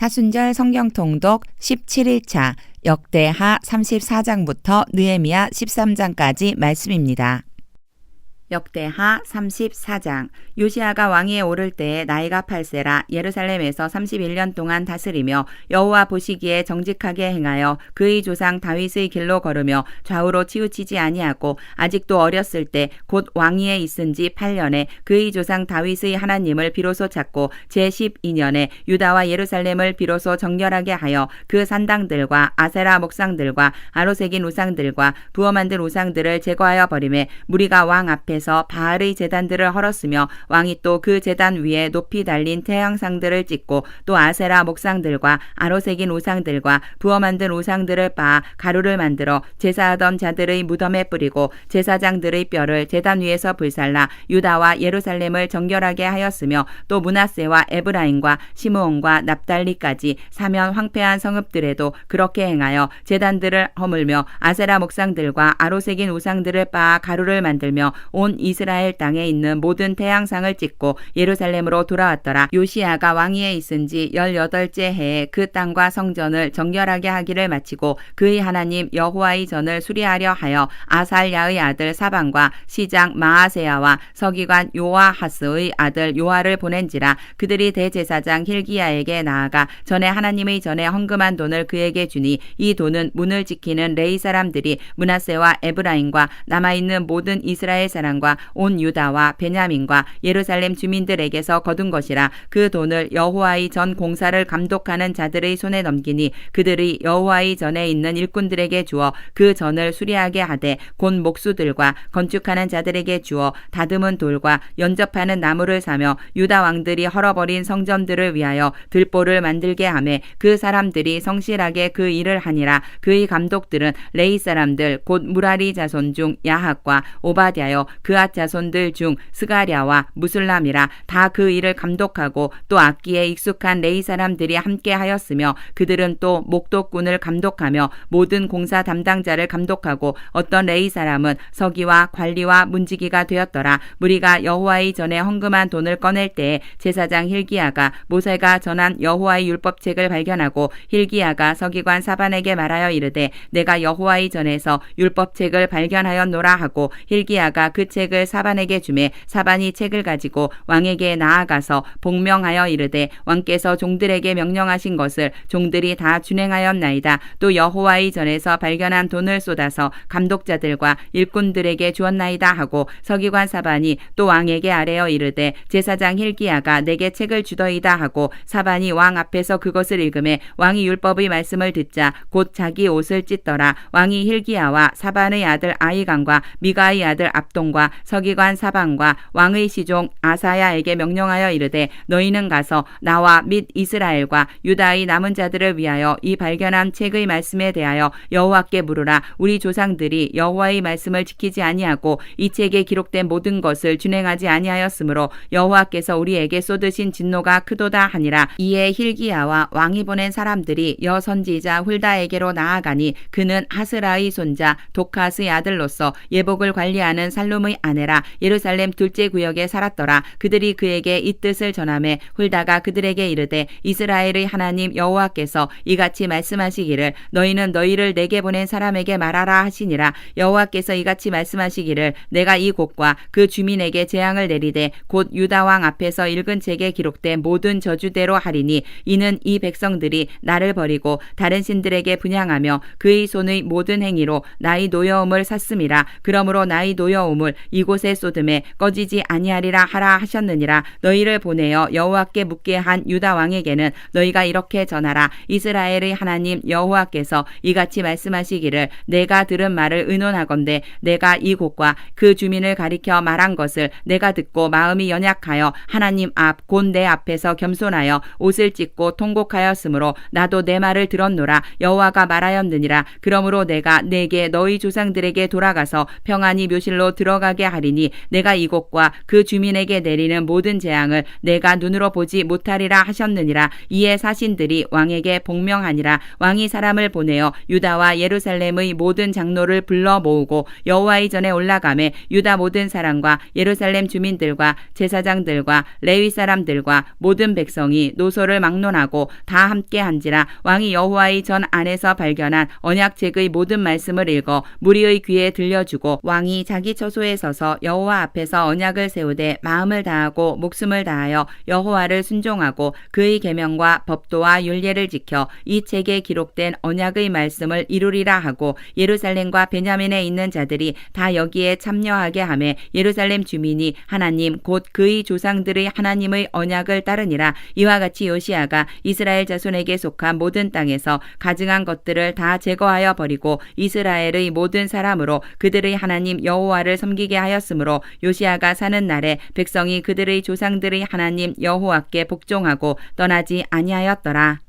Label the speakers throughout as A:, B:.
A: 사순절 성경통독 17일차 역대하 34장부터 느헤미야 13장까지 말씀입니다. 역대하 34장. 요시야가 왕위에 오를 때에 나이가 8세라 예루살렘에서 31년 동안 다스리며 여호와 보시기에 정직하게 행하여 그의 조상 다윗의 길로 걸으며 좌우로 치우치지 아니하고 아직도 어렸을 때 곧 왕위에 있은 지 8년에 그의 조상 다윗의 하나님을 비로소 찾고 제12년에 유다와 예루살렘을 비로소 정결하게 하여 그 산당들과 아세라 목상들과 아로새긴 우상들과 부어 만든 우상들을 제거하여 버리매 무리가 왕 앞에 바알의 제단들을 헐었으며 왕이 또 그 제단 위에 높이 달린 태양상들을 찍고 또 아세라 목상들과 아로새긴 우상들과 부어 만든 우상들을 빻아 가루를 만들어 제사하던 자들의 무덤에 뿌리고 제사장들의 뼈를 제단 위에서 불살라 유다와 예루살렘을 정결하게 하였으며 또 므낫세와 에브라임과 시므온과 납달리까지 사면 황폐한 성읍들에도 그렇게 행하여 제단들을 허물며 아세라 목상들과 아로새긴 우상들을 빻아 가루를 만들며 온 이스라엘 땅에 있는 모든 태양상을 찍고 예루살렘으로 돌아왔더라. 요시야가 왕위에 있은 지 18째 해에 그 땅과 성전을 정결하게 하기를 마치고 그의 하나님 여호와의 전을 수리하려 하여 아살야의 아들 사방과 시장 마아세야와 서기관 요아하스의 아들 요아를 보낸지라. 그들이 대제사장 힐기야에게 나아가 전에 하나님의 전에 헌금한 돈을 그에게 주니 이 돈은 문을 지키는 레위 사람들이 므낫세와 에브라임과 남아있는 모든 이스라엘 사람과 온 유다와 베냐민과 예루살렘 주민들에게서 거둔 것이라. 그 돈을 여호와의 전 공사를 감독하는 자들의 손에 넘기니 그들이 여호와의 전에 있는 일꾼들에게 주어 그 전을 수리하게 하되 곧 목수들과 건축하는 자들에게 주어 다듬은 돌과 연접하는 나무를 사며 유다 왕들이 헐어버린 성전들을 위하여 들보를 만들게 하매 그 사람들이 성실하게 그 일을 하니라. 그의 감독들은 레위 사람들 곧 무라리 자손 중 야핫과 오바댜여 그앗 자손들 중 스가랴와 무술람이라. 다 그 일을 감독하고 또 악기에 익숙한 레위 사람들이 함께 하였으며 그들은 또 목독꾼을 감독하며 모든 공사 담당자를 감독하고 어떤 레위 사람은 서기와 관리와 문지기가 되었더라. 무리가 여호와의 전에 헌금한 돈을 꺼낼 때에 제사장 힐기야가 모세가 전한 여호와의 율법책을 발견하고 힐기야가 서기관 사반에게 말하여 이르되 내가 여호와의 전에서 율법책을 발견하였노라 하고 힐기야가 그 책을 사반에게 주매 사반이 책을 가지고 왕에게 나아가서 복명하여 이르되 왕께서 종들에게 명령하신 것을 종들이 다 준행하였나이다. 또 여호와의 전에서 발견한 돈을 쏟아서 감독자들과 일꾼들에게 주었나이다 하고 서기관 사반이 또 왕에게 아뢰어 이르되 제사장 힐기야가 내게 책을 주더이다 하고 사반이 왕 앞에서 그것을 읽음에 왕이 율법의 말씀을 듣자 곧 자기 옷을 찢더라. 왕이 힐기야와 사반의 아들 아이간과 미가의 아들 압돈과 서기관 사반과 왕의 시종 아사야에게 명령하여 이르되 너희는 가서 나와 및 이스라엘과 유다의 남은 자들을 위하여 이 발견한 책의 말씀에 대하여 여호와께 물으라. 우리 조상들이 여호와의 말씀을 지키지 아니하고 이 책에 기록된 모든 것을 준행하지 아니하였으므로 여호와께서 우리에게 쏟으신 진노가 크도다 하니라. 이에 힐기야와 왕이 보낸 사람들이 여선지자 훌다에게로 나아가니 그는 하스라의 손자 도캇의 아들로서 예복을 관리하는 살룸의 아내라. 예루살렘 둘째 구역에 살았더라. 그들이 그에게 이 뜻을 전하매 훌다가 그들에게 이르되 이스라엘의 하나님 여호와께서 이같이 말씀하시기를 너희는 너희를 내게 보낸 사람에게 말하라 하시니라. 여호와께서 이같이 말씀하시기를 내가 이 곳과 그 주민에게 재앙을 내리되 곧 유다 왕 앞에서 읽은 책에 기록된 모든 저주대로 하리니 이는 이 백성들이 나를 버리고 다른 신들에게 분향하며 그의 손의 모든 행위로 나의 노여움을 샀음이라. 그러므로 나의 노여움을 이곳에 쏟음에 꺼지지 아니하리라 하라 하셨느니라. 너희를 보내어 여호와께 묻게 한 유다 왕에게는 너희가 이렇게 전하라. 이스라엘의 하나님 여호와께서 이같이 말씀하시기를 내가 들은 말을 의논하건대 내가 이 곳과 그 주민을 가리켜 말한 것을 내가 듣고 마음이 연약하여 하나님 앞 곧 내 앞에서 겸손하여 옷을 찢고 통곡하였으므로 나도 내 말을 들었노라. 여호와가 말하였느니라. 그러므로 내가 내게 너희 조상들에게 돌아가서 평안히 묘실로 들어가 거하게 하리니 내가 이곳과 그 주민에게 내리는 모든 재앙을 내가 눈으로 보지 못하리라 하셨느니라. 이에 사신들이 왕에게 복명하니라. 왕이 사람을 보내어 유다와 예루살렘의 모든 장로를 불러 모으고 여호와의 전에 올라가매 유다 모든 사람과 예루살렘 주민들과 제사장들과 레위 사람들과 모든 백성이 노소를 막론하고 다 함께 한지라. 왕이 여호와의 전 안에서 발견한 언약책의 모든 말씀을 읽어 무리의 귀에 들려주고 왕이 자기 처소에 서서 여호와 앞에서 언약을 세우되 마음을 다하고 목숨을 다하여 여호와를 순종하고 그의 계명과 법도와 율례를 지켜 이 책에 기록된 언약의 말씀을 이루리라 하고 예루살렘과 베냐민에 있는 자들이 다 여기에 참여하게 하매 예루살렘 주민이 하나님 곧 그의 조상들의 하나님의 언약을 따르니라. 이와 같이 요시야가 이스라엘 자손에게 속한 모든 땅에서 가증한 것들을 다 제거하여 버리고 이스라엘의 모든 사람으로 그들의 하나님 여호와를 섬기게 하였으므로 요시야가 사는 날에 백성이 그들의 조상들의 하나님 여호와께 복종하고 떠나지 아니하였더라.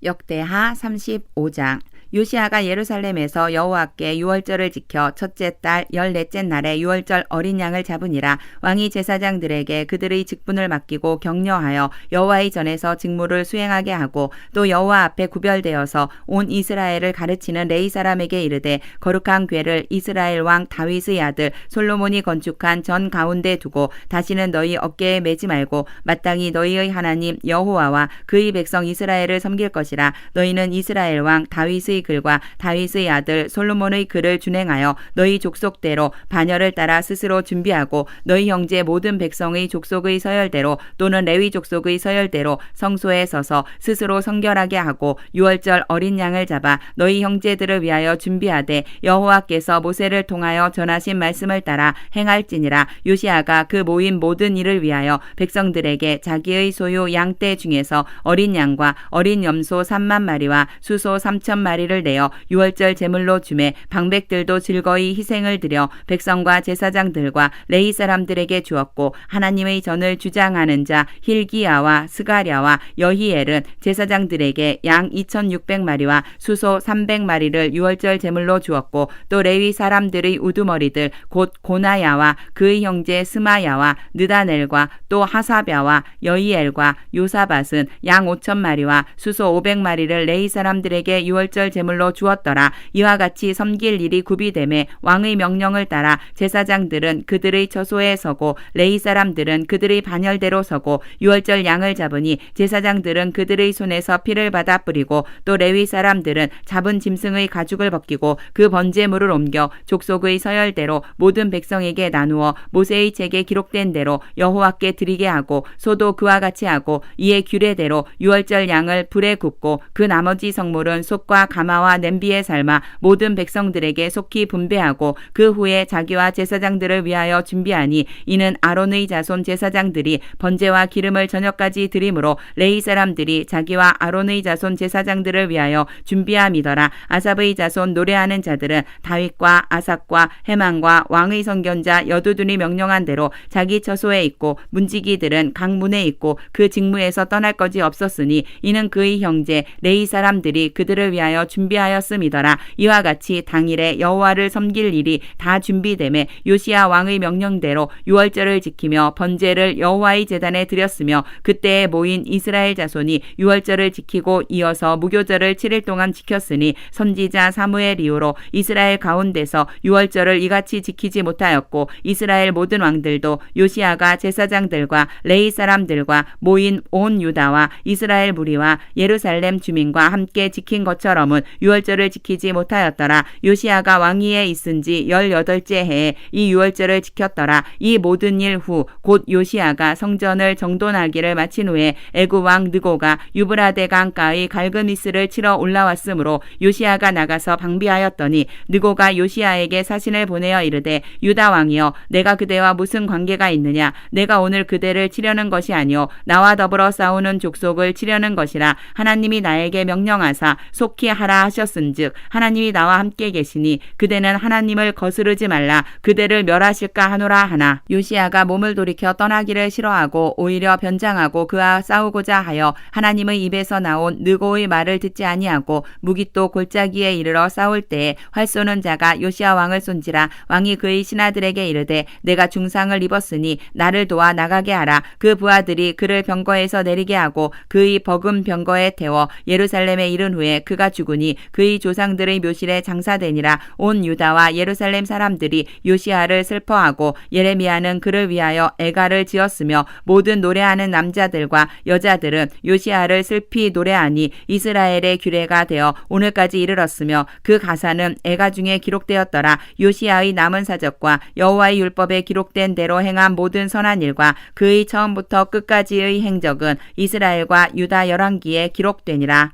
A: 역대하 35장. 요시야가 예루살렘에서 여호와께 유월절을 지켜 첫째 달 14째 날에 유월절 어린 양을 잡으니라. 왕이 제사장들에게 그들의 직분을 맡기고 격려하여 여호와의 전에서 직무를 수행하게 하고 또 여호와 앞에 구별되어서 온 이스라엘을 가르치는 레위 사람에게 이르되 거룩한 궤를 이스라엘 왕 다윗의 아들 솔로몬이 건축한 전 가운데 두고 다시는 너희 어깨에 매지 말고 마땅히 너희의 하나님 여호와와 그의 백성 이스라엘을 섬길 것이라. 너희는 이스라엘 왕 다윗의 글과 다윗의 아들 솔로몬의 글을 준행하여 너희 족속대로 반열을 따라 스스로 준비하고 너희 형제 모든 백성의 족속의 서열대로 또는 레위 족속의 서열대로 성소에 서서 스스로 성결하게 하고 유월절 어린 양을 잡아 너희 형제들을 위하여 준비하되 여호와께서 모세를 통하여 전하신 말씀을 따라 행할지니라. 요시야가 그 모인 모든 일을 위하여 백성들에게 자기의 소유 양떼 중에서 어린 양과 어린 염소 3만 마리와 수소 3천 마리를 내어 유월절 제물로 주매 방백들도 즐거이 희생을 드려 백성과 제사장들과 레위 사람들에게 주었고 하나님의 전을 주장하는 자 힐기야와 스가랴와 여히엘은 제사장들에게 양 2,600마리와 수소 300마리를 유월절 제물로 주었고 또 레위 사람들의 우두머리들 곧 고나야와 그의 형제 스마야와 느다넬과 또 하사랴와 여히엘과 요사밧은 양 5,000마리와 수소 500마리를 레위 사람들에게 유월절 제물로 주었더라. 이와 같이 섬길 일이 구비되매 왕의 명령을 따라 제사장들은 그들의 처소에 서고 레위 사람들은 그들의 반열대로 서고 유월절 양을 잡으니 제사장들은 그들의 손에서 피를 받아 뿌리고 또 레위 사람들은 잡은 짐승의 가죽을 벗기고 그 번제물을 옮겨 족속의 서열대로 모든 백성에게 나누어 모세의 책에 기록된 대로 여호와께 드리게 하고 소도 그와 같이 하고 이에 규례대로 유월절 양을 불에 굽고 그 나머지 성물은 솥과 가마와 냄비에 삶아 모든 백성들에게 속히 분배하고 그 후에 자기와 제사장들을 위하여 준비하니 이는 아론의 자손 제사장들이 번제와 기름을 저녁까지 드림으로 레위 사람들이 자기와 아론의 자손 제사장들을 위하여 준비함이더라. 아삽의 자손 노래하는 자들은 다윗과 아삭과 헤만과 왕의 선견자 여두둔이 명령한 대로 자기 처소에 있고 문지기들은 각 문에 있고 그 직무에서 떠날 것이 없었으니 이는 그의 형제 레위 사람들이 그들을 위하여 준비하였음이더라. 이와 같이 당일에 여호와를 섬길 일이 다 준비되매 요시야 왕의 명령대로 유월절을 지키며 번제를 여호와의 제단에 드렸으며 그때에 모인 이스라엘 자손이 유월절을 지키고 이어서 무교절을 7일 동안 지켰으니 선지자 사무엘 이후로 이스라엘 가운데서 유월절을 이같이 지키지 못하였고 이스라엘 모든 왕들도 요시야가 제사장들과 레위 사람들과 모인 온 유다와 이스라엘 무리와 예루살렘 주민과 함께 지킨 것처럼은 유월절을 지키지 못하였더라. 요시야가 왕위에 있은 지 18째 해에 이 유월절을 지켰더라. 이 모든 일 후 곧 요시야가 성전을 정돈하기를 마친 후에 애굽 왕 느고가 유브라데 강가의 갈그미스를 치러 올라왔으므로 요시야가 나가서 방비하였더니 느고가 요시야에게 사신을 보내어 이르되 유다 왕이여 내가 그대와 무슨 관계가 있느냐. 내가 오늘 그대를 치려는 것이 아니오 나와 더불어 싸우는 족속을 치려는 것이라. 하나님이 나에게 명령하사 속히 하라 떠나라 하셨은즉 하나님이 나와 함께 계시니 그대는 하나님을 거스르지 말라 그대를 멸하실까 하노라 하나 요시야가 몸을 돌이켜 떠나기를 싫어하고 오히려 변장하고 그와 싸우고자 하여 하나님의 입에서 나온 느고의 말을 듣지 아니하고 무깃도 골짜기에 이르러 싸울 때에 활 쏘는 자가 요시야 왕을 쏜지라 왕이 그의 신하들에게 이르되 내가 중상을 입었으니 나를 도와 나가게 하라 그 부하들이 그를 병거에서 내리게 하고 그의 버금 병거에 태워 예루살렘에 이른 후에 그가 죽으니 그의 조상들의 묘실에 장사되니라 온 유다와 예루살렘 사람들이 요시야를 슬퍼하고 예레미야는 그를 위하여 애가를 지었으며 모든 노래하는 남자들과 여자들은 요시야를 슬피 노래하니 이스라엘의 규례가 되어 오늘까지 이르렀으며 그 가사는 애가 중에 기록되었더라. 요시야의 남은 사적과 여호와의 율법에 기록된 대로 행한 모든 선한 일과 그의 처음부터 끝까지의 행적은 이스라엘과 유다 열왕기에 기록되니라.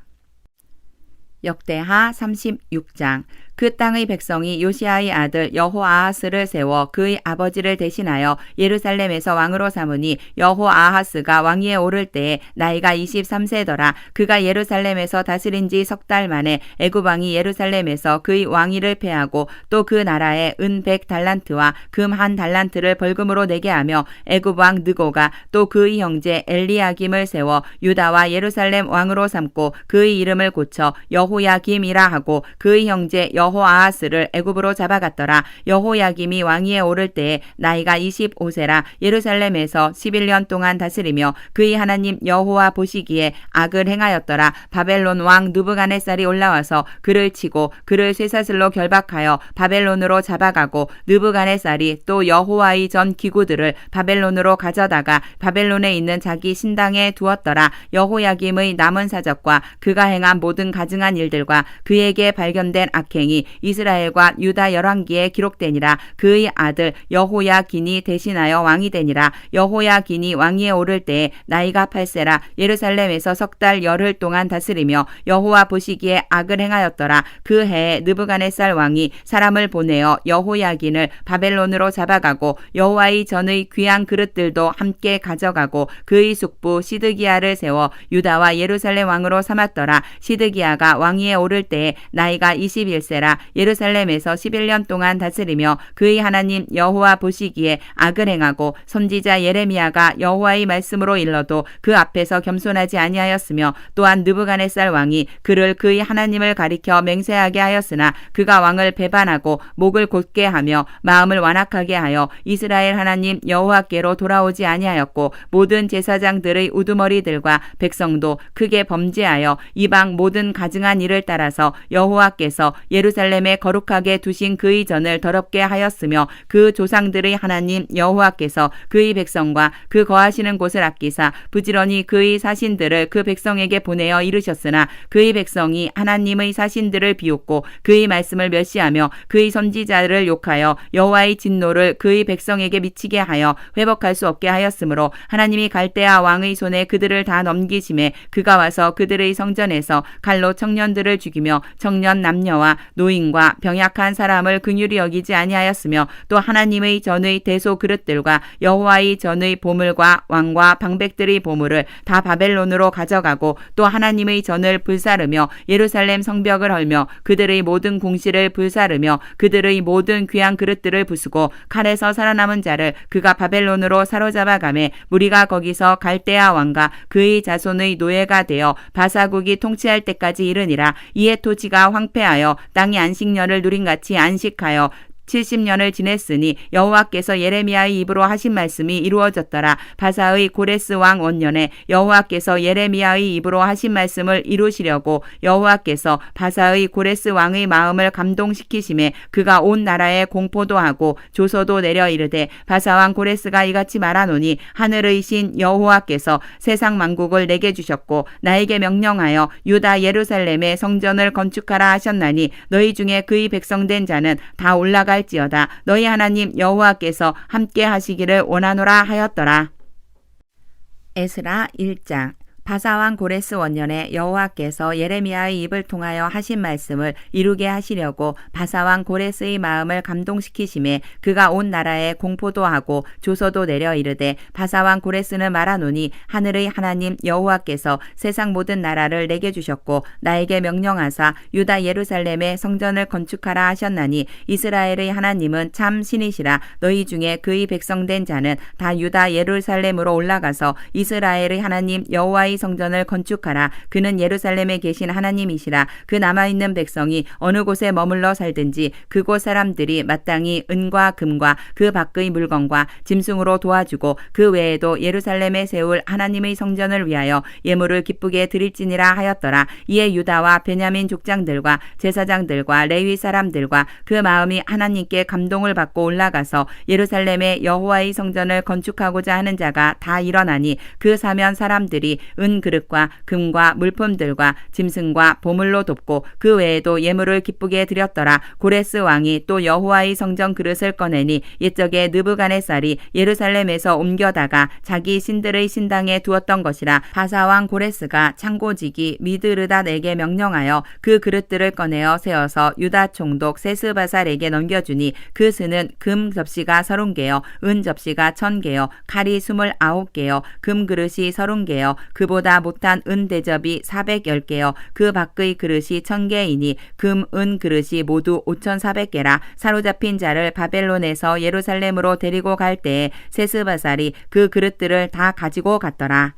A: 역대하 36장 그 땅의 백성이 요시야의 아들 여호아하스를 세워 그의 아버지를 대신하여 예루살렘에서 왕으로 삼으니 여호아하스가 왕위에 오를 때에 나이가 23세더라. 그가 예루살렘에서 다스린 지 석 달 만에 애굽 왕이 예루살렘에서 그의 왕위를 폐하고 또 그 나라에 은 100달란트와 금 1달란트를 벌금으로 내게 하며 애굽 왕 느고가 또 그의 형제 엘리야김을 세워 유다와 예루살렘 왕으로 삼고 그의 이름을 고쳐 여호야김이라 하고 그의 형제 여호아하스를 애굽으로 잡아갔더라. 여호야김이 왕위에 오를 때에 나이가 25세라 예루살렘에서 11년 동안 다스리며 그의 하나님 여호와 보시기에 악을 행하였더라. 바벨론 왕 느부갓네살이 올라와서 그를 치고 그를 쇠사슬로 결박하여 바벨론으로 잡아가고 느부갓네살이 또 여호와의 전 기구들을 바벨론으로 가져다가 바벨론에 있는 자기 신당에 두었더라. 여호야김의 남은 사적과 그가 행한 모든 가증한 일들과 그에게 발견된 악행이 이스라엘과 유다 열왕기에 기록되니라. 그의 아들 여호야긴이 대신하여 왕이 되니라. 여호야긴이 왕위에 오를 때에 나이가 8세라 예루살렘에서 석 달 열흘 동안 다스리며 여호와 보시기에 악을 행하였더라. 그 해에 느부갓네살 왕이 사람을 보내어 여호야긴을 바벨론으로 잡아가고 여호와의 전의 귀한 그릇들도 함께 가져가고 그의 숙부 시드기야를 세워 유다와 예루살렘 왕으로 삼았더라. 시드기야가 왕위에 오를 때에 나이가 21세라 예루살렘에서 11년 동안 다스리며 그의 하나님 여호와 보시기에 악을 행하고 선지자 예레미야가 여호와의 말씀으로 일러도 그 앞에서 겸손하지 아니하였으며 또한 느부갓네살 왕이 그를 그의 하나님을 가리켜 맹세하게 하였으나 그가 왕을 배반하고 목을 곧게 하며 마음을 완악하게 하여 이스라엘 하나님 여호와께로 돌아오지 아니하였고 모든 제사장들의 우두머리들과 백성도 크게 범죄하여 이방 모든 가증한 일을 따라서 여호와께서 예루살렘에 거룩하게 두신 그의 전을 더럽게 하였으며 그 조상들의 하나님 여호와께서 그의 백성과 그 거하시는 곳을 아끼사 부지런히 그의 사신들을 그 백성에게 보내어 이르셨으나 그의 백성이 하나님의 사신들을 비웃고 그의 말씀을 멸시하며 그의 선지자를 욕하여 여호와의 진노를 그의 백성에게 미치게 하여 회복할 수 없게 하였으므로 하나님이 갈대아 왕의 손에 그들을 다 넘기심에 그가 와서 그들의 성전에서 칼로 청년들을 죽이며 청년 남녀와 노인과 병약한 사람을 긍휼히 여기지 아니하였으며 또 하나님의 전의 대소 그릇들과 여호와의 전의 보물과 왕과 방백들의 보물을 다 바벨론으로 가져가고 또 하나님의 전을 불사르며 예루살렘 성벽을 헐며 그들의 모든 궁실을 불사르며 그들의 모든 귀한 그릇들을 부수고 칼에서 살아남은 자를 그가 바벨론으로 사로잡아가매 무리가 거기서 갈대아 왕과 그의 자손의 노예가 되어 바사국이 통치할 때까지 이르니라. 이에 토지가 황폐하여 땅이 안식년을 누린같이 안식하여 70년을 지냈으니 여호와께서 예레미야의 입으로 하신 말씀이 이루어졌더라. 바사의 고레스 왕 원년에 여호와께서 예레미야의 입으로 하신 말씀을 이루시려고 여호와께서 바사의 고레스 왕의 마음을 감동시키심에 그가 온 나라에 공포도 하고 조서도 내려 이르되 바사 왕 고레스가 이같이 말하노니 하늘의 신 여호와께서 세상 만국을 내게 주셨고 나에게 명령하여 유다 예루살렘에 성전을 건축하라 하셨나니 너희 중에 그의 백성된 자는 다 올라갈 지어다. 너희 하나님 여호와께서 함께 하시기를 원하노라 하였더라. 에스라 1장 바사왕 고레스 원년에 여호와께서 예레미야의 입을 통하여 하신 말씀을 이루게 하시려고 바사왕 고레스의 마음을 감동시키심에 그가 온 나라에 공포도 하고 조서도 내려 이르되 바사왕 고레스는 말하노니 하늘의 하나님 여호와께서 세상 모든 나라를 내게 주셨고 나에게 명령하사 유다 예루살렘에 성전을 건축하라 하셨나니 이스라엘의 하나님은 참 신이시라. 너희 중에 그의 백성된 자는 다 유다 예루살렘으로 올라가서 이스라엘의 하나님 여호와의 성전을 건축하라. 그는 예루살렘에 계신 하나님이시라. 그 남아있는 백성이 어느 곳에 머물러 살든지 그곳 사람들이 마땅히 은과 금과 그 밖의 물건과 짐승으로 도와주고 그 외에도 예루살렘에 세울 하나님의 성전을 위하여 예물을 기쁘게 드릴지니라 하였더라. 이에 유다와 베냐민 족장들과 제사장들과 레위 사람들과 그 마음이 하나님께 감동을 받고 올라가서 예루살렘에 여호와의 성전을 건축하고자 하는 자가 다 일어나니 그 사면 사람들이 은 그릇과 금과 물품들과 짐승과 보물로 돕고 그 외에도 예물을 기쁘게 드렸더라. 고레스 왕이 또 여호와의 성전 그릇을 꺼내니 옛적에 느부갓네살이 예루살렘에서 옮겨다가 자기 신들의 신당에 두었던 것이라. 바사왕 고레스가 창고지기 미드르닷에게 명령하여 그 그릇들을 꺼내어 세워서 유다 총독 세스바살에게 넘겨주니 그 스는 금 접시가 30개여 은 접시가 1000개여 칼이 29개여 금 그릇이 30개여 그보다 못한 은 대접이 410개여 그 밖의 그릇이 1000개이니 금, 은 그릇이 모두 5400개라. 사로잡힌 자를 바벨론에서 예루살렘으로 데리고 갈 때에 세스바살이 그 그릇들을 다 가지고 갔더라.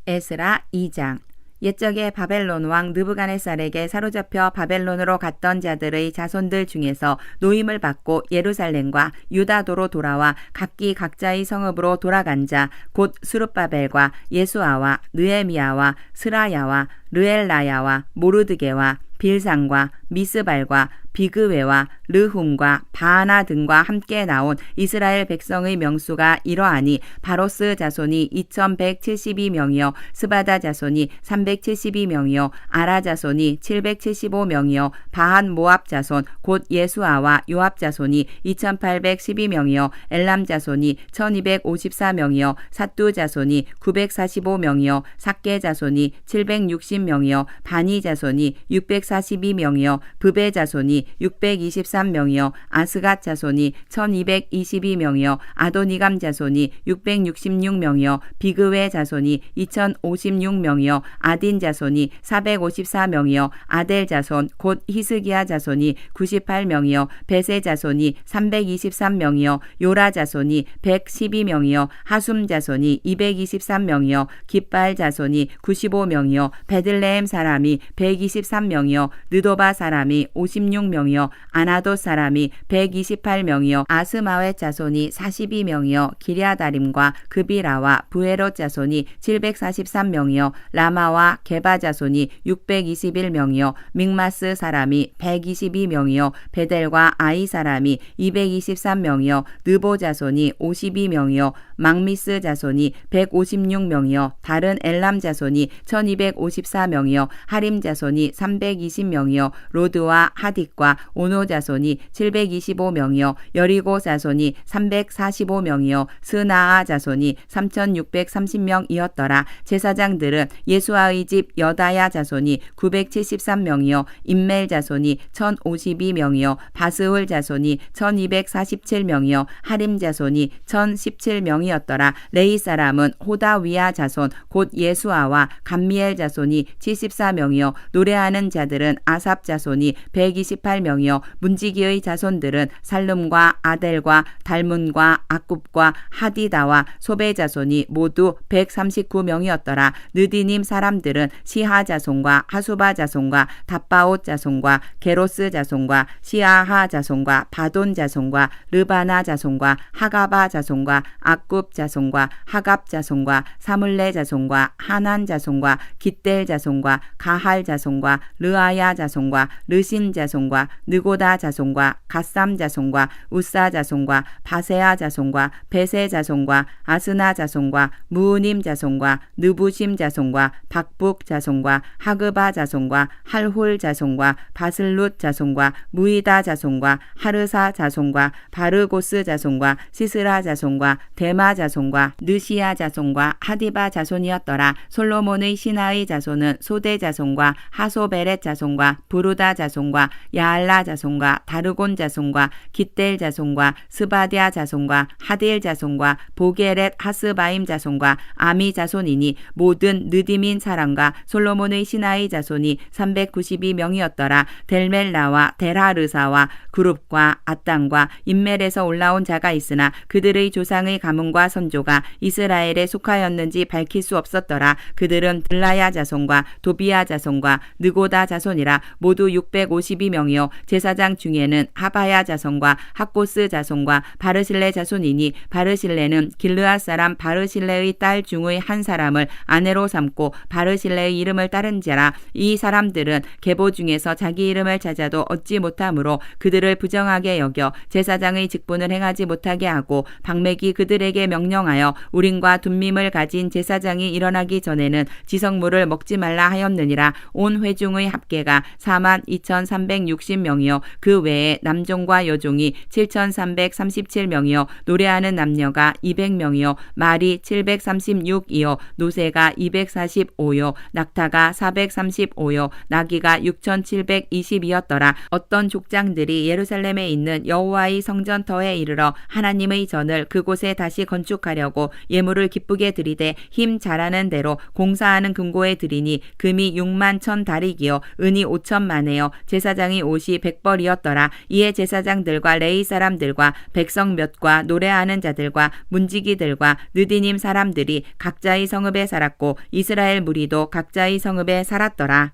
A: 에스라 2장. 옛적에 바벨론 왕 느부갓네살에게 사로잡혀 바벨론으로 갔던 자들의 자손들 중에서 노임을 받고 예루살렘과 유다도로 돌아와 각기 각자의 성읍으로 돌아간 자 곧 스룹바벨과 예수아와 느헤미야와 스라야와 르엘라야와 모르드게와 빌상과 미스발과 비그웨와 르훔과 바하나 등과 함께 나온 이스라엘 백성의 명수가 이러하니 바로스 자손이 2172명이요 스바다 자손이 372명이요 아라 자손이 775명이요 바한 모압 자손 곧 예수아와 요압 자손이 2812명이요 엘람 자손이 1254명이요 삿두 자손이 945명이요 삭게 자손이 760명이요 바니 자손이 642명이요 브베 자손이 623명이요 아스갓 자손이 1222명이요 아도니감 자손이 666명이요 비그웨 자손이 2056명이요 아딘 자손이 454명이요 아델 자손 곧 히스기야 자손이 98명이요 베세 자손이 323명이요 요라 자손이 112명이요 하숨 자손이 223명이요 깃발 자손이 95명이요 베들레헴 사람이 123명이요 느도바 사람이 56명이요 아나도 사람이 128명이요 아스마웻 자손이 42명이요 기랴다림과 그비라와 부에롯 자손이 743명이요 라마와 게바 자손이 621명이요 믹마스 사람이 122명이요 베델과 아이 사람이 223명이요 느보 자손이 52명이요 막미스 자손이 156명이요 다른 엘람 자손이 1254명이요 하림 자손이 320명이요 로드와 하딕과 오노 자손이 725명이요 여리고 자손이 345명이요 스나아 자손이 3630명이었더라. 제사장들은 예수아의 집 여다야 자손이 973명이요 임멜 자손이 1052명이요 바스울 자손이 1247명이요 하림 자손이 1017명이었더라. 레이 사람은 호다위아 자손 곧 예수아와 감미엘 자손이 74명이요 노래하는 자들은 아삽 자손이 128명이요 문지기의 자손들은 살룸과 아델과 달문과 아굽과 하디다와 소베 자손이 모두 139명이었더라. 느디님 사람들은 시하 자손과 하수바 자손과 답바옷 자손과 게로스 자손과 시아하 자손과 바돈 자손과 르바나 자손과 하가바 자손과 아굽 자손과 하갑 자손과 사물레 자손과 하난 자손과 깃델 자손과 가할 자손과 르아야 자손과 르신 자손과 느고다 자손과 갓삼 자손과 우사 자손과 바세아 자손과 베세 자손과 아스나 자손과 무우님 자손과 느부심 자손과 박북 자손과 하그바 자손과 할훌 자손과 바슬룻 자손과 무이다 자손과 하르사 자손과 바르고스 자손과 시스라 자손과 대마 두마 자손과 느시아 자손과 하디바 자손이었더라. 솔로몬의 신하의 자손은 소대 자손과 하소베렛 자손과 부르다 자손과 야알라 자손과 다르곤 자손과 깃델 자손과 스바디아 자손과 하딜 자손과 보게렛 하스바임 자손과 아미 자손이니 모든 느디민 사람과 솔로몬의 신하의 자손이 392명이었더라. 델멜라와 데라르사와 그룹과 아땅과 인멜에서 올라온 자가 있으나 그들의 조상의 가문과 선조가 이스라엘에 속하였는지 밝힐 수 없었더라. 그들은 들라야 자손과 도비야 자손과 느고다 자손이라. 모두 652명이요 제사장 중에는 하바야 자손과 학고스 자손과 바르실레 자손이니 바르실레는 길르앗 사람 바르실레의 딸 중의 한 사람을 아내로 삼고 바르실레의 이름을 따른 자라. 이 사람들은 계보 중에서 자기 이름을 찾아도 얻지 못하므로 그들을 부정하게 여겨 제사장의 직분을 행하지 못하게 하고 박맥이 그들에게 명령하여 우림과 둠밈을 가진 제사장이 일어나기 전에는 지성물을 먹지 말라 하였느니라. 온 회중의 합계가 42,360명이요 그 외에 남종과 여종이 7,337명이요 노래하는 남녀가 200명이요 말이 736이요 노새가 245요 낙타가 435요 나귀가 6,720이었더라. 어떤 족장들이 예루살렘에 있는 여호와의 성전터에 이르러 하나님의 전을 그곳에 다시 건축하려고 예물을 기쁘게 드리되 힘 잘하는 대로 공사하는 금고에 드리니 금이 6만 1,000다릭이요 은이 5천만에요 제사장의 옷이 100벌이었더라. 이에 제사장들과 레위 사람들과 백성 몇과 노래하는 자들과 문지기들과 느디님 사람들이 각자의 성읍에 살았고 이스라엘 무리도 각자의 성읍에 살았더라.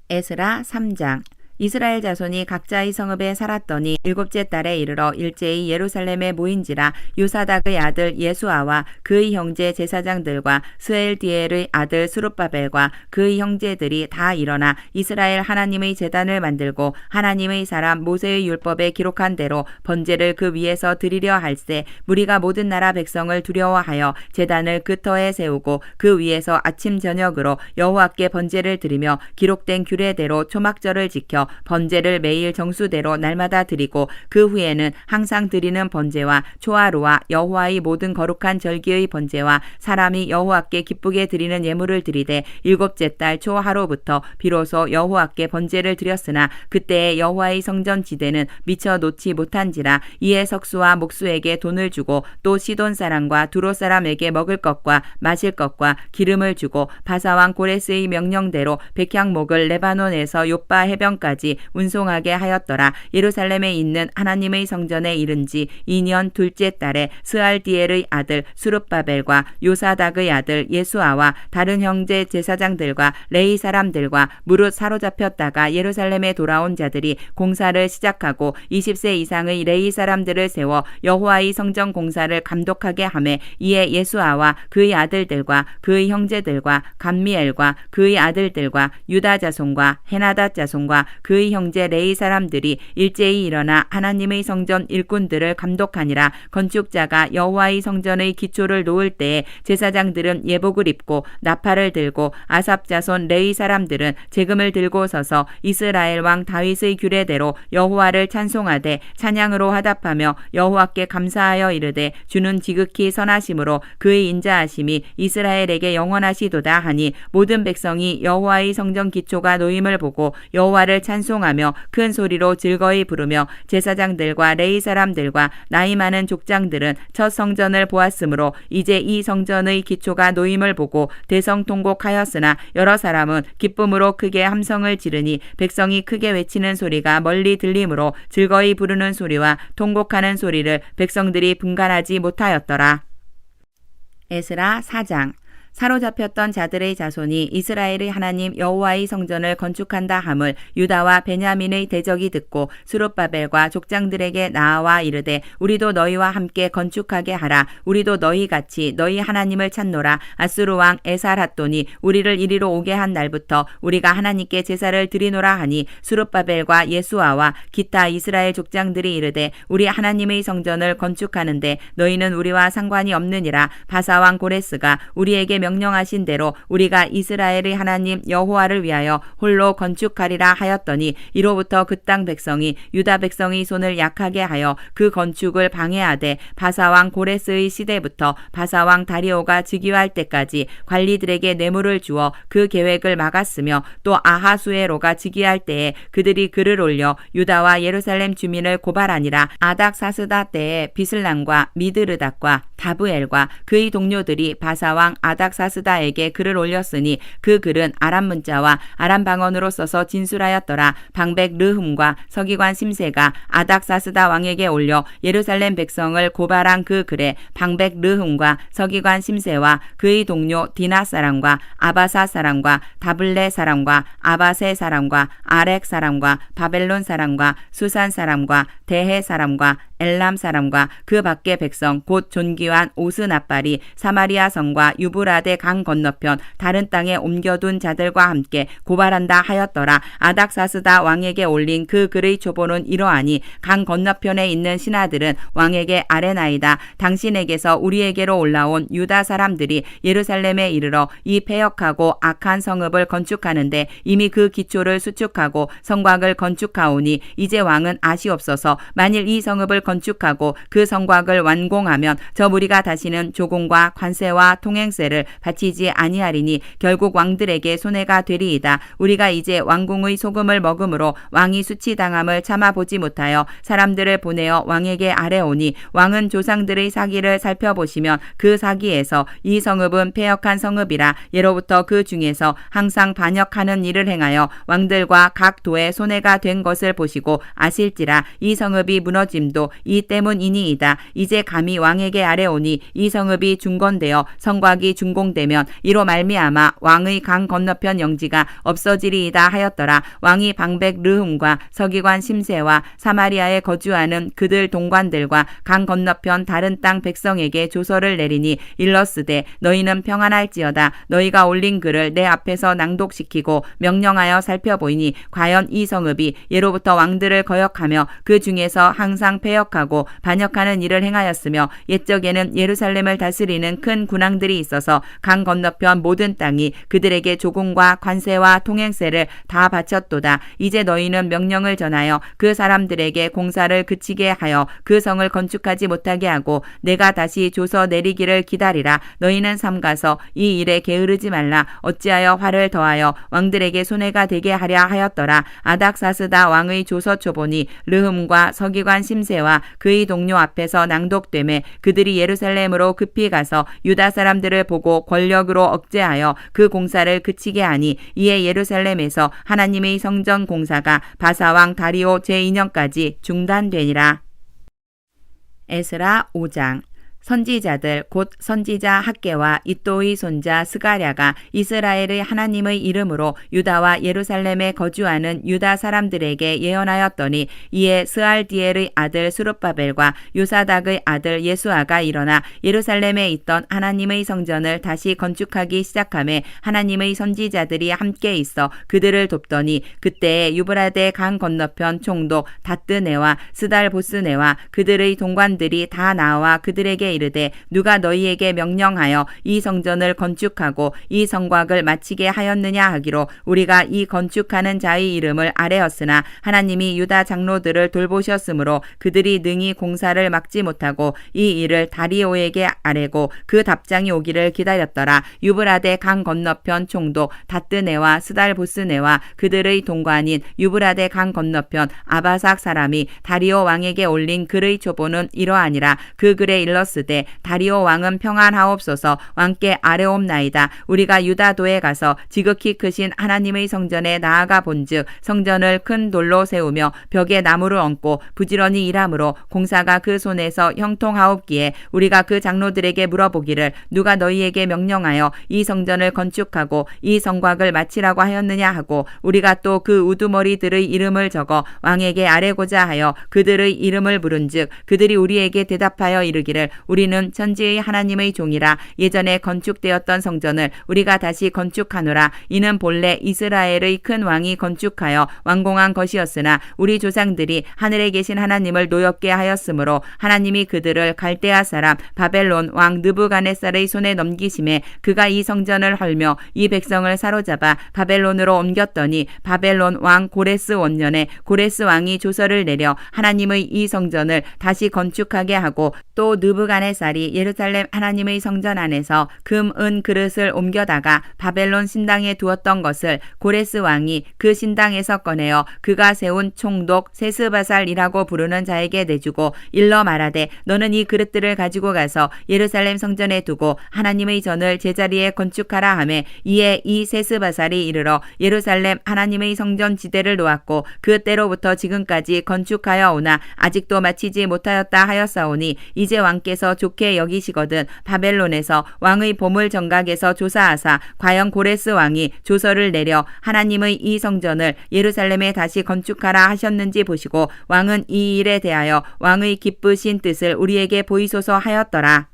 A: 에스라 3장. 이스라엘 자손이 각자의 성읍에 살았더니 일곱째 달에 이르러 일제히 예루살렘에 모인지라. 요사닥의 아들 예수아와 그의 형제 제사장들과 스엘디엘의 아들 스룹바벨과 그의 형제들이 다 일어나 이스라엘 하나님의 제단을 만들고 하나님의 사람 모세의 율법에 기록한 대로 번제를 그 위에서 드리려 할세. 무리가 모든 나라 백성을 두려워하여 제단을 그 터에 세우고 그 위에서 아침 저녁으로 여호와께 번제를 드리며 기록된 규례대로 초막절을 지켜 번제를 매일 정수대로 날마다 드리고 그 후에는 항상 드리는 번제와 초하루와 여호와의 모든 거룩한 절기의 번제와 사람이 여호와께 기쁘게 드리는 예물을 드리되 일곱째 달 초하루부터 비로소 여호와께 번제를 드렸으나 그때에 여호와의 성전 지대는 미처 놓지 못한지라. 이에 석수와 목수에게 돈을 주고 또 시돈 사람과 두로 사람에게 먹을 것과 마실 것과 기름을 주고 바사왕 고레스의 명령대로 백향목을 레바논에서 욥바 해변까지 운송하게 하였더라. 예루살렘에 있는 하나님의 성전에 이른 지 2년 둘째 달에 스알디엘의 아들 수룹바벨과 요사닥의 아들 예수아와 다른 형제 제사장들과 레위 사람들과 무릇 사로잡혔다가 예루살렘에 돌아온 자들이 공사를 시작하고 20세 이상의 레위 사람들을 세워 여호와의 성전 공사를 감독하게 하매 이에 예수아와 그의 아들들과 그의 형제들과 감미엘과 그의 아들들과 유다 자손과 헤나닷 자손과 그의 형제 레위 사람들이 일제히 일어나 하나님의 성전 일꾼들을 감독하니라. 건축자가 여호와의 성전의 기초를 놓을 때에 제사장들은 예복을 입고 나팔을 들고 아삽 자손 레위 사람들은 제금을 들고 서서 이스라엘 왕 다윗의 규례대로 여호와를 찬송하되 찬양으로 화답하며 여호와께 감사하여 이르되 주는 지극히 선하심으로 그의 인자하심이 이스라엘에게 영원하시도다 하니 모든 백성이 여호와의 성전 기초가 놓임을 보고 여호와를 찬송하며 큰 소리로 즐거이 부르며 제사장들과 레위 사람들과 나이 많은 족장들은 첫 성전을 보았으므로 이제 이 성전의 기초가 놓임을 보고 대성통곡하였으나 여러 사람은 기쁨으로 크게 함성을 지르니 백성이 크게 외치는 소리가 멀리 들리므로 즐거이 부르는 소리와 통곡하는 소리를 백성들이 분간하지 못하였더라. 에스라 4장. 사로잡혔던 자들의 자손이 이스라엘의 하나님 여호와의 성전을 건축한다 함을 유다와 베냐민의 대적이 듣고 스룹바벨과 족장들에게 나아와 이르되 우리도 너희와 함께 건축하게 하라. 우리도 너희같이 너희 하나님을 찾노라. 아수르 왕 에살핫돈이 우리를 이리로 오게 한 날부터 우리가 하나님께 제사를 드리노라 하니 스룹바벨과 예수아와 기타 이스라엘 족장들이 이르되 우리 하나님의 성전을 건축하는데 너희는 우리와 상관이 없느니라. 바사 왕 고레스가 우리에게 명령하신 대로 우리가 이스라엘의 하나님 여호와를 위하여 홀로 건축하리라 하였더니 이로부터 그 땅 백성이 유다 백성의 손을 약하게 하여 그 건축을 방해하되 바사왕 고레스의 시대부터 바사왕 다리오가 즉위할 때까지 관리들에게 뇌물을 주어 그 계획을 막았으며 또 아하수에로가 즉위할 때에 그들이 글을 올려 유다와 예루살렘 주민을 고발하니라. 아닥사스다 때에 비슬람과 미드르닷과 다브엘과 그의 동료들이 바사왕 아닥사스다에게 글을 올렸으니 그 글은 아람 문자와 아람 방언으로 써서 진술하였더라. 방백 르흠과 서기관 심세가 아닥사스다 왕에게 올려 예루살렘 백성을 고발한 그 글에 방백 르흠과 서기관 심세와 그의 동료 디나 사람과 아바사 사람과 다블레 사람과 아바세 사람과 아렉 사람과 바벨론 사람과 수산 사람과 대해 사람과 엘람 사람과 그 밖의 백성 곧 존귀한 오스나발이 사마리아 성과 유브라데 강 건너편 다른 땅에 옮겨둔 자들과 함께 고발한다 하였더라. 아닥사스다 왕에게 올린 그 글의 초보는 이러하니 강 건너편에 있는 신하들은 왕에게 아뢰나이다. 당신에게서 우리에게로 올라온 유다 사람들이 예루살렘에 이르러 이 패역하고 악한 성읍을 건축하는데 이미 그 기초를 수축하고 성곽을 건축하오니 이제 왕은 아시옵소서. 만일 이 성읍을 건축하고 그 성곽을 완공하면 저 무리가 다시는 조공과 관세와 통행세를 바치지 아니하리니 결국 왕들에게 손해가 되리이다. 우리가 이제 왕궁의 소금을 먹음으로 왕이 수치당함을 참아보지 못하여 사람들을 보내어 왕에게 아뢰오니 왕은 조상들의 사기를 살펴보시면 그 사기에서 이 성읍은 패역한 성읍이라 예로부터 그 중에서 항상 반역하는 일을 행하여 왕들과 각 도에 손해가 된 것을 보시고 아실지라. 이 성읍이 무너짐도 이 때문이니이다. 이제 감히 왕에게 아뢰오니 이 성읍이 중건되어 성곽이 준공되면 이로 말미암아 왕의 강 건너편 영지가 없어지리이다 하였더라. 왕이 방백 르흠과 서기관 심세와 사마리아에 거주하는 그들 동관들과 강 건너편 다른 땅 백성에게 조서를 내리니 일러스되 너희는 평안할지어다. 너희가 올린 글을 내 앞에서 낭독시키고 명령하여 살펴보이니 과연 이 성읍이 예로부터 왕들을 거역하며 그 중에서 항상 패역하고 반역하는 일을 행하였으며 옛적에는 예루살렘을 다스리는 큰 군왕들이 있어서 강 건너편 모든 땅이 그들에게 조공과 관세와 통행세를 다 바쳤도다. 이제 너희는 명령을 전하여 그 사람들에게 공사를 그치게 하여 그 성을 건축하지 못하게 하고 내가 다시 조서 내리기를 기다리라. 너희는 삼가서 이 일에 게으르지 말라. 어찌하여 화를 더하여 왕들에게 손해가 되게 하랴 하였더라. 아닥사스다 왕의 조서 초본이 르흠과 서기관 심세와 그의 동료 앞에서 낭독되매 그들이 예루살렘으로 급히 가서 유다 사람들을 보고 권력으로 억제하여 그 공사를 그치게 하니 이에 예루살렘에서 하나님의 성전 공사가 바사왕 다리오 제2년까지 중단되니라. 에스라 5장. 선지자들 곧 선지자 학개와 이또의 손자 스가랴가 이스라엘의 하나님의 이름으로 유다와 예루살렘에 거주하는 유다 사람들에게 예언하였더니 이에 스알디엘의 아들 스룹바벨과 요사닥의 아들 예수아가 일어나 예루살렘에 있던 하나님의 성전을 다시 건축하기 시작하매 하나님의 선지자들이 함께 있어 그들을 돕더니 그때에 유브라데 강 건너편 총독 다뜨네와 스달보스네와 그들의 동관들이 다 나와 그들에게 이르되 누가 너희에게 명령하여 이 성전을 건축하고 이 성곽을 마치게 하였느냐 하기로 우리가 이 건축하는 자의 이름을 아뢰었으나 하나님이 유다 장로들을 돌보셨으므로 그들이 능히 공사를 막지 못하고 이 일을 다리오에게 아뢰고 그 답장이 오기를 기다렸더라. 유브라데 강 건너편 총독 다뜨네와 스달보스네와 그들의 동관인 유브라데 강 건너편 아바삭 사람이 다리오 왕에게 올린 글의 초보는 이러하니라. 그 글에 일렀으되 다리오 왕은 평안하옵소서. 왕께 아뢰옵나이다. 우리가 유다도에 가서 지극히 크신 하나님의 성전에 나아가 본즉 성전을 큰 돌로 세우며 벽에 나무를 얹고 부지런히 일함으로 공사가 그 손에서 형통하옵기에 우리가 그 장로들에게 물어보기를 누가 너희에게 명령하여 이 성전을 건축하고 이 성곽을 마치라고 하였느냐 하고 우리가 또 그 우두머리들의 이름을 적어 왕에게 아뢰고자 하여 그들의 이름을 부른즉 그들이 우리에게 대답하여 이르기를 우리는 천지의 하나님의 종이라. 예전에 건축되었던 성전을 우리가 다시 건축하노라. 이는 본래 이스라엘의 큰 왕이 건축하여 완공한 것이었으나 우리 조상들이 하늘에 계신 하나님을 노엽게 하였으므로 하나님이 그들을 갈대아 사람 바벨론 왕 느부갓네살의 손에 넘기심에 그가 이 성전을 헐며 이 백성을 사로잡아 바벨론으로 옮겼더니 바벨론 왕 고레스 원년에 고레스 왕이 조서를 내려 하나님의 이 성전을 다시 건축하게 하고 또 느부갓네살이 예루살렘 하나님의 성전 안에서 금, 은 그릇을 옮겨다가 바벨론 신당에 두었던 것을 고레스 왕이 그 신당에서 꺼내어 그가 세운 총독 세스바살이라고 부르는 자에게 내주고 일러 말하되 너는 이 그릇들을 가지고 가서 예루살렘 성전에 두고 하나님의 전을 제자리에 건축하라 하매 이에 이 세스바살이 이르러 예루살렘 하나님의 성전 지대를 놓았고 그때로부터 지금까지 건축하여 오나 아직도 마치지 못하였다 하였사오니 이제 왕께서 좋게 여기시거든 바벨론에서 왕의 보물 정각에서 조사하사 과연 고레스 왕이 조서를 내려 하나님의 이 성전을 예루살렘에 다시 건축하라 하셨는지 보시고 왕은 이 일에 대하여 왕의 기쁘신 뜻을 우리에게 보이소서 하였더라.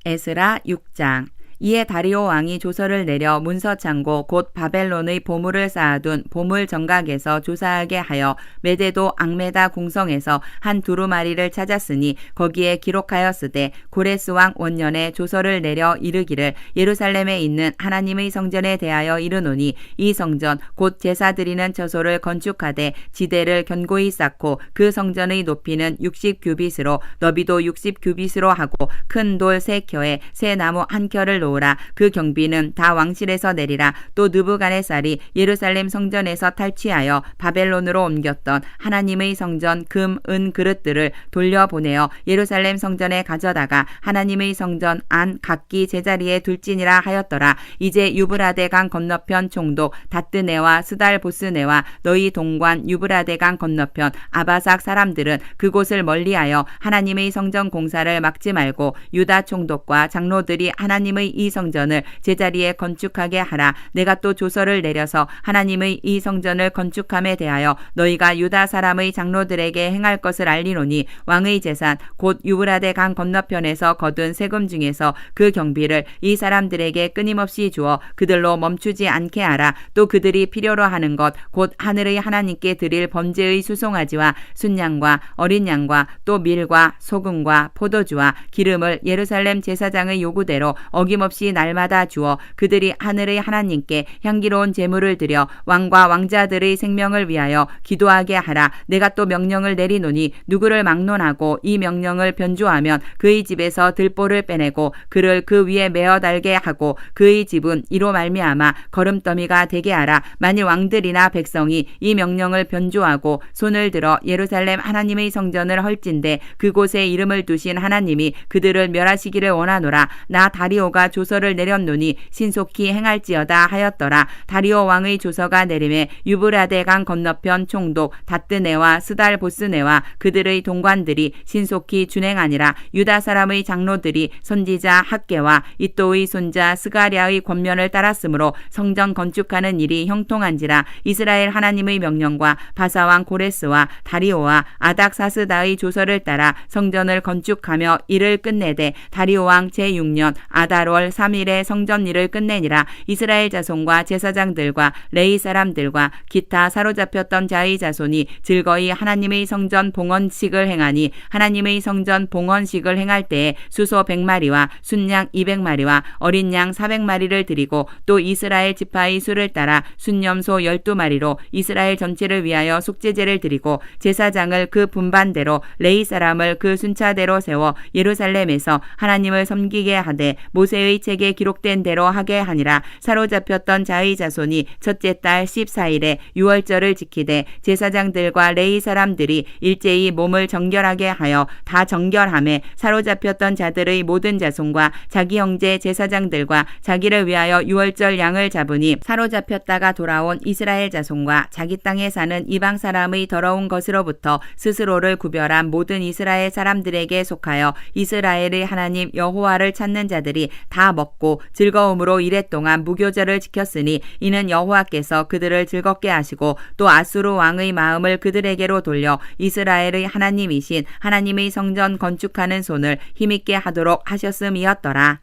A: 에스라 6장. 이에 다리오 왕이 조서를 내려 문서창고 곧 바벨론의 보물을 쌓아둔 보물 정각에서 조사하게 하여 메데도 앙메다 궁성에서 한 두루마리를 찾았으니 거기에 기록하였으되 고레스 왕 원년에 조서를 내려 이르기를 예루살렘에 있는 하나님의 성전에 대하여 이르노니 이 성전 곧 제사 드리는 처소를 건축하되 지대를 견고히 쌓고 그 성전의 높이는 60규빗으로 너비도 60규빗으로 하고 큰 돌 3켜에 새 나무 1켜를 놓으라. 그 경비는 다 왕실에서 내리라. 또 느부갓네살이 예루살렘 성전에서 탈취하여 바벨론으로 옮겼던 하나님의 성전 금, 은 그릇들을 돌려보내어 예루살렘 성전에 가져다가 하나님의 성전 안 각기 제자리에 둘지니라 하였더라. 이제 유브라데 강 건너편 총독 다뜨네와 스달보스네와 너희 동관 유브라데 강 건너편 아바삭 사람들은 그곳을 멀리하여 하나님의 성전 공사를 막지 말고 유다 총독과 장로들이 하나님의 이 성전을 제자리에 건축하게 하라. 내가 또 조서를 내려서 하나님의 이 성전을 건축함에 대하여 너희가 유다 사람의 장로들에게 행할 것을 알리노니 왕의 재산 곧 유브라데 강 건너편에서 거둔 세금 중에서 그 경비를 이 사람들에게 끊임없이 주어 그들로 멈추지 않게 하라. 또 그들이 필요로 하는 것 곧 하늘의 하나님께 드릴 번제의 수송아지와 순양과 어린 양과 또 밀과 소금과 포도주와 기름을 예루살렘 제사장의 요구대로 어김없이 날마다 주어 그들이 하늘의 하나님께 향기로운 제물을 드려 왕과 왕자들의 생명을 위하여 기도하게 하라. 내가 또 명령을 내리노니 누구를 막론하고 이 명령을 변조하면 그의 집에서 들보를 빼내고 그를 그 위에 메어 달게 하고 그의 집은 이로 말미암아 거름더미가 되게 하라. 만일 왕들이나 백성이 이 명령을 변조하고 손을 들어 예루살렘 하나님의 성전을 헐진대 그곳에 이름을 두신 하나님이 그들을 멸하시기를 원하노라. 나 다리오가 조서를 내렸노니 신속히 행할지어다 하였더라. 다리오 왕의 조서가 내림에 유브라데 강 건너편 총독 다뜨네와 스달보스네와 그들의 동관들이 신속히 준행하니라. 유다 사람의 장로들이 선지자 학개와 이또의 손자 스가랴의 권면을 따랐으므로 성전 건축하는 일이 형통한지라. 이스라엘 하나님의 명령과 바사왕 고레스와 다리오와 아닥사스다의 조서를 따라 성전을 건축하며 일을 끝내되 다리오 왕 제6년 아달월 3일에 성전 일을 끝내니라. 이스라엘 자손과 제사장들과 레위 사람들과 기타 사로잡혔던 자의 자손이 즐거이 하나님의 성전 봉헌식을 행하니 하나님의 성전 봉헌식을 행할 때에 수소 100마리와 순양 200마리와 어린 양 400마리를 드리고 또 이스라엘 지파의 수를 따라 순염소 12마리로 이스라엘 전체를 위하여 속죄제를 드리고 제사장을 그 분반대로 레위 사람을 그 순차대로 세워 예루살렘에서 하나님을 섬기게 하되 모세의 책에 기록된 대로 하게 하니라. 사로잡혔던 자의 자손이 첫째 달 14일에 유월절을 지키되 제사장들과 레위 사람들이 일제히 몸을 정결하게 하여 다 정결함에 사로잡혔던 자들의 모든 자손과 자기 형제 제사장들과 자기를 위하여 유월절 양을 잡으니 사로잡혔다가 돌아온 이스라엘 자손과 자기 땅에 사는 이방 사람의 더러운 것으로부터 스스로를 구별한 모든 이스라엘 사람들에게 속하여 이스라엘의 하나님 여호와를 찾는 자들이 다 다 먹고 즐거움으로 이랫동안 무교절을 지켰으니 이는 여호와께서 그들을 즐겁게 하시고 또 아수르 왕의 마음을 그들에게로 돌려 이스라엘의 하나님이신 하나님의 성전 건축하는 손을 힘있게 하도록 하셨음이었더라.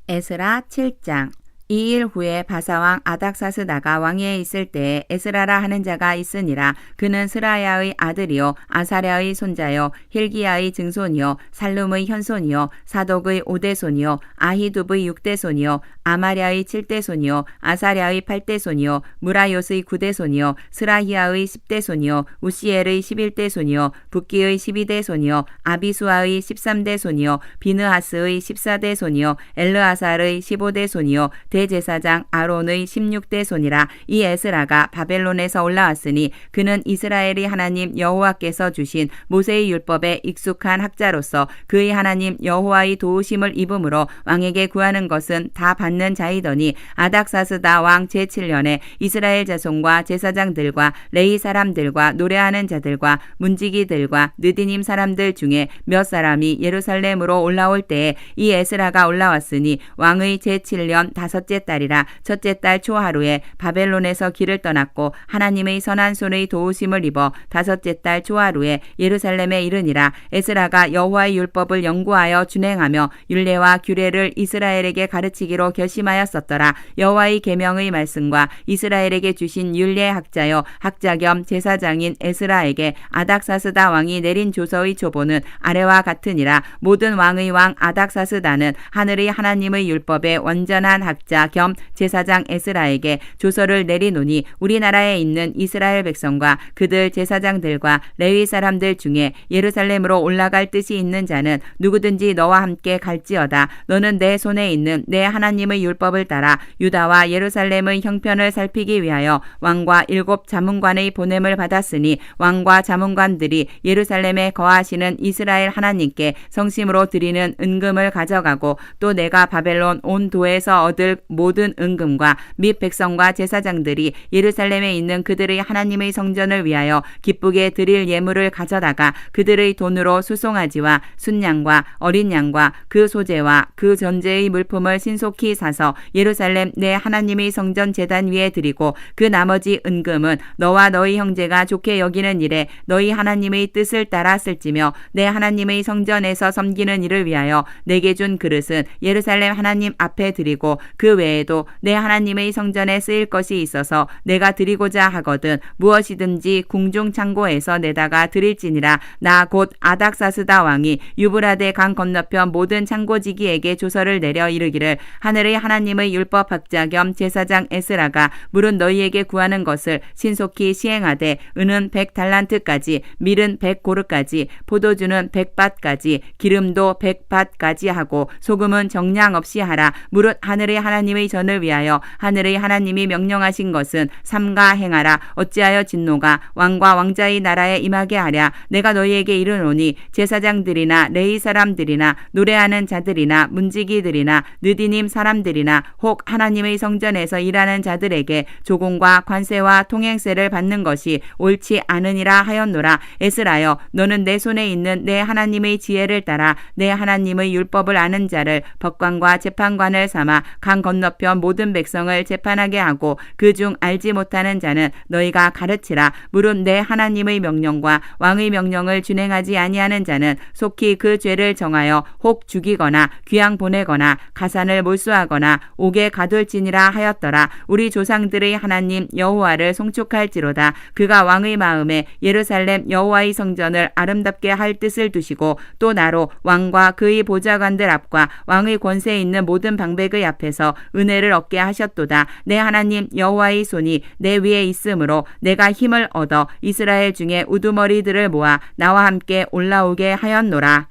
A: 에스라 7장. 2일 후에 바사왕 아닥사스다가 왕위에 있을 때에 에스라라 하는 자가 있으니라. 그는 스라야의 아들이요 아사랴의 손자요 힐기야의 증손이요 살룸의 현손이요 사독의 5대손이요 아히두브의 6대손이요 아마랴의 7대손이요 아사랴의 8대손이요 무라요스의 9대손이요 스라히야의 10대손이요 우시엘의 11대손이요 붓기의 12대손이요 아비수아의 13대손이요 비느하스의 14대손이요 엘르아살의 15대손이요 대제사장 아론의 16대 손이라. 이 에스라가 바벨론에서 올라왔으니 그는 이스라엘의 하나님 여호와께서 주신 모세의 율법에 익숙한 학자로서 그의 하나님 여호와의 도우심을 입음으로 왕에게 구하는 것은 다 받는 자이더니 아닥사스다 왕 제7년에 이스라엘 자손과 제사장들과 레위 사람들과 노래하는 자들과 문지기들과 느디님 사람들 중에 몇 사람이 예루살렘으로 올라올 때에 이 에스라가 올라왔으니 왕의 제7년 다섯째 달이라. 첫째 달 초하루에 바벨론에서 길을 떠났고 하나님의 선한 손의 도우심을 입어 다섯째 달 초하루에 예루살렘에 이르니라. 에스라가 여호와의 율법을 연구하여 준행하며 율례와 규례를 이스라엘에게 가르치기로 결심하였었더라. 여호와의 계명의 말씀과 이스라엘에게 주신 율례 학자여 학자 겸 제사장인 에스라에게 아닥사스다 왕이 내린 조서의 초보는 아래와 같으니라. 모든 왕의 왕 아닥사스다는 하늘의 하나님의 율법의 완전한 학자 겸 제사장 에스라에게 조서를 내리노니 우리나라에 있는 이스라엘 백성과 그들 제사장들과 레위 사람들 중에 예루살렘으로 올라갈 뜻이 있는 자는 누구든지 너와 함께 갈지어다. 너는 내 손에 있는 내 하나님의 율법을 따라 유다와 예루살렘의 형편을 살피기 위하여 왕과 7 자문관의 보냄을 받았으니 왕과 자문관들이 예루살렘에 거하시는 이스라엘 하나님께 성심으로 드리는 은금을 가져가고 또 내가 바벨론 온 도에서 얻을 모든 은금과 및 백성과 제사장들이 예루살렘에 있는 그들의 하나님의 성전을 위하여 기쁘게 드릴 예물을 가져다가 그들의 돈으로 수송아지와 순양과 어린 양과 그 소재와 그 전제의 물품을 신속히 사서 예루살렘 내 하나님의 성전 제단 위에 드리고 그 나머지 은금은 너와 너희 형제가 좋게 여기는 일에 너희 하나님의 뜻을 따라 쓸지며 내 하나님의 성전에서 섬기는 일을 위하여 내게 준 그릇은 예루살렘 하나님 앞에 드리고 그 외에도 내 하나님의 성전에 쓰일 것이 있어서 내가 드리고자 하거든 무엇이든지 궁중 창고에서 내다가 드릴지니라. 나 곧 아닥사스다 왕이 유브라데 강 건너편 모든 창고지기에게 조서를 내려 이르기를 하늘의 하나님의 율법학자 겸 제사장 에스라가 물은 너희에게 구하는 것을 신속히 시행하되 은은 100달란트까지 밀은 100고르까지 포도주는 100밭까지 기름도 100밭까지 하고 소금은 정량 없이 하라. 무릇 하늘의 하나님의 전을 위하여 하늘의 하나님이 명령하신 것은 삼가 행하라. 어찌하여 진노가 왕과 왕자의 나라에 임하게 하랴. 내가 너희에게 이르노니 제사장들이나 레위 사람들이나 노래하는 자들이나 문지기들이나 느디님 사람들이나 혹 하나님의 성전에서 일하는 자들에게 조공과 관세와 통행세를 받는 것이 옳지 않으니라 하였노라. 에스라여 너는 내 손에 있는 내 하나님의 지혜를 따라 내 하나님의 율법을 아는 자를 법관과 재판관을 삼아 강 건너편 모든 백성을 재판하게 하고 그 중 알지 못하는 자는 너희가 가르치라. 무릇 내 하나님의 명령과 왕의 명령을 준행하지 아니하는 자는 속히 그 죄를 정하여 혹 죽이거나 귀양 보내거나 가산을 몰수하거나 옥에 가둘지니라 하였더라. 우리 조상들의 하나님 여호와를 송축할지로다. 그가 왕의 마음에 예루살렘 여호와의 성전을 아름답게 할 뜻을 두시고 또 나로 왕과 그의 보좌관들 앞과 왕의 권세에 있는 모든 방백의 앞에서 은혜를 얻게 하셨도다. 내 하나님 여호와의 손이 내 위에 있으므로 내가 힘을 얻어 이스라엘 중에 우두머리들을 모아 나와 함께 올라오게 하였노라.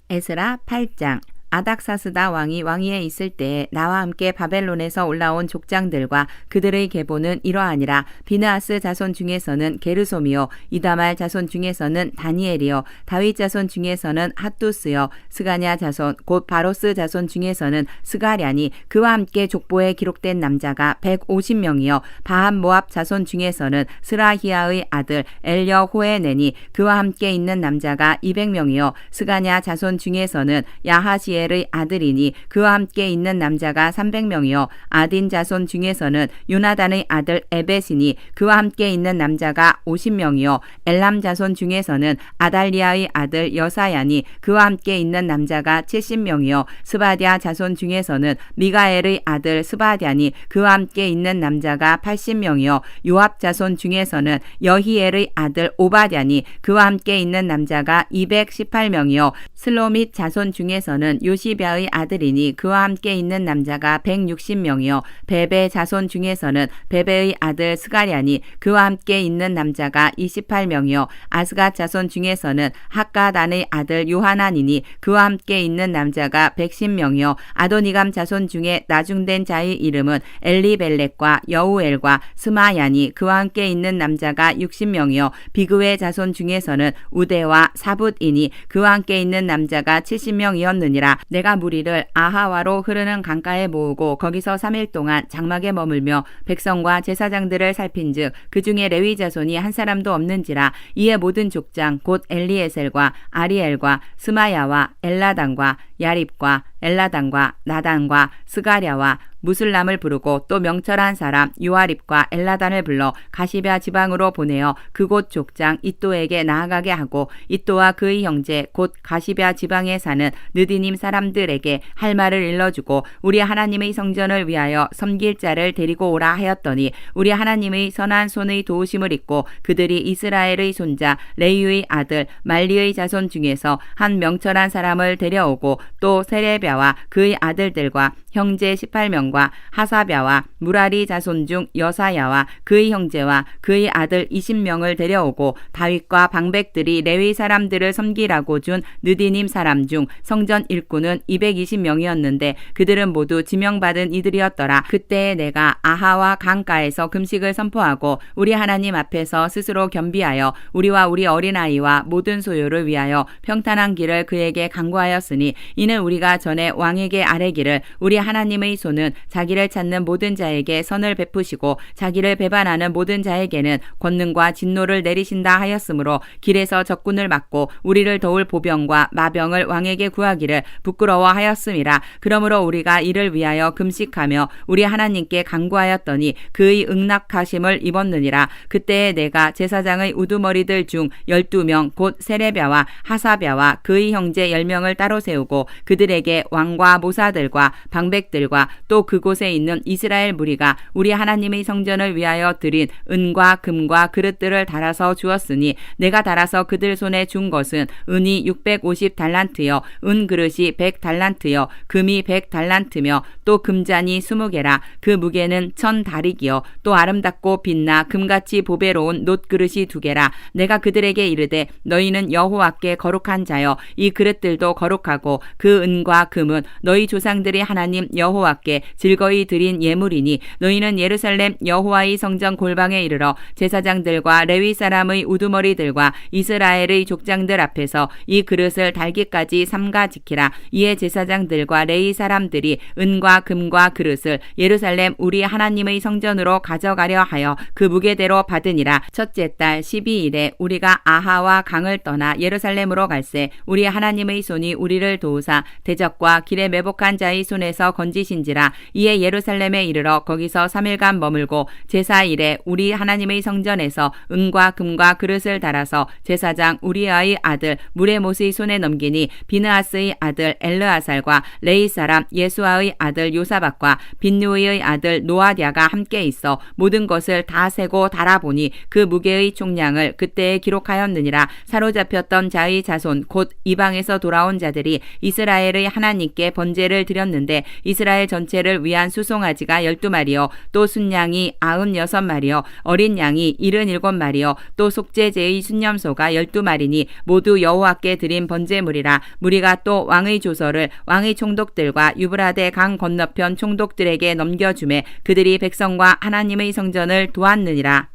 A: 에스라 8장. 아닥사스다 왕이 왕위에 있을 때에 나와 함께 바벨론에서 올라온 족장들과 그들의 계보는 이러하니라. 비느하스 자손 중에서는 게르솜이요 이다말 자손 중에서는 다니엘이요 다윗 자손 중에서는 핫두스요 스가냐 자손 곧 바로스 자손 중에서는 스가랴니 그와 함께 족보에 기록된 남자가 150명이요 바한 모압 자손 중에서는 스라히야의 아들 엘여호에네니 그와 함께 있는 남자가 200명이요 스가냐 자손 중에서는 야하시엘 여히엘의 아들이니 그와 함께 있는 남자가 300명이요 아딘 자손 중에서는 요나단의 아들 에벳이니 그와 함께 있는 남자가 50명이요 엘람 자손 중에서는 아달리아의 아들 여사야니 그와 함께 있는 남자가 70명이요 스바랴 자손 중에서는 미가엘의 아들 스바랴니 그와 함께 있는 남자가 80명이요 요압 자손 중에서는 여히엘의 아들 오바댜니 그와 함께 있는 남자가 218명이요 슬로밋 자손 중에서는 요시랴의 아들이니 그와 함께 있는 남자가 160명이요 베베 자손 중에서는 베베의 아들 스가랴니 그와 함께 있는 남자가 28명이요 아스갓 자손 중에서는 학가단의 아들 요하나니니 그와 함께 있는 남자가 110명이요 아도니감 자손 중에 나중된 자의 이름은 엘리벨렉과 여우엘과 스마야니 그와 함께 있는 남자가 60명이요 비그의 자손 중에서는 우데와 사붓이니 그와 함께 있는 남자가 70명이었느니라. 내가 무리를 아하와로 흐르는 강가에 모으고 거기서 3일 동안 장막에 머물며 백성과 제사장들을 살핀즉 그 중에 레위 자손이 한 사람도 없는지라. 이에 모든 족장 곧 엘리에셀과 아리엘과 스마야와 엘라단과 야립과 엘라단과 나단과 스가랴와 무슬람을 부르고 또 명철한 사람 요아립과 엘라단을 불러 가시랴 지방으로 보내어 그곳 족장 이또에게 나아가게 하고 이또와 그의 형제 곧 가시랴 지방에 사는 느디님 사람들에게 할 말을 일러주고 우리 하나님의 성전을 위하여 섬길 자를 데리고 오라 하였더니 우리 하나님의 선한 손의 도우심을 입고 그들이 이스라엘의 손자 레위의 아들 말리의 자손 중에서 한 명철한 사람을 데려오고 또 세레랴와 그의 아들들과 형제 18명과 하사랴와 무라리 자손 중 여사야와 그의 형제와 그의 아들 20명을 데려오고 다윗과 방백들이 레위 사람들을 섬기라고 준 느디님 사람 중 성전 일꾼은 220명이었는데 그들은 모두 지명받은 이들이었더라. 그때에 내가 아하와 강가에서 금식을 선포하고 우리 하나님 앞에서 스스로 겸비하여 우리와 우리 어린아이와 모든 소요를 위하여 평탄한 길을 그에게 간구하였으니 이는 우리가 전에 왕에게 아뢰기를 우리 하나님의 손은 자기를 찾는 모든 자에게 선을 베푸시고 자기를 배반하는 모든 자에게는 권능과 진노를 내리신다 하였으므로 길에서 적군을 막고 우리를 도울 보병과 마병을 왕에게 구하기를 부끄러워하였음이라. 그러므로 우리가 이를 위하여 금식하며 우리 하나님께 간구하였더니 그의 응낙하심을 입었느니라. 그때에 내가 제사장의 우두머리들 중 12명 곧 세레랴와 하사랴와 그의 형제 10명을 따로 세우고 그들에게 왕과 모사들과 방백들과 또 그곳에 있는 이스라엘 무리가 우리 하나님의 성전을 위하여 드린 은과 금과 그릇들을 달아서 주었으니 내가 달아서 그들 손에 준 것은 은이 650달란트여 은 그릇이 100달란트여 금이 100달란트며 또 금잔이 20개라. 그 무게는 1000다릭이여 또 아름답고 빛나 금같이 보배로운 놋그릇이 2개라. 내가 그들에게 이르되 너희는 여호와께 거룩한 자여 이 그릇들도 거룩하고 그 은과 금은 너희 조상들이 하나님 여호와께 즐거이 드린 예물이니 너희는 예루살렘 여호와의 성전 골방에 이르러 제사장들과 레위 사람의 우두머리들과 이스라엘의 족장들 앞에서 이 그릇을 달기까지 삼가 지키라. 이에 제사장들과 레위 사람들이 은과 금과 그릇을 예루살렘 우리 하나님의 성전으로 가져가려 하여 그 무게대로 받으니라. 첫째 달 12일에 우리가 아하와 강을 떠나 예루살렘으로 갈새 우리 하나님의 손이 우리를 도우사 대적과 길에 매복한 자의 손에서 건지신지라. 이에 예루살렘에 이르러 거기서 3일간 머물고 제사일에 우리 하나님의 성전에서 은과 금과 그릇을 달아서 제사장 우리아의 아들 무레못의 손에 넘기니 비느하스의 아들 엘르아살과 레이 사람 예수아의 아들 요사박과 빈누이의 아들 노아랴가 함께 있어 모든 것을 다 세고 달아보니 그 무게의 총량을 그때에 기록하였느니라. 사로잡혔던 자의 자손 곧 이방에서 돌아온 자들이 이스라엘의 하나님께 번제를 드렸는데 이스라엘 전체를 위한 수송아지가 12마리요 또 순양이 96마리요 어린 양이 77마리요 또 속죄제의 순념소가 12마리니 모두 여호와께 드린 번제물이라. 무리가 또 왕의 조서를 왕의 총독들과 유브라데 강 건너편 총독들에게 넘겨주매 그들이 백성과 하나님의 성전을 도왔느니라.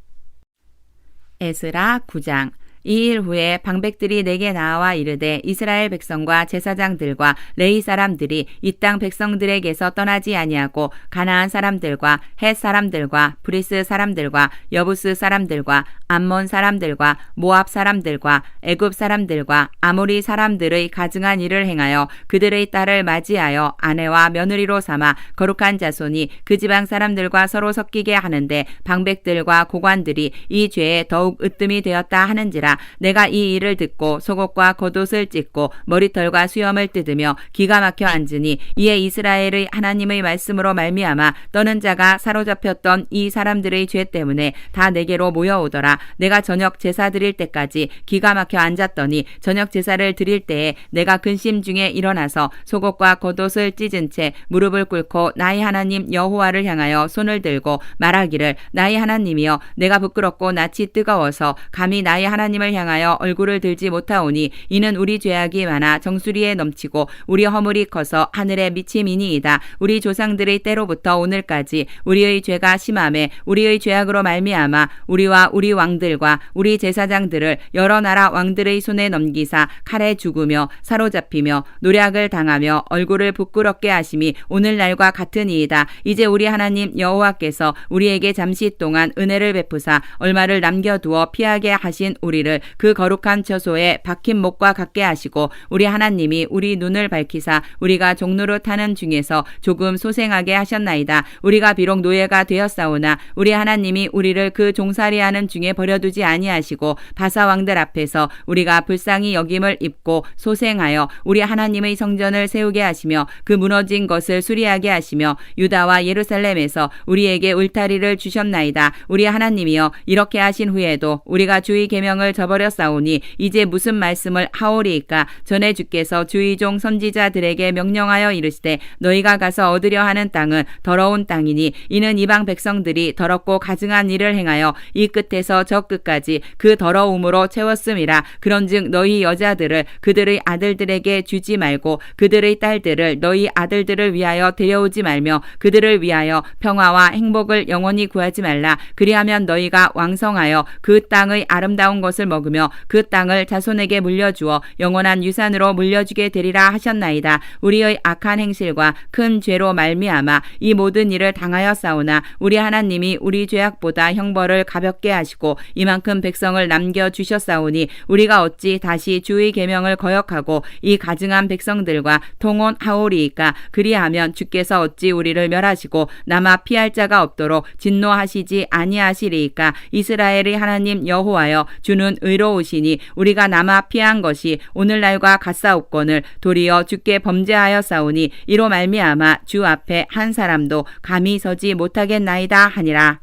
A: 에스라 9장. 이 일 후에 방백들이 내게 나와 이르되 이스라엘 백성과 제사장들과 레위 사람들이 이 땅 백성들에게서 떠나지 아니하고 가나안 사람들과 헷 사람들과 브리스 사람들과 여부스 사람들과 암몬 사람들과 모압 사람들과 애굽 사람들과 아모리 사람들의 가증한 일을 행하여 그들의 딸을 맞이하여 아내와 며느리로 삼아 거룩한 자손이 그 지방 사람들과 서로 섞이게 하는데 방백들과 고관들이 이 죄에 더욱 으뜸이 되었다 하는지라. 내가 이 일을 듣고 속옷과 겉옷을 찢고 머리털과 수염을 뜯으며 기가 막혀 앉으니 이에 이스라엘의 하나님의 말씀으로 말미암아 떠는 자가 사로잡혔던 이 사람들의 죄 때문에 다 내게로 모여오더라. 내가 저녁 제사 드릴 때까지 기가 막혀 앉았더니 저녁 제사를 드릴 때에 내가 근심 중에 일어나서 속옷과 겉옷을 찢은 채 무릎을 꿇고 나의 하나님 여호와를 향하여 손을 들고 말하기를 나의 하나님이여 내가 부끄럽고 낯이 뜨거워서 감히 나의 하나님을 향하여 얼굴을 들지 못하오니 이는 우리 죄악이 많아 정수리에 넘치고 우리 허물이 커서 하늘에 미침이니이다. 우리 조상들의 때로부터 오늘까지 우리의 죄가 심함에 우리의 죄악으로 말미암아 우리와 우리 왕들과 우리 제사장들을 여러 나라 왕들의 손에 넘기사 칼에 죽으며 사로잡히며 노략을 당하며 얼굴을 부끄럽게 하심이 오늘날과 같으니이다. 이제 우리 하나님 여호와께서 우리에게 잠시 동안 은혜를 베푸사 얼마를 남겨두어 피하게 하신 우리를 그 거룩한 처소에 박힌 목과 같게 하시고 우리 하나님이 우리 눈을 밝히사 우리가 종노릇 하는 중에서 조금 소생하게 하셨나이다. 우리가 비록 노예가 되었사오나 우리 하나님이 우리를 그 종살이하는 중에 버려두지 아니하시고 바사 왕들 앞에서 우리가 불쌍히 여김을 입고 소생하여 우리 하나님의 성전을 세우게 하시며 그 무너진 것을 수리하게 하시며 유다와 예루살렘에서 우리에게 울타리를 주셨나이다. 우리 하나님이여 이렇게 하신 후에도 우리가 주의 계명을 저버렸사오니 이제 무슨 말씀을 하오리이까. 전에 주께서 주의 종 선지자들에게 명령하여 이르시되 너희가 가서 얻으려 하는 땅은 더러운 땅이니 이는 이방 백성들이 더럽고 가증한 일을 행하여 이 끝에서 저 끝까지 그 더러움으로 채웠음이라. 그런즉 너희 여자들을 그들의 아들들에게 주지 말고 그들의 딸들을 너희 아들들을 위하여 데려오지 말며 그들을 위하여 평화와 행복을 영원히 구하지 말라. 그리하면 너희가 왕성하여 그 땅의 아름다운 것을 먹으며 그 땅을 자손에게 물려주어 영원한 유산으로 물려주게 되리라 하셨나이다. 우리의 악한 행실과 큰 죄로 말미암아 이 모든 일을 당하였사오나 우리 하나님이 우리 죄악보다 형벌을 가볍게 하시고 이만큼 백성을 남겨주셨사오니 우리가 어찌 다시 주의 계명을 거역하고 이 가증한 백성들과 통혼하오리이까. 그리하면 주께서 어찌 우리를 멸하시고 남아 피할 자가 없도록 진노하시지 아니하시리이까. 이스라엘의 하나님 여호와여 주는 의로우시니 우리가 남아 피한 것이 오늘날과 같사옵거늘 도리어 주께 범죄하였사오니 이로 말미암아 주 앞에 한 사람도 감히 서지 못하겠나이다 하니라.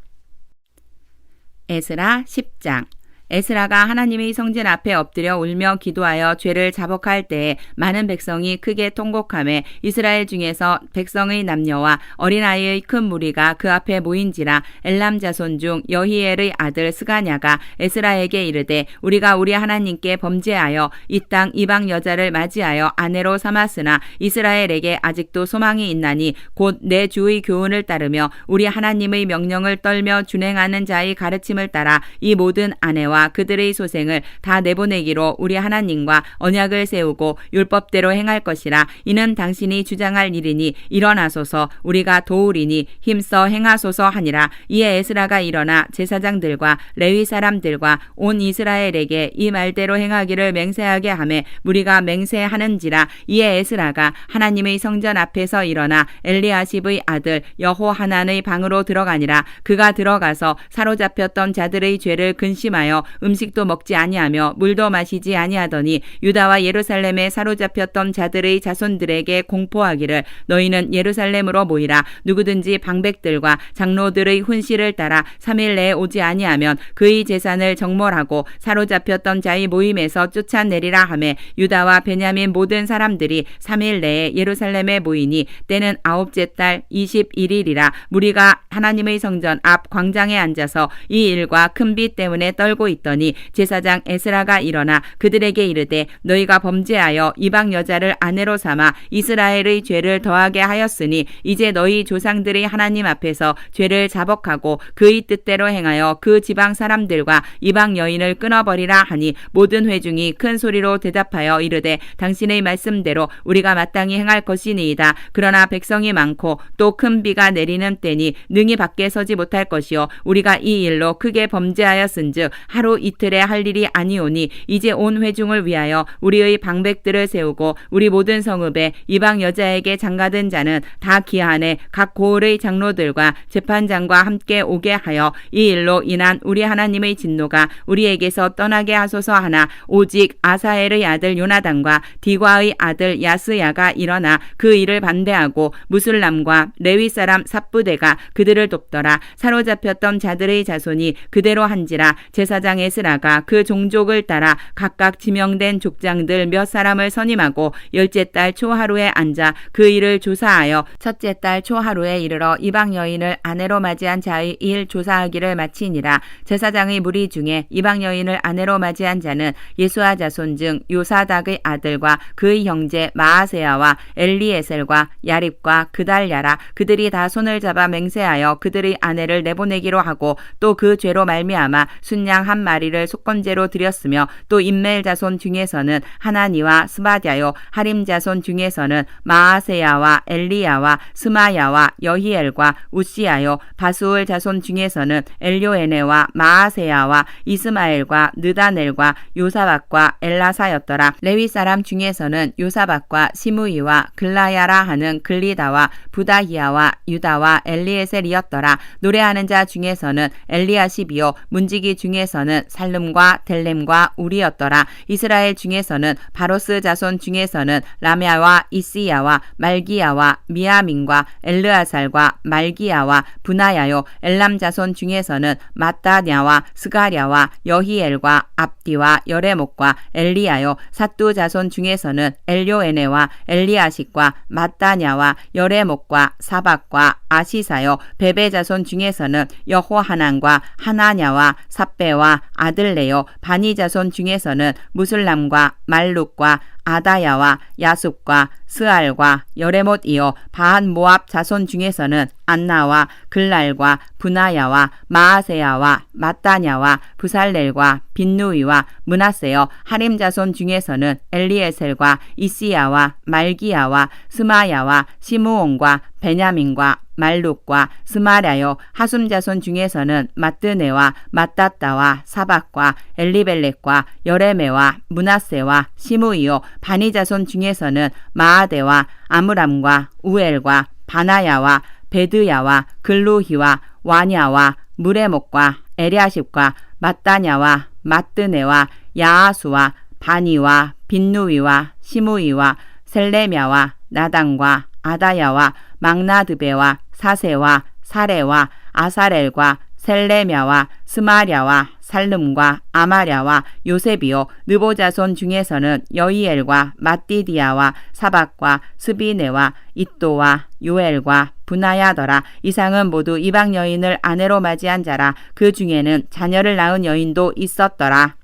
A: 에스라 10장. 에스라가 하나님의 성전 앞에 엎드려 울며 기도하여 죄를 자복할 때에 많은 백성이 크게 통곡하며 이스라엘 중에서 백성의 남녀와 어린아이의 큰 무리가 그 앞에 모인지라. 엘람 자손 중 여히엘의 아들 스가냐가 에스라에게 이르되 우리가 우리 하나님께 범죄하여 이 땅 이방 여자를 맞이하여 아내로 삼았으나 이스라엘에게 아직도 소망이 있나니 곧 내 주의 교훈을 따르며 우리 하나님의 명령을 떨며 준행하는 자의 가르침을 따라 이 모든 아내와 그들의 소생을 다 내보내기로 우리 하나님과 언약을 세우고 율법대로 행할 것이라. 이는 당신이 주장할 일이니 일어나소서 우리가 도우리니 힘써 행하소서 하니라. 이에 에스라가 일어나 제사장들과 레위 사람들과 온 이스라엘에게 이 말대로 행하기를 맹세하게 하매 무리가 맹세하는지라. 이에 에스라가 하나님의 성전 앞에서 일어나 엘리아십의 아들 여호하난의 방으로 들어가니라. 그가 들어가서 사로잡혔던 자들의 죄를 근심하여 음식도 먹지 아니하며 물도 마시지 아니하더니 유다와 예루살렘에 사로잡혔던 자들의 자손들에게 공포하기를 너희는 예루살렘으로 모이라. 누구든지 방백들과 장로들의 훈시를 따라 3일 내에 오지 아니하면 그의 재산을 정몰하고 사로잡혔던 자의 모임에서 쫓아내리라 하매 유다와 베냐민 모든 사람들이 3일 내에 예루살렘에 모이니 때는 9째 달 21일이라. 무리가 하나님의 성전 앞 광장에 앉아서 이 일과 큰 비 때문에 떨고 있더니 제사장 에스라가 일어나 그들에게 이르되 너희가 범죄하여 이방 여자를 아내로 삼아 이스라엘의 죄를 더하게 하였으니 이제 너희 조상들이 하나님 앞에서 죄를 자복하고 그의 뜻대로 행하여 그 지방 사람들과 이방 여인을 끊어버리라 하니 모든 회중이 큰 소리로 대답하여 이르되 당신의 말씀대로 우리가 마땅히 행할 것이니이다. 그러나 백성이 많고 또 큰 비가 내리는 때니 능히 밖에 서지 못할 것이요 우리가 이 일로 크게 범죄하였은즉 하루 이틀에 할 일이 아니오니 이제 온 회중을 위하여 우리의 방백들을 세우고 우리 모든 성읍에 이방 여자에게 장가든 자는 다 기한에 각 고을의 장로들과 재판장과 함께 오게 하여 이 일로 인한 우리 하나님의 진노가 우리에게서 떠나게 하소서 하나 오직 아사엘의 아들 요나단과 디과의 아들 야스야가 일어나 그 일을 반대하고 무술람과 레위 사람 삽부대가 그들을 돕더라. 사로잡혔던 자들의 자손이 그대로 한지라 제사장 에스라가 그 종족을 따라 각각 지명된 족장들 몇 사람을 선임하고 열째 달 초하루에 앉아 그 일을 조사하여 첫째 달 초하루에 이르러 이방 여인을 아내로 맞이한 자의 일 조사하기를 마치니라. 제사장의 무리 중에 이방 여인을 아내로 맞이한 자는 예수아 자손 중 요사닥의 아들과 그의 형제 마아세야와 엘리에셀과 야립과 그달랴라. 그들이 다 손을 잡아 맹세하여 그들의 아내를 내보내기로 하고 또 그 죄로 말미암아 순양 한 마리를 속건제로 드렸으며 또 임멜 자손 중에서는 하나니와 스바랴요 하림 자손 중에서는 마아세야와 엘리야와 스마야와 여히엘과 우시야요 바수울 자손 중에서는 엘요에네와 마아세야와 이스마엘과 느다넬과 요사박과 엘라사였더라. 레위 사람 중에서는 요사박과 시므이와 글라야라 하는 글리다와 부다히야와 유다와 엘리에셀이었더라. 노래하는 자 중에서는 엘리야십이요 문지기 중에서는 살름과 델렘과 우리였더라. 이스라엘 중에서는 바로스 자손 중에서는 라메아와 이시야와 말기야와 미야민과 엘르아살과 말기야와 분하야요 엘람 자손 중에서는 마따냐와 스가랴와 여히엘과 압디와 여레목과 엘리야요 사뚜 자손 중에서는 엘요에네와 엘리아식과 마따냐와 여레목과 사박과 아시사요 베베 자손 중에서는 여호하난과 하나냐와 삽베와 아들레요 바니 자손 중에서는 무술람과 말룩과 아다야와 야숲과 스알과 여레못이요 바한 모압 자손 중에서는 안나와 글랄과 분하야와 마아세야와 마따냐와 부살렐과 빈누이와 문하세요 하림 자손 중에서는 엘리에셀과 이시야와 말기야와 스마야와 시므온과 베냐민과 말룩과 스마랴요 하숨 자손 중에서는 마뜨네와 마따따와 사박과 엘리벨렉과 여레메와 문하세와 시므이요 바니 자손 중에서는 마아데와 아므람과 우엘과 바나야와 베드야와 글루히와 와냐와 무레목과 에리아십과 마따냐와 마뜨네와 야아수와 바니와 빈누이와 시므이와 셀레мя와 나단과 아다야와 막나드베와 사세와 사레와 아사렐과 셀레мя와 스마랴와 살름과 아마랴와 요셉이요 느보자손 중에서는 여이엘과 마띠디아와 사박과 스비네와 이또와 요엘과 분하야더라. 이상은 모두 이방 여인을 아내로 맞이한 자라. 그 중에는 자녀를 낳은 여인도 있었더라.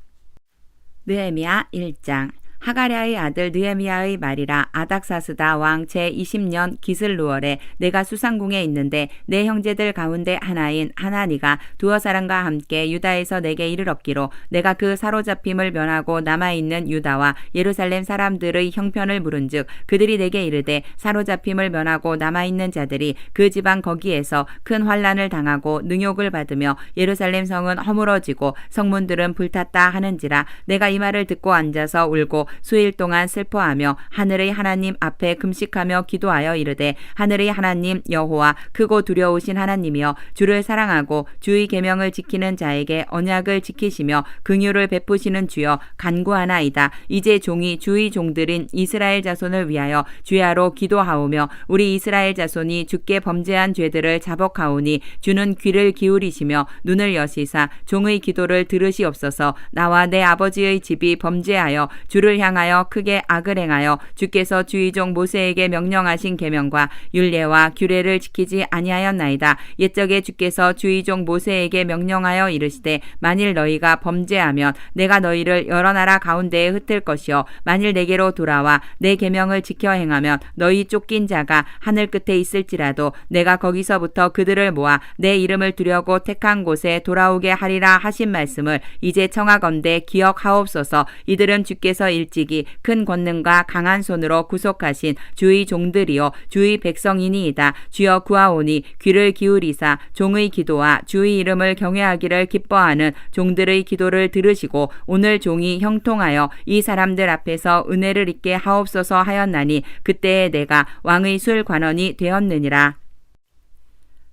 A: 느헤미야 1장. 하가랴의 아들 느헤미야의 말이라. 아닥사스다 왕 제20년 기슬루월에 내가 수상궁에 있는데 내 형제들 가운데 하나인 하나니가 두어 사람과 함께 유다에서 내게 이르렀기로 내가 그 사로잡힘을 면하고 남아있는 유다와 예루살렘 사람들의 형편을 물은즉 그들이 내게 이르되 사로잡힘을 면하고 남아있는 자들이 그 지방 거기에서 큰 환난을 당하고 능욕을 받으며 예루살렘 성은 허물어지고 성문들은 불탔다 하는지라. 내가 이 말을 듣고 앉아서 울고 수일 동안 슬퍼하며 하늘의 하나님 앞에 금식하며 기도하여 이르되 하늘의 하나님 여호와 크고 두려우신 하나님이여 주를 사랑하고 주의 계명을 지키는 자에게 언약을 지키시며 긍휼을 베푸시는 주여 간구하나이다. 이제 종이 주의 종들인 이스라엘 자손을 위하여 주야로 기도하오며 우리 이스라엘 자손이 주께 범죄한 죄들을 자복하오니 주는 귀를 기울이시며 눈을 여시사 종의 기도를 들으시옵소서. 나와 내 아버지의 집이 범죄하여 주를 향하여 크게 악을 행하여 주께서 주의 종 모세에게 명령하신 계명과 율례와 규례를 지키지 아니하였나이다. 옛적에 주께서 주의 종 모세에게 명령하여 이르시되 만일 너희가 범죄하면 내가 너희를 여러 나라 가운데에 흩을 것이요 만일 내게로 돌아와 내 계명을 지켜 행하면 너희 쫓긴 자가 하늘 끝에 있을지라도 내가 거기서부터 그들을 모아 내 이름을 두려고 택한 곳에 돌아오게 하리라 하신 말씀을 이제 청하건대 기억하옵소서. 이들은 주께서 일찍이 큰 권능과 강한 손으로 구속하신 주의 종들이요 주의 백성이니이다. 주여 구하오니 귀를 기울이사 종의 기도와 주의 이름을 경외하기를 기뻐하는 종들의 기도를 들으시고 오늘 종이 형통하여 이 사람들 앞에서 은혜를 입게 하옵소서 하였나니 그때에 내가 왕의 술 관원이 되었느니라.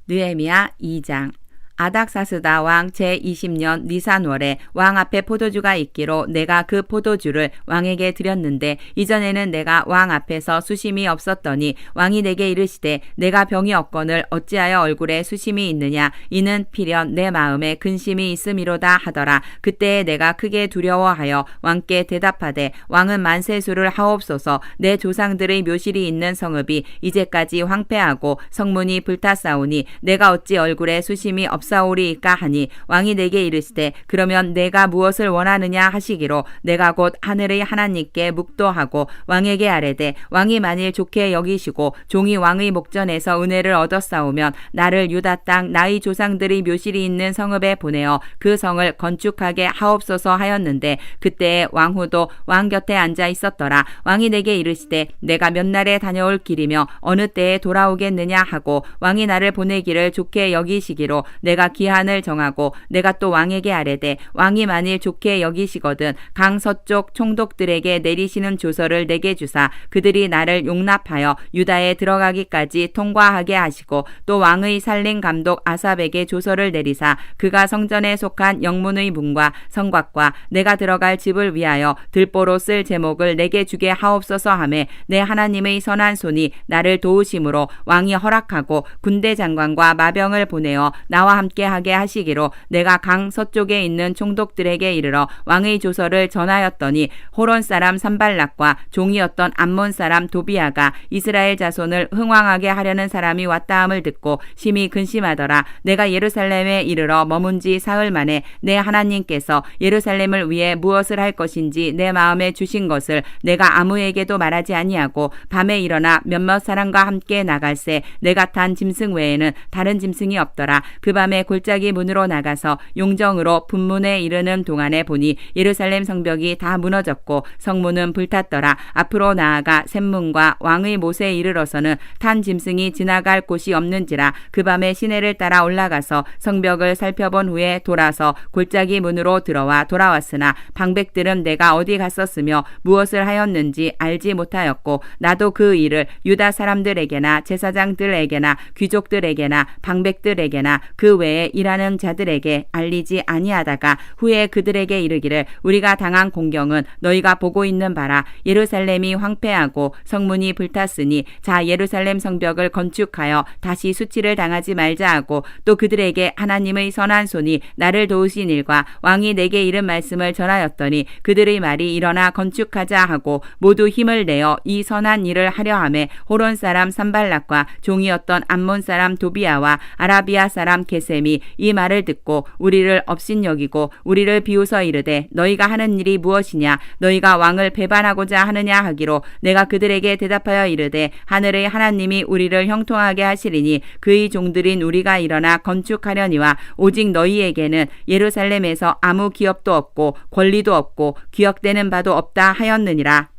A: 느헤미야 2장. 아닥사스다 왕 제20년 니산월에 왕 앞에 포도주가 있기로 내가 그 포도주를 왕에게 드렸는데 이전에는 내가 왕 앞에서 수심이 없었더니 왕이 내게 이르시되 내가 병이 없거늘 어찌하여 얼굴에 수심이 있느냐 이는 필연 내 마음에 근심이 있음이로다 하더라. 그때에 내가 크게 두려워하여 왕께 대답하되 왕은 만세수를 하옵소서. 내 조상들의 묘실이 있는 성읍이 이제까지 황폐하고 성문이 불탔사오니 내가 어찌 얼굴에 수심이 없사오리이까 하니 왕이 내게 이르시되 그러면 내가 무엇을 원하느냐 하시기로 내가 곧 하늘의 하나님께 묵도하고 왕에게 아뢰되 왕이 만일 좋게 여기시고 종이 왕의 목전에서 은혜를 얻었사오면 나를 유다 땅 나의 조상들의 묘실이 있는 성읍에 보내어 그 성을 건축하게 하옵소서 하였는데 그때에 왕후도 왕 곁에 앉아 있었더라. 왕이 내게 이르시되 내가 몇 날에 다녀올 길이며 어느 때에 돌아오겠느냐 하고 왕이 나를 보내기를 좋게 여기시기로 내가 기한을 정하고 내가 또 왕에게 아뢰되 왕이 만일 좋게 여기시거든 강 서쪽 총독들에게 내리시는 조서를 내게 주사 그들이 나를 용납하여 유다에 들어가기까지 통과하게 하시고 또 왕의 살림 감독 아삽에게 조서를 내리사 그가 성전에 속한 영문의 문과 성곽과 내가 들어갈 집을 위하여 들보로 쓸 제목을 내게 주게 하옵소서 하매 내 하나님의 선한 손이 나를 도우심으로 왕이 허락하고 군대 장관과 마병을 보내어 나와 함께 하게 하시기로 내가 강 서쪽에 있는 총독들에게 이르러 왕의 조서를 전하였더니 호론 사람 산발락과 종이었던 암몬 사람 도비아가 이스라엘 자손을 흥왕하게 하려는 사람이 왔다함을 듣고 심히 근심하더라. 내가 예루살렘에 이르러 머문 지 사흘 만에 내 하나님께서 예루살렘을 위해 무엇을 할 것인지 내 마음에 주신 것을 내가 아무에게도 말하지 아니하고 밤에 일어나 몇몇 사람과 함께 나갈새 내가 탄 짐승 외에는 다른 짐승이 없더라. 그 밤에 골짜기 문으로 나가서 용정으로 분문에 이르는 동안에 보니 예루살렘 성벽이 다 무너졌고 성문은 불탔더라. 앞으로 나아가 샘문과 왕의 못에 이르러서는 탄 짐승이 지나갈 곳이 없는지라. 그 밤에 시내를 따라 올라가서 성벽을 살펴본 후에 돌아서 골짜기 문으로 들어와 돌아왔으나 방백들은 내가 어디 갔었으며 무엇을 하였는지 알지 못하였고 나도 그 일을 유다 사람들에게나 제사장들에게나 귀족들에게나 방백들에게나 그 외에 일하는 자들에게 알리지 아니하다가 후에 그들에게 이르기를 우리가 당한 공경은 너희가 보고 있는 바라. 예루살렘이 황폐하고 성문이 불탔으니 자 예루살렘 성벽을 건축하여 다시 수치를 당하지 말자 하고 또 그들에게 하나님의 선한 손이 나를 도우신 일과 왕이 내게 이른 말씀을 전하였더니 그들의 말이 일어나 건축하자 하고 모두 힘을 내어 이 선한 일을 하려 하매 호론 사람 산발락과 종이었던 암몬 사람 도비아와 아라비아 사람 게셈이 이 말을 듣고 우리를 업신여기고 우리를 비웃어 이르되 너희가 하는 일이 무엇이냐 너희가 왕을 배반하고자 하느냐 하기로 내가 그들에게 대답하여 이르되 하늘의 하나님이 우리를 형통하게 하시리니 그의 종들인 우리가 일어나 건축하려니와 오직 너희에게는 예루살렘에서 아무 기업도 없고 권리도 없고 기억되는 바도 없다 하였느니라.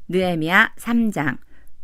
A: 느헤미야 3장.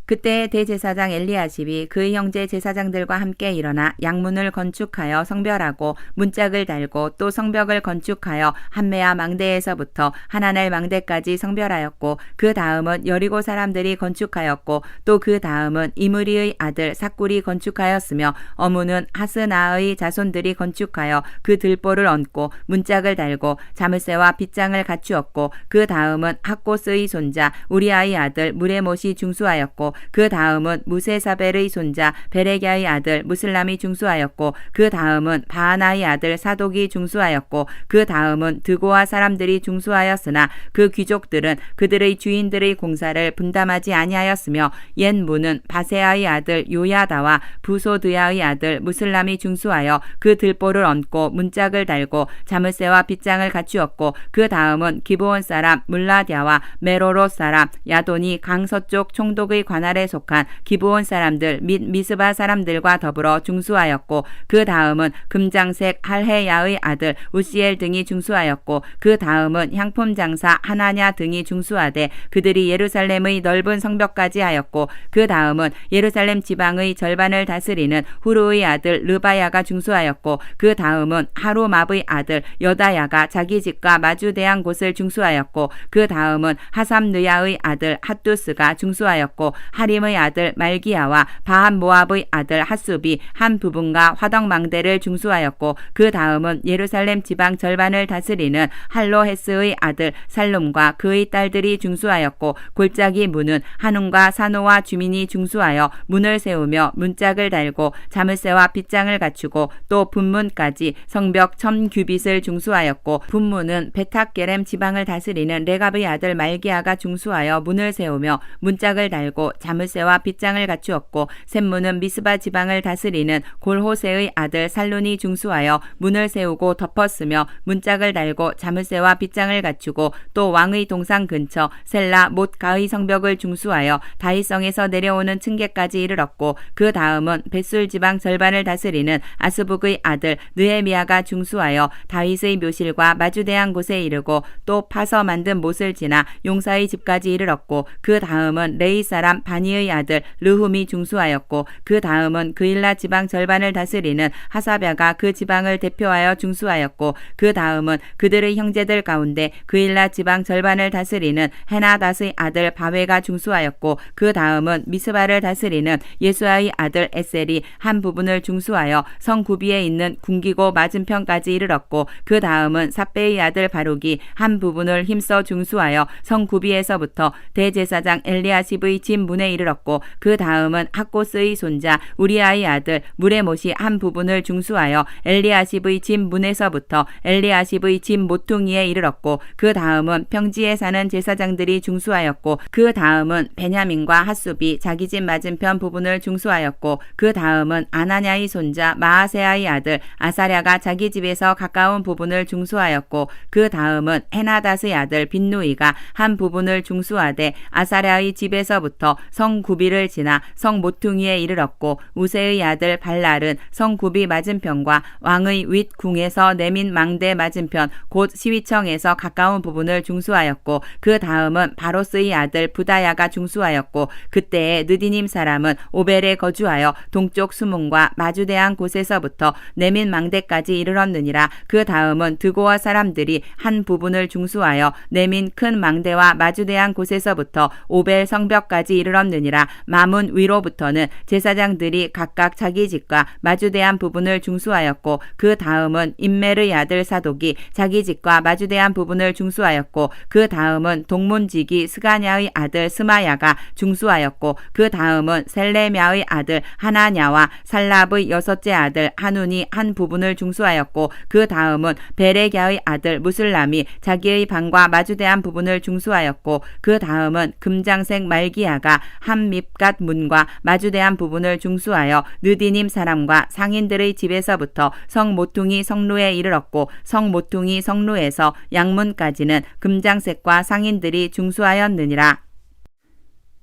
A: 그때 대제사장 엘리야십이 그의 형제 제사장들과 함께 일어나 양문을 건축하여 성별하고 문짝을 달고 또 성벽을 건축하여 한메아 망대에서부터 하나넬 망대까지 성별하였고 그 다음은 여리고 사람들이 건축하였고 또 그 다음은 이므리의 아들 삭굴이 건축하였으며 어무는 하스나의 자손들이 건축하여 그 들보를 얹고 문짝을 달고 자물쇠와 빗장을 갖추었고 그 다음은 학고스의 손자 우리아의 아들 무레못이 중수하였고 그 다음은 무세사벨의 손자 베레갸의 아들 무슬람이 중수하였고 그 다음은 바하나의 아들 사독이 중수하였고 그 다음은 드고아 사람들이 중수하였으나 그 귀족들은 그들의 주인들의 공사를 분담하지 아니하였으며 옛 문은 바세아의 아들 요야다와 부소드야의 아들 무슬람이 중수하여 그 들보를 얹고 문짝을 달고 자물쇠와 빗장을 갖추었고 그 다음은 기브온 사람 물라디아와 메로롯 사람 야돈이 강서쪽 총독의 관할에 속한 기브온 사람들 및 미스바 사람들과 더불어 중수하였고 그 다음은 금장색 할헤야의 아들 우시엘 등이 중수하였고 그 다음은 향품 장사 하나냐 등이 중수하되 그들이 예루살렘의 넓은 성벽까지 하였고 그 다음은 예루살렘 지방의 절반을 다스리는 후르의 아들 르바야가 중수하였고 그 다음은 하루맙의 아들 여다야가 자기 집과 마주대한 곳을 중수하였고 그 다음은 하삼느야의 아들 핫두스가 중수하였고 하림의 아들 말기야와 바한모압의 아들 핫숲이 한 부분과 화덕망대를 중수하였고 그 다음은 예루살렘 지방 절반을 다스리는 할로헤스의 아들 살룸과 그의 딸들이 중수하였고 골짜기 문은 한움과 산호와 주민이 중수하여 문을 세우며 문짝을 달고 자물쇠와 빗장을 갖추고 또 분문까지 성벽 1000규빗을 중수하였고 분문은 베탁게렘 지방을 다스리는 레갑의 아들 말기야가 중수하여 문을 세우며 문짝을 달고 자물쇠와 빗장을 갖추었고 샘문은 미스바 지방을 다스리는 골호세의 아들 살룬이 중수하여 문을 세우고 덮었으며 문짝을 달고 자물쇠와 빗장을 갖추고 또 왕의 동상 근처 셀라 못가의 성벽을 중수하여 다윗성에서 내려오는 층계까지 이르렀고 그 다음은 벳술 지방 절반을 다스리는 아스북의 아들 느헤미야가 중수하여 다윗의 묘실과 마주대한 곳에 이르고 또 파서 만든 못을 지나 용사의 집까지 이르렀고 그 다음은 레이 사람 바니의 아들 르훔이 중수하였고 그 다음은 그일라 지방 절반을 다스리는 하사랴가 그 지방을 대표하여 중수하였고 그 다음은 그들의 형제들 가운데 그일라 지방 절반을 다스리는 헤나닷의 아들 바웨가 중수하였고 그 다음은 미스바를 다스리는 예수아의 아들 에셀이 한 부분을 중수하여 성 구비에 있는 궁기고 맞은편까지 이르렀고 그 다음은 삽베의 아들 바룩이 한 부분을 힘써 중수하여 성 구비에서부터 대제사장 엘리야십의 집 문에 이르렀고 그 다음은 학고스의 손자 우리아의 아들 무레못이 한 부분을 중수하여 엘리야십의 집 문에서부터 엘리야십의 집 모퉁이에 이르렀고 그 다음은 평지에 사는 제사장들이 중수하였고 그 다음은 베냐민과 핫숲이 자기 집 맞은편 부분을 중수하였고 그 다음은 아나냐의 손자 마아세아의 아들 아사랴가 자기 집에서 가까운 부분을 중수하였고 그 다음은 헤나닷의 아들 빈누이가 한 부분을 중수하되 아사랴의 집에서부터 성 구비를 지나 성 모퉁이에 이르렀고 우세의 아들 발랄은 성 구비 맞은편과 왕의 윗궁에서 내민 망대 맞은편 곧 시위청에서 가까운 부분을 중수하였고 그 다음은 바로스의 아들 부다야가 중수하였고 그때에 느디님 사람은 오벨에 거주하여 동쪽 수문과 마주대한 곳에서부터 내민 망대까지 이르렀느니라. 그 다음은 드고아 사람들이 한 부분을 중수하여 내민 큰 망대와 마주대한 곳에서부터 오벨 성벽까지 이르렀느니라. 마문 위로부터는 제사장들이 각각 자기 집과 마주대한 부분을 중수하였고 그 다음은 임멜의 아들 사독이 자기 집과 마주대한 부분을 중수하였고 그 다음은 동문지기 스가냐의 아들 스마야가 중수하였고 그 다음은 셀레미아의 아들 하나냐와 살랍의 여섯째 아들 하눈이 한 부분을 중수하였고 그 다음은 베레갸의 아들 무슬람이 자기의 방과 마주대한 부분을 중수하였고 그 다음은 금장색 말기야가 한 밉갓 문과 마주대한 부분을 중수하여 느디님 사람과 상인들의 집에서부터 성 모퉁이 성루에 이르렀고 성 모퉁이 성루에서 양문까지는 금장색과 상인들이 중수하였느니라.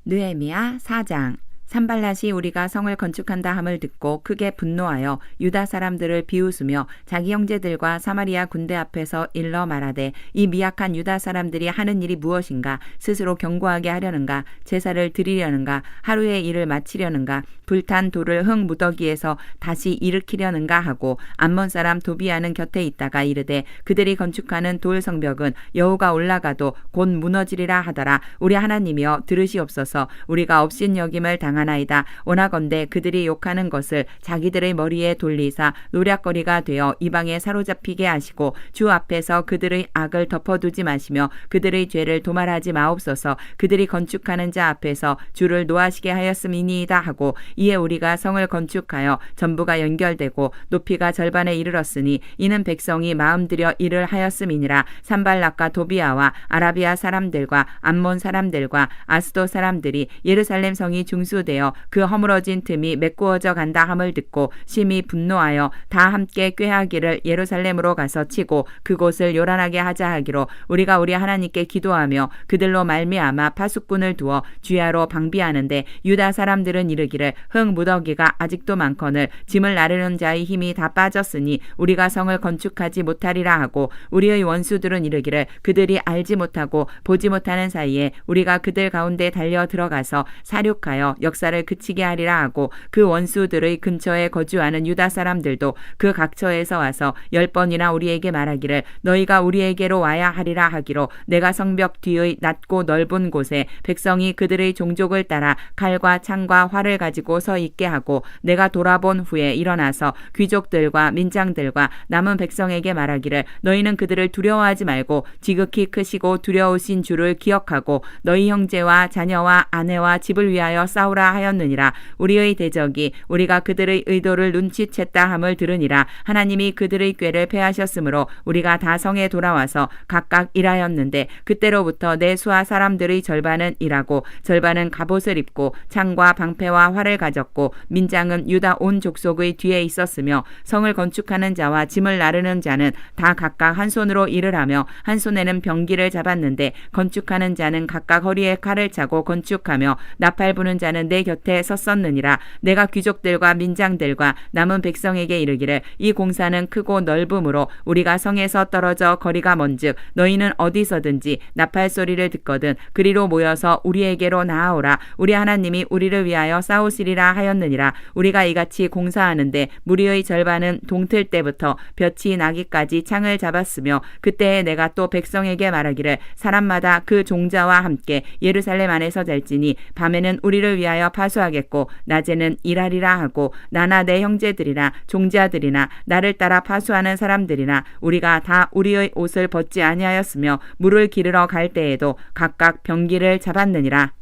A: 느헤미야 4장. 산발랏이 우리가 성을 건축한다 함을 듣고 크게 분노하여 유다 사람들을 비웃으며 자기 형제들과 사마리아 군대 앞에서 일러 말하되 이 미약한 유다 사람들이 하는 일이 무엇인가? 스스로 견고하게 하려는가? 제사를 드리려는가? 하루의 일을 마치려는가? 불탄 돌을 흙 무더기에서 다시 일으키려는가 하고 암몬 사람 도비아는 곁에 있다가 이르되 그들이 건축하는 돌 성벽은 여호가 올라가도 곧 무너지리라 하더라. 우리 하나님이여 들으시옵소서. 우리가 업신여김을 당한 당하나이다. 원하건대 그들이 욕하는 것을 자기들의 머리에 돌리사 노략거리가 되어 이방에 사로잡히게 하시고 주 앞에서 그들의 악을 덮어두지 마시며 그들의 죄를 도말하지 마옵소서. 그들이 건축하는 자 앞에서 주를 노하시게 하였음이니이다 하고 이에 우리가 성을 건축하여 전부가 연결되고 높이가 절반에 이르렀으니 이는 백성이 마음들여 일을 하였음이니라. 산발락과 도비아와 아라비아 사람들과 암몬 사람들과 아스도 사람들이 예루살렘 성이 중수되어 그 허물어진 틈이 메꾸어져 간다 함을 듣고 심히 분노하여 다 함께 꾀하기를 예루살렘으로 가서 치고 그곳을 요란하게 하자 하기로 우리가 우리 하나님께 기도하며 그들로 말미암아 파수꾼을 두어 주야로 방비하는데 유다 사람들은 이르기를 흙 무더기가 아직도 많거늘 짐을 나르는 자의 힘이 다 빠졌으니 우리가 성을 건축하지 못하리라 하고 우리의 원수들은 이르기를 그들이 알지 못하고 보지 못하는 사이에 우리가 그들 가운데 달려 들어가서 사륙하여 역사를 그치게 하리라 하고 그 원수들의 근처에 거주하는 유다 사람들도 그 각처에서 와서 10번이나 우리에게 말하기를 너희가 우리에게로 와야 하리라 하기로 내가 성벽 뒤의 낮고 넓은 곳에 백성이 그들의 종족을 따라 칼과 창과 활을 가지고 서 있게 하고 내가 돌아본 후에 일어나서 귀족들과 민장들과 남은 백성에게 말하기를 너희는 그들을 두려워하지 말고 지극히 크시고 두려우신 주를 기억하고 너희 형제와 자녀와 아내와 집을 위하여 싸우라 하였느니라. 우리의 대적이 우리가 그들의 의도를 눈치챘다 함을 들으니라. 하나님이 그들의 꾀를 패하셨으므로 우리가 다 성에 돌아와서 각각 일하였는데 그때로부터 내 수하 사람들의 절반은 일하고 절반은 갑옷을 입고 창과 방패와 활을 가졌고 민장은 유다 온 족속의 뒤에 있었으며 성을 건축하는 자와 짐을 나르는 자는 다 각각 한 손으로 일을 하며 한 손에는 병기를 잡았는데 건축하는 자는 각각 허리에 칼을 차고 건축하며 나팔 부는 자는 내 곁에 섰었느니라. 내가 귀족들과 민장들과 남은 백성에게 이르기를 이 공사는 크고 넓음으로 우리가 성에서 떨어져 거리가 먼즉 너희는 어디서든지 나팔 소리를 듣거든 그리로 모여서 우리에게로 나아오라. 우리 하나님이 우리를 위하여 싸우시리라 하였느니라. 우리가 이같이 공사하는데 무리의 절반은 동틀 때부터 볕이 나기까지 창을 잡았으며 그때에 내가 또 백성에게 말하기를 사람마다 그 종자와 함께 예루살렘 안에서 잘지니 밤에는 우리를 위하여 파수하겠고 낮에는 일하리라 하고 나나 내 형제들이나 종자들이나 나를 따라 파수하는 사람들이나 우리가 다 우리의 옷을 벗지 아니하였으며 물을 기르러 갈 때에도 각각 병기를 잡았느니라.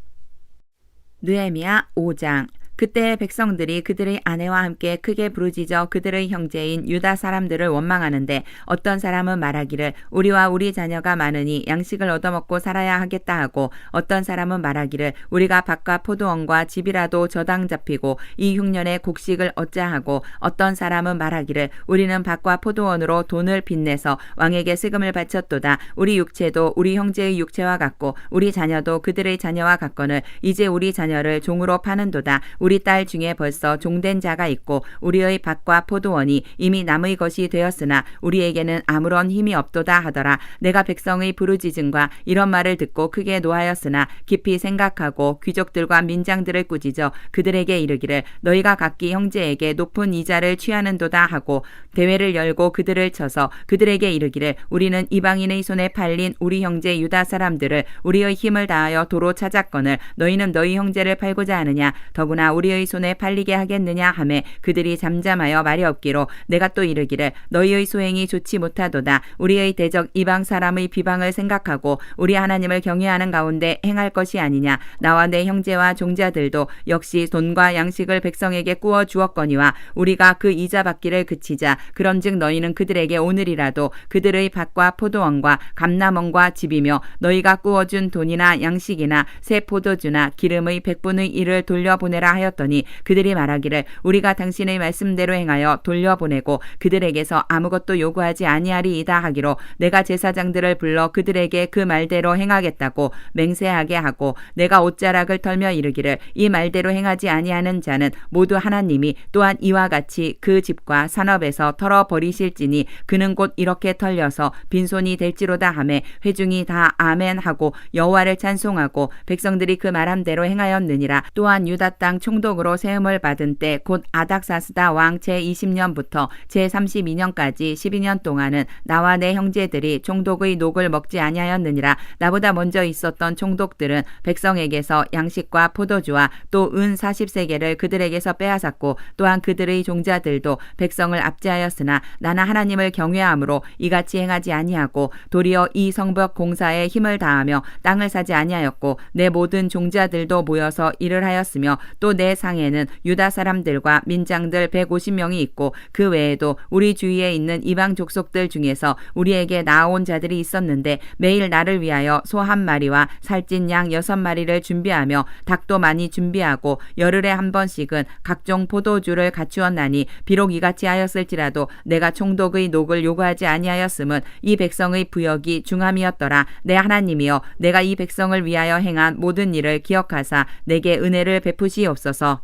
A: 느헤미야 5장. 그때 백성들이 그들의 아내와 함께 크게 부르짖어 그들의 형제인 유다 사람들을 원망하는데 어떤 사람은 말하기를 우리와 우리 자녀가 많으니 양식을 얻어먹고 살아야 하겠다 하고 어떤 사람은 말하기를 우리가 밭과 포도원과 집이라도 저당 잡히고 이 흉년에 곡식을 얻자 하고 어떤 사람은 말하기를 우리는 밭과 포도원으로 돈을 빚내서 왕에게 세금을 바쳤도다. 우리 육체도 우리 형제의 육체와 같고 우리 자녀도 그들의 자녀와 같거늘 이제 우리 자녀를 종으로 파는도다. 우리 딸 중에 벌써 종된 자가 있고 우리의 밭과 포도원이 이미 남의 것이 되었으나 우리에게는 아무런 힘이 없도다 하더라. 내가 백성의 부르짖음과 이런 말을 듣고 크게 노하였으나 깊이 생각하고 귀족들과 민장들을 꾸짖어 그들에게 이르기를 너희가 각기 형제에게 높은 이자를 취하는도다 하고 대회를 열고 그들을 쳐서 그들에게 이르기를 우리는 이방인의 손에 팔린 우리 형제 유다 사람들을 우리의 힘을 다하여 도로 찾았거늘 너희는 너희 형제를 팔고자 하느냐 더구나 우리의 손에 팔리게 하겠느냐 하매 그들이 잠잠하여 말이 없기로 내가 또 이르기를 너희의 소행이 좋지 못하도다. 우리의 대적 이방 사람의 비방을 생각하고 우리 하나님을 경외하는 가운데 행할 것이 아니냐. 나와 내 형제와 종자들도 역시 돈과 양식을 백성에게 꾸어 주었거니와 우리가 그 이자 받기를 그치자. 그런즉 너희는 그들에게 오늘이라도 그들의 밭과 포도원과 감람원과 집이며 너희가 꾸어준 돈이나 양식이나 새 포도주나 기름의 100분의 1을 돌려보내라 하였더니 그들이 말하기를 우리가 당신의 말씀대로 행하여 돌려보내고 그들에게서 아무것도 요구하지 아니하리이다 하기로 내가 제사장들을 불러 그들에게 그 말대로 행하겠다고 맹세하게 하고 내가 옷자락을 털며 이르기를 이 말대로 행하지 아니하는 자는 모두 하나님이 또한 이와 같이 그 집과 산업에서 털어버리실지니 그는 곧 이렇게 털려서 빈손이 될지로다 하매 회중이 다 아멘 하고 여호와를 찬송하고 백성들이 그 말한 대로 행하였느니라. 또한 유다 땅 총독으로 세움을 받은 때 곧 아닥사스다 왕 제20년부터 제32년까지 12년 동안은 나와 내 형제들이 총독의 녹을 먹지 아니하였느니라. 나보다 먼저 있었던 총독들은 백성에게서 양식과 포도주와 또 은 40세겔을 그들에게서 빼앗았고 또한 그들의 종자들도 백성을 압제하였으나 나는 하나님을 경외함으로 이같이 행하지 아니하고 도리어 이 성벽 공사에 힘을 다하며 땅을 사지 아니하였고 내 모든 종자들도 모여서 일을 하였으며 또 내 상에는 유다 사람들과 민장들 150명이 있고 그 외에도 우리 주위에 있는 이방 족속들 중에서 우리에게 나아온 자들이 있었는데 매일 나를 위하여 소 한 마리와 살찐 양 6마리를 준비하며 닭도 많이 준비하고 열흘에 한 번씩은 각종 포도주를 갖추었나니 비록 이같이 하였을지라도 내가 총독의 녹을 요구하지 아니하였음은 이 백성의 부역이 중함이었더라. 내 하나님이여 내가 이 백성을 위하여 행한 모든 일을 기억하사 내게 은혜를 베푸시옵소서.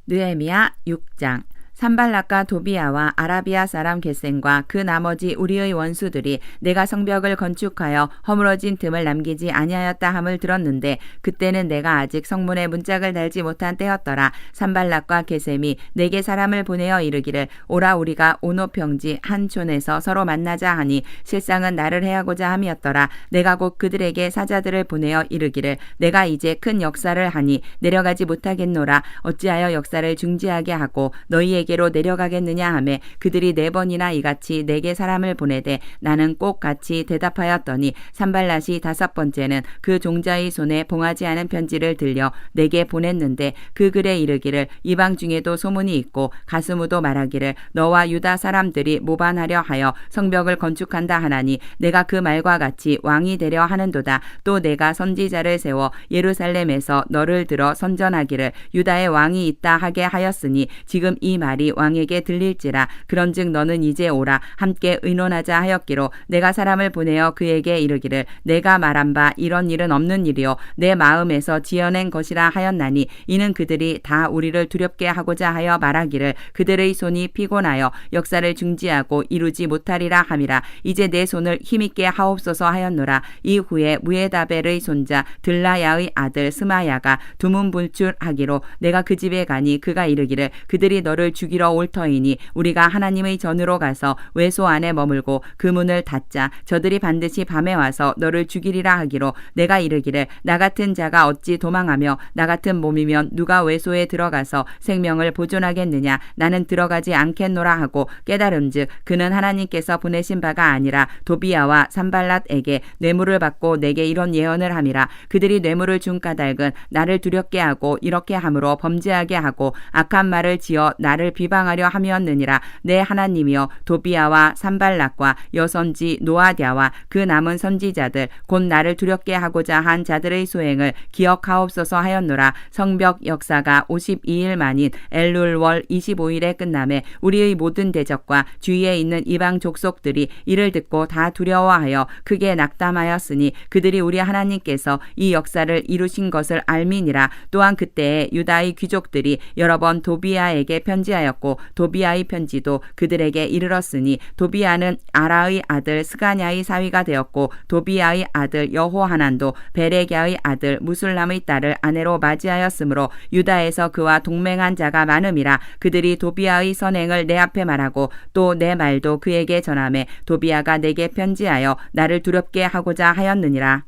A: 느헤미야 6장. 산발락과 도비야와 아라비아 사람 겟셈과 그 나머지 우리의 원수들이 내가 성벽을 건축하여 허물어진 틈을 남기지 아니하였다 함을 들었는데 그때는 내가 아직 성문에 문짝을 달지 못한 때였더라. 산발락과 겟셈이 내게 사람을 보내어 이르기를 오라 우리가 오노평지 한 촌에서 서로 만나자 하니 실상은 나를 해하고자 함이었더라. 내가 곧 그들에게 사자들을 보내어 이르기를 내가 이제 큰 역사를 하니 내려가지 못하겠노라. 어찌하여 역사를 중지하게 하고 너희에게 로 내려가겠느냐 하매 그들이 4번이나 이같이 내게 사람을 보내되 나는 꼭 같이 대답하였더니 산발랏이 5번째는 그 종자의 손에 봉하지 않은 편지를 들려 내게 보냈는데 그 글에 이르기를 이방 중에도 소문이 있고 가스무도 말하기를 너와 유다 사람들이 모반하려 하여 성벽을 건축한다 하나니 내가 그 말과 같이 왕이 되려 하는도다. 또 내가 선지자를 세워 예루살렘에서 너를 들어 선전하기를 유다의 왕이 있다 하게 하였으니 지금 이 말이 왕에게 들릴지라. 그런즉 너는 이제 오라 함께 의논하자 하였기로 내가 사람을 보내어 그에게 이르기를 내가 말한 바 이런 일은 없는 일이요 내 마음에서 지어낸 것이라 하였나니 이는 그들이 다 우리를 두렵게 하고자 하여 말하기를 그들의 손이 피곤하여 역사를 중지하고 이루지 못하리라 함이라. 이제 내 손을 힘있게 하옵소서 하였노라. 이후에 무에다벨의 손자 들라야의 아들 스마야가 두문불출하기로 내가 그 집에 가니 그가 이르기를 그들이 너를 죽이러 올 터이니 우리가 하나님의 전으로 가서 외소 안에 머물고 그 문을 닫자. 저들이 반드시 밤에 와서 너를 죽이리라 하기로 내가 이르기를 나 같은 자가 어찌 도망하며 나 같은 몸이면 누가 외소에 들어가서 생명을 보존하겠느냐. 나는 들어가지 않겠노라 하고 깨달은즉 그는 하나님께서 보내신 바가 아니라 도비야와 산발랏에게 뇌물을 받고 내게 이런 예언을 함이라. 그들이 뇌물을 준 까닭은 나를 두렵게 하고 이렇게 함으로 범죄하게 하고 악한 말을 지어 나를 비방하려 함이었느니라. 내 하나님이여 도비야와 산발락과 여선지 노아디아와 그 남은 선지자들 곧 나를 두렵게 하고자 한 자들의 소행을 기억하옵소서 하였노라. 성벽 역사가 52일 만인 엘룰월 25일에 끝남에 우리의 모든 대적과 주위에 있는 이방 족속들이 이를 듣고 다 두려워하여 크게 낙담하였으니 그들이 우리 하나님께서 이 역사를 이루신 것을 알미니라. 또한 그때에 유다의 귀족들이 여러 번 도비야에게 편지하였고 도비야의 편지도 그들에게 이르렀으니 도비야는 아라의 아들 스가냐의 사위가 되었고 도비야의 아들 여호하난도 베레갸의 아들 무술람의 딸을 아내로 맞이하였으므로 유다에서 그와 동맹한 자가 많음이라. 그들이 도비야의 선행을 내 앞에 말하고 또 내 말도 그에게 전하매 도비야가 내게 편지하여 나를 두렵게 하고자 하였느니라.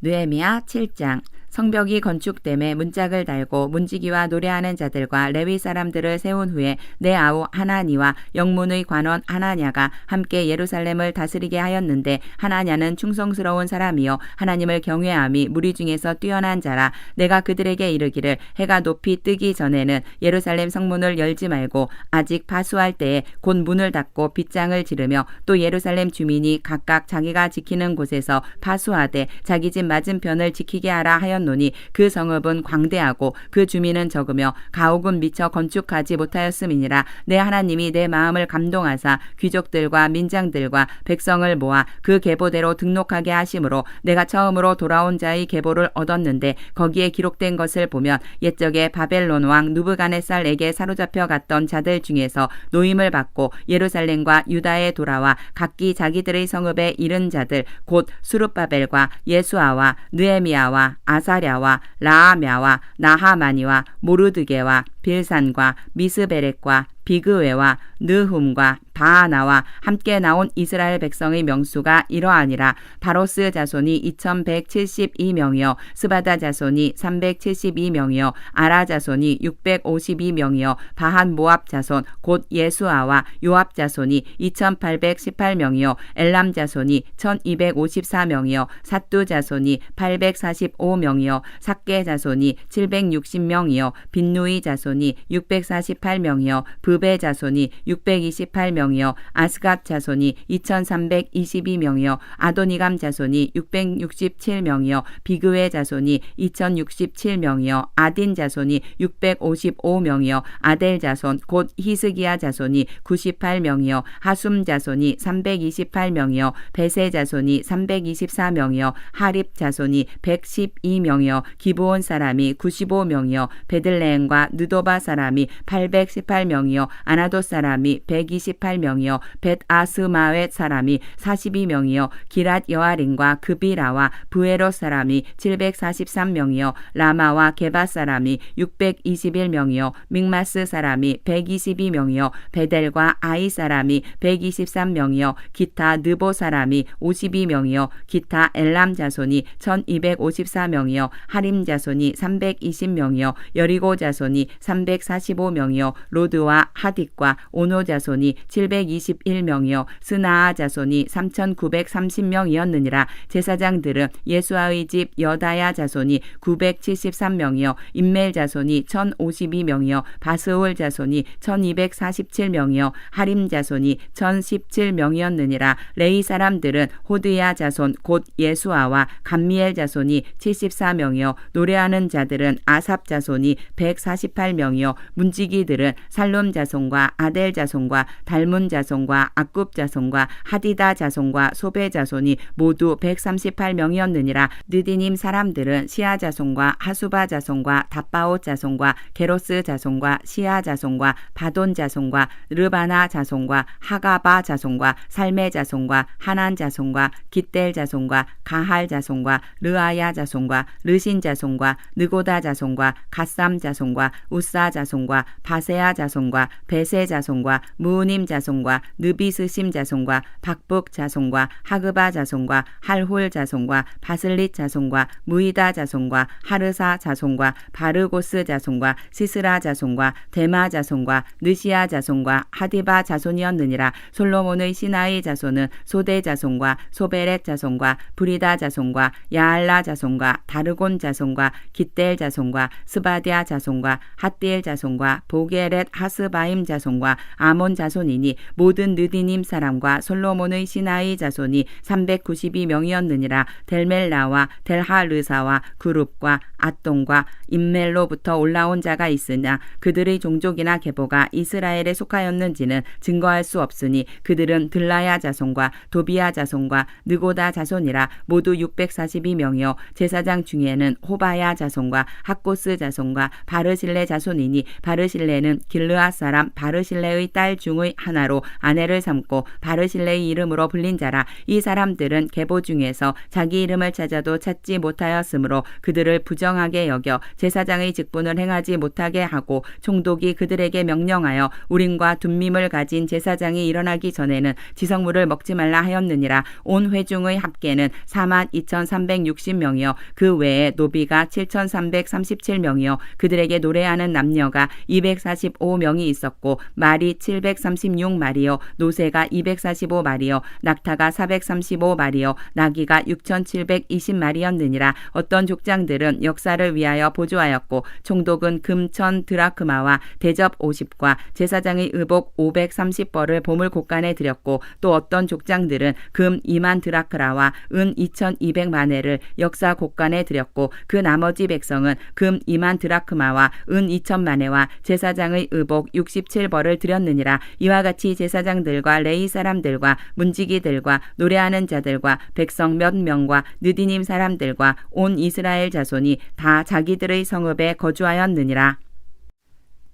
A: 느헤미야 7장. 성벽이 건축됨에 문짝을 달고 문지기와 노래하는 자들과 레위 사람들을 세운 후에 내 아우 하나니와 영문의 관원 하나냐가 함께 예루살렘을 다스리게 하였는데 하나냐는 충성스러운 사람이요 하나님을 경외함이 무리 중에서 뛰어난 자라. 내가 그들에게 이르기를 해가 높이 뜨기 전에는 예루살렘 성문을 열지 말고 아직 파수할 때에 곧 문을 닫고 빗장을 지르며 또 예루살렘 주민이 각각 자기가 지키는 곳에서 파수하되 자기 집 맞은편을 지키게 하라 하였노니 그 성읍은 광대하고 그 주민은 적으며 가옥은 미처 건축하지 못하였음이니라. 내 하나님이 내 마음을 감동하사 귀족들과 민장들과 백성을 모아 그 계보대로 등록하게 하심으로 내가 처음으로 돌아온 자의 계보를 얻었는데 거기에 기록된 것을 보면 옛적에 바벨론 왕 누브갓네살에게 사로잡혀 갔던 자들 중에서 노임을 받고 예루살렘과 유다에 돌아와 각기 자기들의 성읍에 이른 자들 곧 수룹바벨과 예수아와 느헤미야와 아사 아사랴와 라아мя와 나하마니와 모르드게와 빌산과 미스베렉과 비그웨와 느훔과 바하나와 함께 나온 이스라엘 백성의 명수가 이러하니라. 바로스 자손이 2172명이요 스바다 자손이 372명이요 아라 자손이 652명이요 바한 모압 자손 곧 예수아와 요압 자손이 2818명이요 엘람 자손이 1254명이요 삿두 자손이 845명이요 삭게 자손이 760명이요 빈누이 자손이 648명이요 브베 자손이 628명이요 아스갓 자손이 2322명이요 아도니감 자손이 667명이요 비그웨 자손이 2067명이요 아딘 자손이 655명이요 아델 자손 곧 히스기야 자손이 98명이요 하숨 자손이 328명이요 베세 자손이 324명이요 하립 자손이 112명이요 기브온 사람이 95명이요 베들레헴과 느도바 사람이 818명이요 아나도 사람이 128명이요 벳아스마웻 사람이 42명이요 기랏 여아린과 그비라와 브에롯 사람이 743명이요 라마와 게바 사람이 621명이요 믹마스 사람이 122명이요 베델과 아이 사람이 123명이요 기타 느보 사람이 52명이요 기타 엘람 자손이 1254명이요 하림 자손이 320명이요 여리고 자손이 345명이요 로드와 하딕과 오노 자손이 721명이요 스나아 자손이 3930명이었느니라. 제사장들은 예수아의 집 여다야 자손이 973명이요 임멜 자손이 1052명이요 바스올 자손이 1247명이요 하림 자손이 1017명이었느니라. 레위 사람들은 호드야 자손 곧 예수아와 감미엘 자손이 74명이요 노래하는 자들은 아삽 자손이 148명이요 문지기들은 살롬 자손과 아델 자손과 달문 자손과 악굽 자손과 하디다 자손과 소베 자손이 모두 138명이었느니라. 느디님 사람들은 시아 자손과 하수바 자손과 답바옷 자손과 게로스 자손과 시아 자손과 바돈 자손과 르바나 자손과 하가바 자손과 살메 자손과 하난 자손과 깃델 자손과 가할 자손과 르아야 자손과 르신 자손과 느고다 자손과 갓삼 자손과 우사 자손과 바세아 자손과 베세 자손과 무우님 자손과 느비스심 자손과 박북 자손과 하그바 자손과 할홀 자손과 바슬릿 자손과 무이다 자손과 하르사 자손과 바르고스 자손과 시스라 자손과 데마 자손과 느시아 자손과 하디바 자손이었느니라. 솔로몬의 시나이 자손은 소대 자손과 소베렛 자손과 브리다 자손과 야알라 자손과 다르곤 자손과 깃델 자손과 스바디아 자손과 핫디엘 자손과 보게렛 하스바임 자손과 아몬 자손이니 모든 느디님 사람과 솔로몬의 시나이 자손이 392명이었느니라. 델멜라와 델하르사와 그룹과 앗동과 임멜로부터 올라온 자가 있으나 그들의 종족이나 계보가 이스라엘에 속하였는지는 증거할 수 없으니 그들은 들라야 자손과 도비야 자손과 느고다 자손이라. 모두 642명이요 제사장 중에는 호바야 자손과 학고스 자손과 바르실레 자손이니 바르실레는 길르앗 사람 바르실레의 딸 중의 하나로 아내를 삼고 바르실레의 이름으로 불린 자라. 이 사람들은 계보 중에서 자기 이름을 찾아도 찾지 못하였으므로 그들을 부정하게 여겨 제사장의 직분을 행하지 못하게 하고 총독이 그들에게 명령하여 우림과 둠밈을 가진 제사장이 일어나기 전에는 지성물을 먹지 말라 하였느니라. 온 회중의 합계는 42,360명이요 그 외에 노비가 7,337명이요 그들에게 노래하는 남녀가 245명이 있었고 말이 736마리요 노새가 245마리요 낙타가 435마리요 나귀가 6,720마리였느니라. 어떤 족장들은 역사를 위하여 보조하였고 총독은 금 1,000드라크마와 대접 50과 제사장의 의복 530벌을 보물 곳간에 드렸고 또 어떤 족장들은 금 2만 드라크라와 은 2,200마네를 역사 곳간에 드렸고 그 나머지 백성은 금 2만 드라크마와 은 2,000마네와 제사장의 의복 67벌을 드렸느니라. 이와 같이 제사장들과 레위 사람들과 문지기들과 노래하는 자들과 백성 몇 명과 느디님 사람들과 온 이스라엘 자손이 다 자기들의 성읍에 거주하였느니라.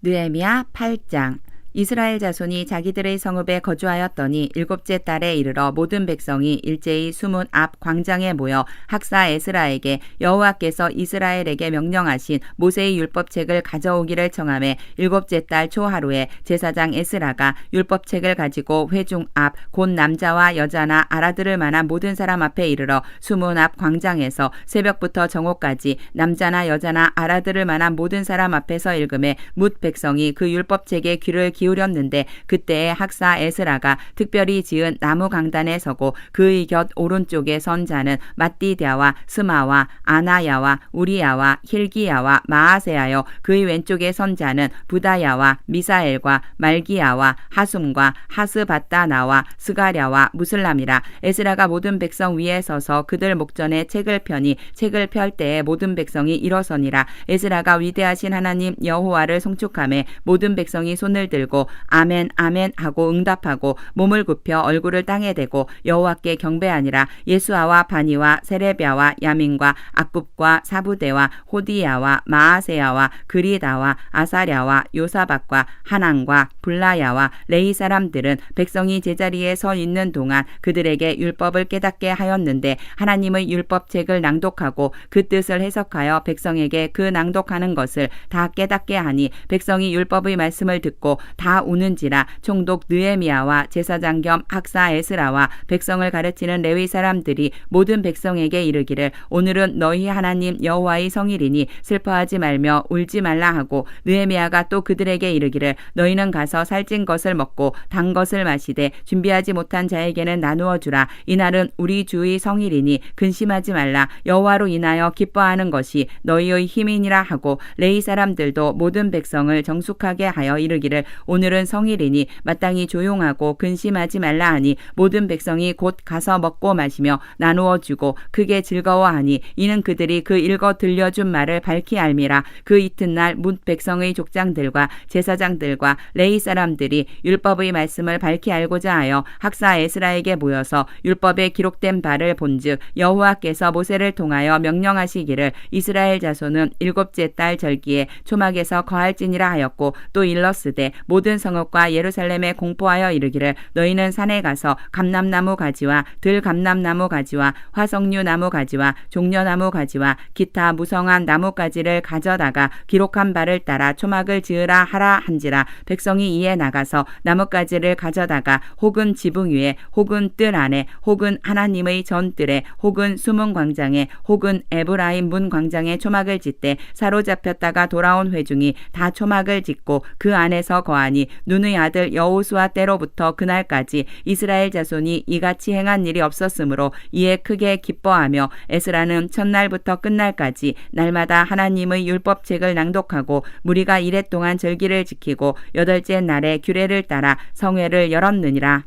A: 느헤미야 8장. 이스라엘 자손이 자기들의 성읍에 거주하였더니 일곱째 달에 이르러 모든 백성이 일제히 수문 앞 광장에 모여 학사 에스라에게 여호와께서 이스라엘에게 명령하신 모세의 율법책을 가져오기를 청하매 일곱째 달 초하루에 제사장 에스라가 율법책을 가지고 회중 앞 곧 남자와 여자나 알아들을 만한 모든 사람 앞에 이르러 수문 앞 광장에서 새벽부터 정오까지 남자나 여자나 알아들을 만한 모든 사람 앞에서 읽음에 뭇 백성이 그 율법책에 귀를 기울였는데 그때에 학사 에스라가 특별히 지은 나무 강단에 서고 그의 곁 오른쪽에 선 자는 mat디디아와 스마와 아나야와 우리야와 힐기야와 마아세야여 그의 왼쪽에 선 자는 부다야와 미사엘과 말기야와 하숨과 하스바다나와 스가랴와 무슬람이라. 에스라가 모든 백성 위에 서서 그들 목전에 책을 펴니 책을 펼 때에 모든 백성이 일어서니라. 에스라가 위대하신 하나님 여호와를 송축하며 모든 백성이 손을 들고 아멘 아멘 하고 응답하고 몸을 굽혀 얼굴을 땅에 대고 여호와께 경배하니라. 예수아와 바니와 세레비아와 야민과 악굽과 사부대와 호디야와 마아세야와 그리다와 아사랴와 요사박과 하난과 블라야와 레이 사람들은 백성이 제자리에 서 있는 동안 그들에게 율법을 깨닫게 하였는데 하나님의 율법책을 낭독하고 그 뜻을 해석하여 백성에게 그 낭독하는 것을 다 깨닫게 하니 백성이 율법의 말씀을 듣고 다 우는지라. 총독 느헤미야와 제사장 겸 학사 에스라와 백성을 가르치는 레위 사람들이 모든 백성에게 이르기를 오늘은 너희 하나님 여호와의 성일이니 슬퍼하지 말며 울지 말라 하고 느헤미야가 또 그들에게 이르기를 너희는 가서 살찐 것을 먹고 단 것을 마시되 준비하지 못한 자에게는 나누어 주라. 이날은 우리 주의 성일이니 근심하지 말라. 여호와로 인하여 기뻐하는 것이 너희의 힘이니라 하고 레위 사람들도 모든 백성을 정숙하게 하여 이르기를 오늘은 성일이니 마땅히 조용하고 근심하지 말라 하니 모든 백성이 곧 가서 먹고 마시며 나누어 주고 크게 즐거워하니 이는 그들이 그 읽어 들려준 말을 밝히 알미라. 그 이튿날 뭇 백성의 족장들과 제사장들과 레위 사람들이 율법의 말씀을 밝히 알고자 하여 학사 에스라에게 모여서 율법에 기록된 바를 본즉 여호와께서 모세를 통하여 명령하시기를 이스라엘 자손은 일곱째 달 절기에 초막에서 거할지니라 하였고 또 일러스되 모든 성읍과 예루살렘에 공포하여 이르기를 너희는 산에 가서 감람나무 가지와 들감람나무 가지와 화석류 나무 가지와 종려나무 가지와 기타 무성한 나무가지를 가져다가 기록한 바를 따라 초막을 지으라 하라 한지라. 백성이 이에 나가서 나무가지를 가져다가 혹은 지붕 위에 혹은 뜰 안에 혹은 하나님의 전뜰에 혹은 수문 광장에 혹은 에브라임 문 광장에 초막을 짓되 사로잡혔다가 돌아온 회중이 다 초막을 짓고 그 안에서 거하니 눈의 아들 여호수아 때로부터 그날까지 이스라엘 자손이 이같이 행한 일이 없었으므로 이에 크게 기뻐하며 에스라는 첫날부터 끝날까지 날마다 하나님의 율법책을 낭독하고 무리가 이레 동안 절기를 지키고 여덟째 날에 규례를 따라 성회를 열었느니라.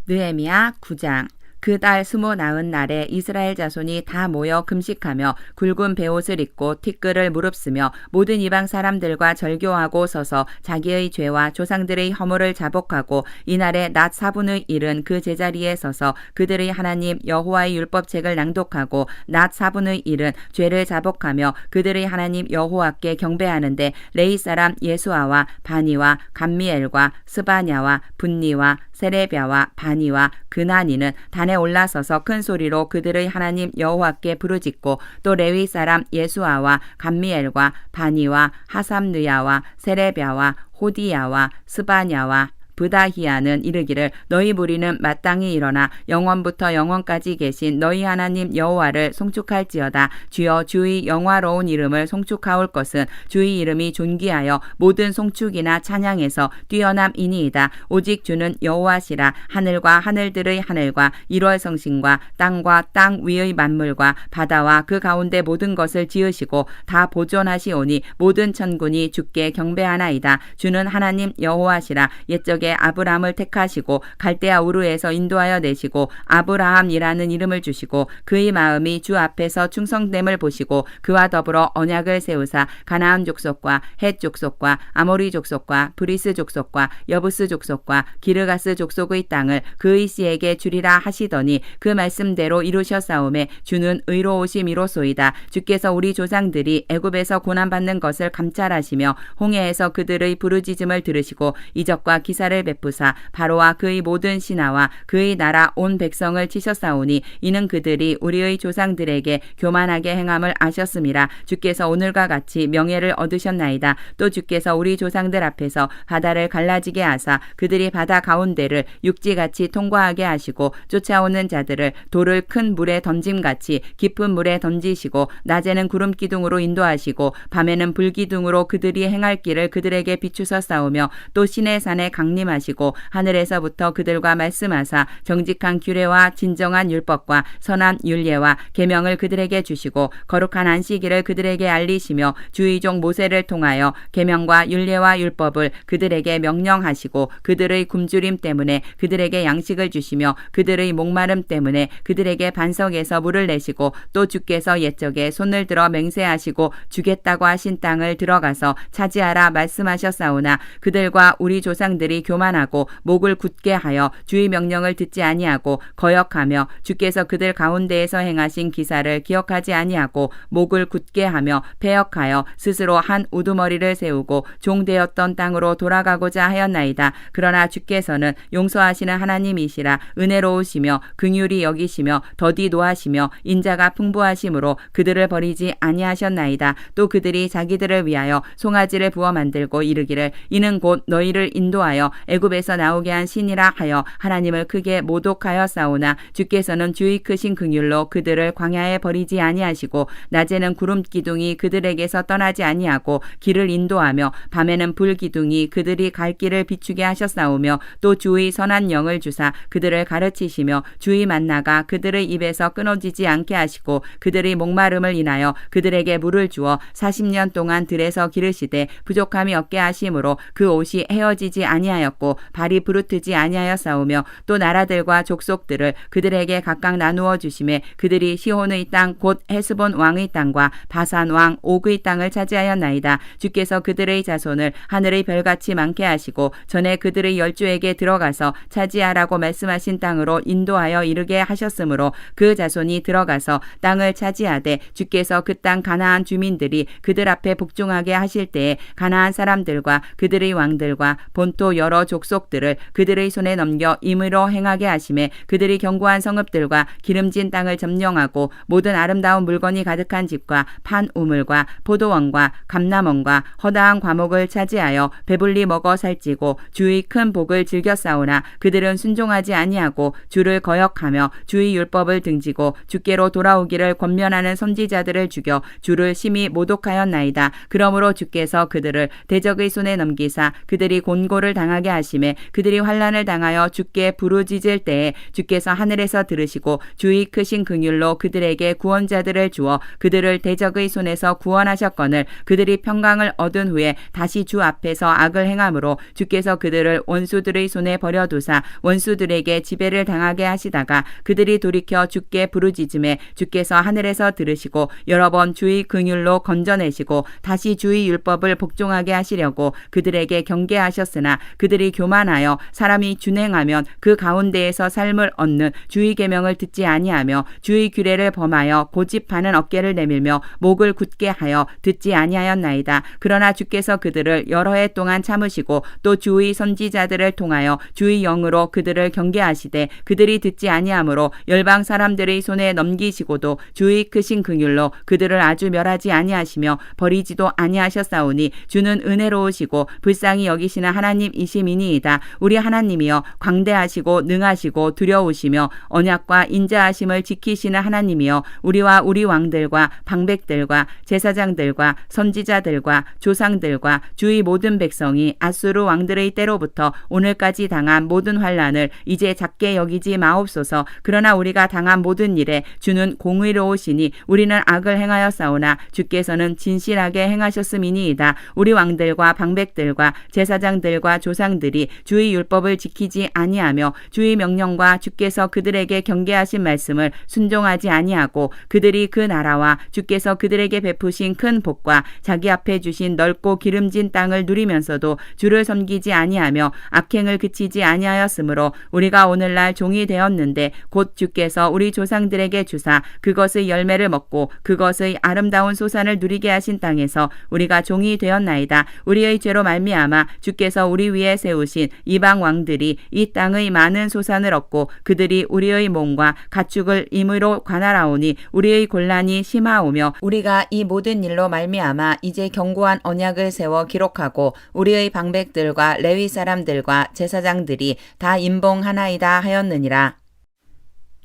A: 느헤미야 9장. 그 달 29날에 이스라엘 자손이 다 모여 금식하며 굵은 베옷을 입고 티끌을 무릅쓰며 모든 이방 사람들과 절교하고 서서 자기의 죄와 조상들의 허물을 자복하고 이날에 낮 4분의 1은 그 제자리에 서서 그들의 하나님 여호와의 율법책을 낭독하고 낮 4분의 1은 죄를 자복하며 그들의 하나님 여호와께 경배하는데 레위 사람 예수아와 바니와 감미엘과 스바냐와 분니와 세레비아와 바니와 그나니는 단에 올라서서 큰 소리로 그들의 하나님 여호와께 부르짖고 또 레위 사람 예수아와 감미엘과 바니와 하삼느야와 세레비아와 호디야와 스바냐와 브다히야는 이르기를 너희 무리는 마땅히 일어나 영원부터 영원까지 계신 너희 하나님 여호와를 송축할지어다. 주여 주의 영화로운 이름을 송축하올 것은 주의 이름이 존귀하여 모든 송축이나 찬양에서 뛰어남이니이다. 오직 주는 여호와시라. 하늘과 하늘들의 하늘과 1월 성신과 땅과 땅 위의 만물과 바다와 그 가운데 모든 것을 지으시고 다 보존하시오니 모든 천군이 주께 경배하나이다. 주는 하나님 여호와시라. 옛적에 우리에게 아브라함을 택하시고 갈대아 우르에서 인도하여 내시고 아브라함이라는 이름을 주시고 그의 마음이 주 앞에서 충성됨을 보시고 그와 더불어 언약을 세우사 가나안 족속과 헷 족속과 아모리 족속과 브리스 족속과 여부스 족속과 기르가스 족속의 땅을 그의 씨에게 주리라 하시더니 그 말씀대로 이루셨사오매 주는 의로우심이로소이다. 주께서 우리 조상들이 애굽에서 고난받는 것을 감찰하시며 홍해에서 그들의 부르짖음을 들으시고 이적과 기사를 베푸사 바로와 그의 모든 신하와 그의 나라 온 백성을 치셨사오니 이는 그들이 우리의 조상들에게 교만하게 행함을 아셨음이라. 주께서 오늘과 같이 명예를 얻으셨나이다. 또 주께서 우리 조상들 앞에서 바다를 갈라지게 하사 그들이 바다 가운데를 육지같이 통과하게 하시고 쫓아오는 자들을 돌을 큰 물에 던짐같이 깊은 물에 던지시고 낮에는 구름 기둥으로 인도하시고 밤에는 불 기둥으로 그들이 행할 길을 그들에게 비추서 싸우며 또 시내 산에 강림하시고 하늘에서부터 그들과 말씀하사 정직한 규례와 진정한 율법과 선한 율례와 계명을 그들에게 주시고 거룩한 안식일을 그들에게 알리시며 주의 종 모세를 통하여 계명과 율례와 율법을 그들에게 명령하시고 그들의 굶주림 때문에 그들에게 양식을 주시며 그들의 목마름 때문에 그들에게 반석에서 물을 내시고 또 주께서 옛적에 손을 들어 맹세하시고 주겠다고 하신 땅을 들어가서 차지하라 말씀하셨사오나 그들과 우리 조상들이 교만하고 목을 굳게 하여 주의 명령을 듣지 아니하고 거역하며 주께서 그들 가운데에서 행하신 기사를 기억하지 아니하고 목을 굳게 하며 패역하여 스스로 한 우두머리를 세우고 종되었던 땅으로 돌아가고자 하였나이다. 그러나 주께서는 용서하시는 하나님이시라. 은혜로우시며 긍휼히 여기시며 더디 노하시며 인자가 풍부하심으로 그들을 버리지 아니하셨나이다. 또 그들이 자기들을 위하여 송아지를 부어 만들고 이르기를 이는 곧 너희를 인도하여 애굽에서 나오게 한 신이라 하여 하나님을 크게 모독하였사오나 주께서는 주의 크신 긍휼로 그들을 광야에 버리지 아니하시고 낮에는 구름 기둥이 그들에게서 떠나지 아니하고 길을 인도하며 밤에는 불 기둥이 그들이 갈 길을 비추게 하셨사오며 또 주의 선한 영을 주사 그들을 가르치시며 주의 만나가 그들의 입에서 끊어지지 않게 하시고 그들의 목마름을 인하여 그들에게 물을 주어 40년 동안 들에서 기르시되 부족함이 없게 하심으로 그 옷이 헤어지지 아니하였고 발이 부르트지 아니하였사오며 또 나라들과 족속들을 그들에게 각각 나누어 주심에 그들이 시혼의 땅 곧 헤스본 왕의 땅과 바산 왕 옥의 땅을 차지하였나이다. 주께서 그들의 자손을 하늘의 별같이 많게 하시고 전에 그들의 열조에게 들어가서 차지하라고 말씀하신 땅으로 인도하여 이르게 하셨으므로 그 자손이 들어가서 땅을 차지하되 주께서 그 땅 가나안 주민들이 그들 앞에 복종하게 하실 때에 가나안 사람들과 그들의 왕들과 본토 여러 족속들을 그들의 손에 넘겨 임의로 행하게 하심에 그들이 견고한 성읍들과 기름진 땅을 점령하고 모든 아름다운 물건이 가득한 집과 판 우물과 포도원과 감람원과 허다한 과목을 차지하여 배불리 먹어 살찌고 주의 큰 복을 즐겨 싸우나 그들은 순종하지 아니하고 주를 거역하며 주의 율법을 등지고 주께로 돌아오기를 권면하는 선지자들을 죽여 주를 심히 모독하였나이다. 그러므로 주께서 그들을 대적의 손에 넘기사 그들이 곤고를 당하게 하심에 그들이 환난을 당하여 주께 부르짖을 때에 주께서 하늘에서 들으시고 주의 크신 긍휼로 그들에게 구원자들을 주어 그들을 대적의 손에서 구원하셨거늘 그들이 평강을 얻은 후에 다시 주 앞에서 악을 행함으로 주께서 그들을 원수들의 손에 버려두사 원수들에게 지배를 당하게 하시다가 그들이 돌이켜 주께 부르짖음에 주께서 하늘에서 들으시고 여러 번 주의 긍휼로 건져내시고 다시 주의 율법을 복종하게 하시려고 그들에게 경계하셨으나 그들이 교만하여 사람이 준행하면 그 가운데에서 삶을 얻는 주의 계명을 듣지 아니하며 주의 규례를 범하여 고집하는 어깨를 내밀며 목을 굳게 하여 듣지 아니하였나이다. 그러나 주께서 그들을 여러 해 동안 참으시고 또 주의 선지자들을 통하여 주의 영으로 그들을 경계하시되 그들이 듣지 아니하므로 열방 사람들의 손에 넘기시고도 주의 크신 긍휼로 그들을 아주 멸하지 아니하시며 버리지도 아니하셨사오니 주는 은혜로우시고 불쌍히 여기시는 하나님이심이니이다. 우리 하나님이여 광대하시고 능하시고 두려우시며 언약과 인자하심을 지키시는 하나님이여 우리와 우리 왕들과 방백들과 제사장들과 선지자들과 조상들과 주의 모든 백성이 아수르 왕들의 때로부터 오늘까지 당한 모든 환난을 이제 작게 여기지 마옵소서. 그러나 우리가 당한 모든 일에 주는 공의로우시니 우리는 악을 행하였사오나 주께서는 진실하게 행하셨음이니이다. 우리 왕들과 방백들과 제사장들과 조상 제사장들이 주의 율법을 지키지 아니하며 주의 명령과 주께서 그들에게 경계하신 말씀을 순종하지 아니하고 그들이 그 나라와 주께서 그들에게 베푸신 큰 복과 자기 앞에 주신 넓고 기름진 땅을 누리면서도 주를 섬기지 아니하며 악행을 그치지 아니하였으므로 우리가 오늘날 종이 되었는데 곧 주께서 우리 조상들에게 주사 그것의 열매를 먹고 그것의 아름다운 소산을 누리게 하신 땅에서 우리가 종이 되었나이다. 우리의 죄로 말미암아 주께서 우리 위에 세우신 이방 왕들이 이 땅의 많은 소산을 얻고 그들이 우리의 몸과 가축을 임의로 관할하오니 우리의 곤란이 심하오며 우리가 이 모든 일로 말미암아 이제 견고한 언약을 세워 기록하고 우리의 방백들과 레위 사람들과 제사장들이 다 임봉하나이다 하였느니라.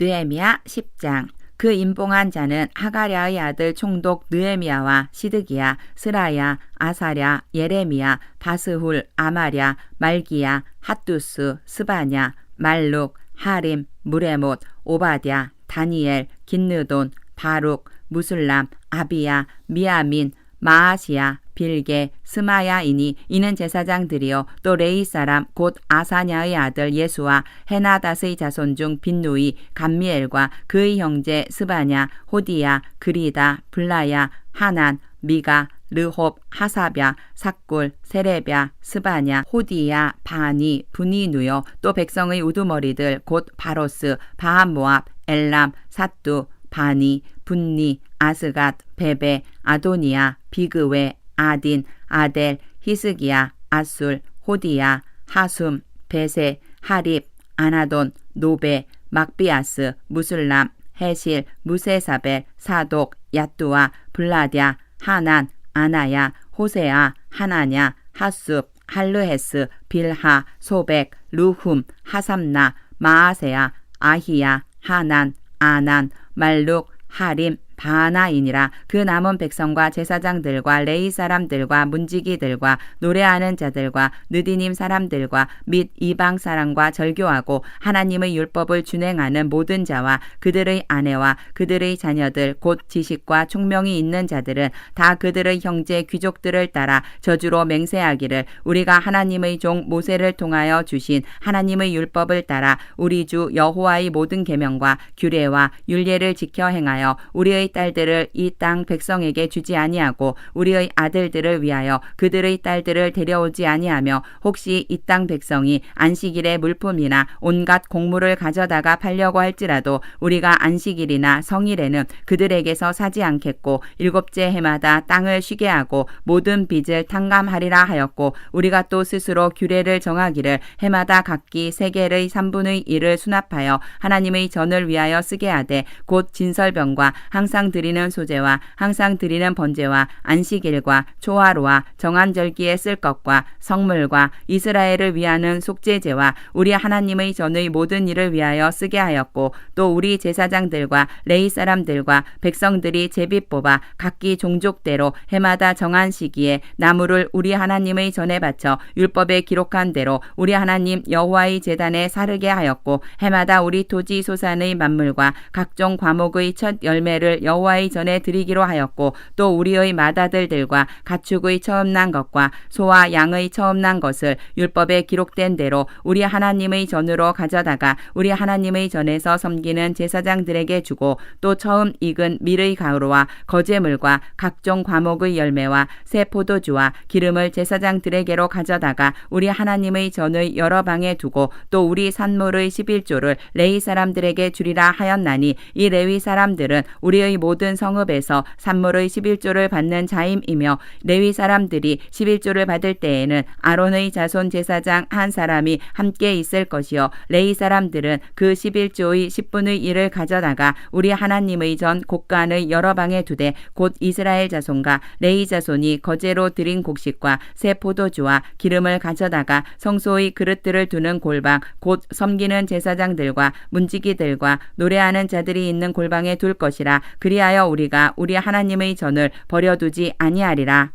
A: 느헤미야 10장. 그 임봉한 자는 하가랴의 아들 총독 느헤미야와 시드기야, 스라야, 아사랴, 예레미야, 바스훌, 아마랴, 말기야, 핫두스, 스바냐, 말룩, 하림, 무레못, 오바댜, 다니엘, 긴느돈, 바룩, 무술람, 아비야, 미야민, 마아시야, 빌게, 스마야이니 이는 제사장들이요 또 레이 사람 곧 아사냐의 아들 예수와 헤나닷의 자손 중 빈누이, 감미엘과 그의 형제 스바냐, 호디야, 그리다, 블라야, 하난, 미가, 르홉, 하사랴, 삭굴, 세레랴, 스바냐, 호디야, 바니, 분이누요 또 백성의 우두머리들 곧 바로스, 바한모압, 엘람, 사뚜, 바니, 분니, 아스갓, 베베, 아도니아, 비그웨, 아딘, 아델, 히스기야, 아술, 호디야, 하숨, 베세, 하립, 아나돈, 노베, 막비아스, 무술람, 헤실, 무세사벨, 사독, 야뚜아, 블라랴, 하난, 아나야, 호세아, 하나냐, 하숲, 할르헤스, 빌하, 소백, 루훔, 하삼나, 마아세야, 아히야, 하난, 아난, 말룩, 하림, 바하나이니라. 그 남은 백성과 제사장들과 레이 사람들과 문지기들과 노래하는 자들과 느디님 사람들과 및 이방 사람과 절교하고 하나님의 율법을 준행하는 모든 자와 그들의 아내와 그들의 자녀들 곧 지식과 총명이 있는 자들은 다 그들의 형제 귀족들을 따라 저주로 맹세하기를 우리가 하나님의 종 모세를 통하여 주신 하나님의 율법을 따라 우리 주 여호와의 모든 계명과 규례와 율례를 지켜 행하여 우리의 딸들을 이 땅 백성에게 주지 아니하고 우리의 아들들을 위하여 그들의 딸들을 데려오지 아니하며 혹시 이 땅 백성이 안식일에 물품이나 온갖 곡물을 가져다가 팔려고 할지라도 우리가 안식일이나 성일에는 그들에게서 사지 않겠고 일곱째 해마다 땅을 쉬게 하고 모든 빚을 탕감하리라 하였고 우리가 또 스스로 규례를 정하기를 해마다 각기 세겔의 3분의 1을 수납하여 하나님의 전을 위하여 쓰게 하되 곧 진설병과 항상 드리는 소제와 항상 드리는 번제와 안식일과 초하루와 정한절기에 쓸 것과 성물과 이스라엘을 위하는 속죄제와 우리 하나님의 전의 모든 일을 위하여 쓰게 하였고 또 우리 제사장들과 레이 사람들과 백성들이 제비 뽑아 각기 종족대로 해마다 정한 시기에 나무를 우리 하나님의 전에 바쳐 율법에 기록한 대로 우리 하나님 여호와의 제단에 사르게 하였고 해마다 우리 토지 소산의 만물과 각종 과목의 첫 열매를 여호와의 전에 드리기로 하였고 또 우리의 맏아들들과 가축의 처음 난 것과 소와 양의 처음 난 것을 율법에 기록된 대로 우리 하나님의 전으로 가져다가 우리 하나님의 전에서 섬기는 제사장들에게 주고 또 처음 익은 밀의 가루와 거제물과 각종 과목의 열매와 새 포도주와 기름을 제사장들에게로 가져다가 우리 하나님의 전의 여러 방에 두고 또 우리 산물의 11조를 레위 사람들에게 주리라 하였나니 이 레위 사람들은 우리의 모든 성읍에서 산물의 11조를 받는 자임이며 레위 사람들이 11조를 받을 때에는 아론의 자손 제사장 한 사람이 함께 있을 것이요 레위 사람들은 그 11조의 10분의 1을 가져다가 우리 하나님의 전 곡간의 여러 방에 두되 곧 이스라엘 자손과 레위 자손이 거제로 드린 곡식과 새 포도주와 기름을 가져다가 성소의 그릇들을 두는 골방 곧 섬기는 제사장들과 문지기들과 노래하는 자들이 있는 골방에 둘 것이라. 그리하여 우리가 우리 하나님의 전을 버려두지 아니하리라.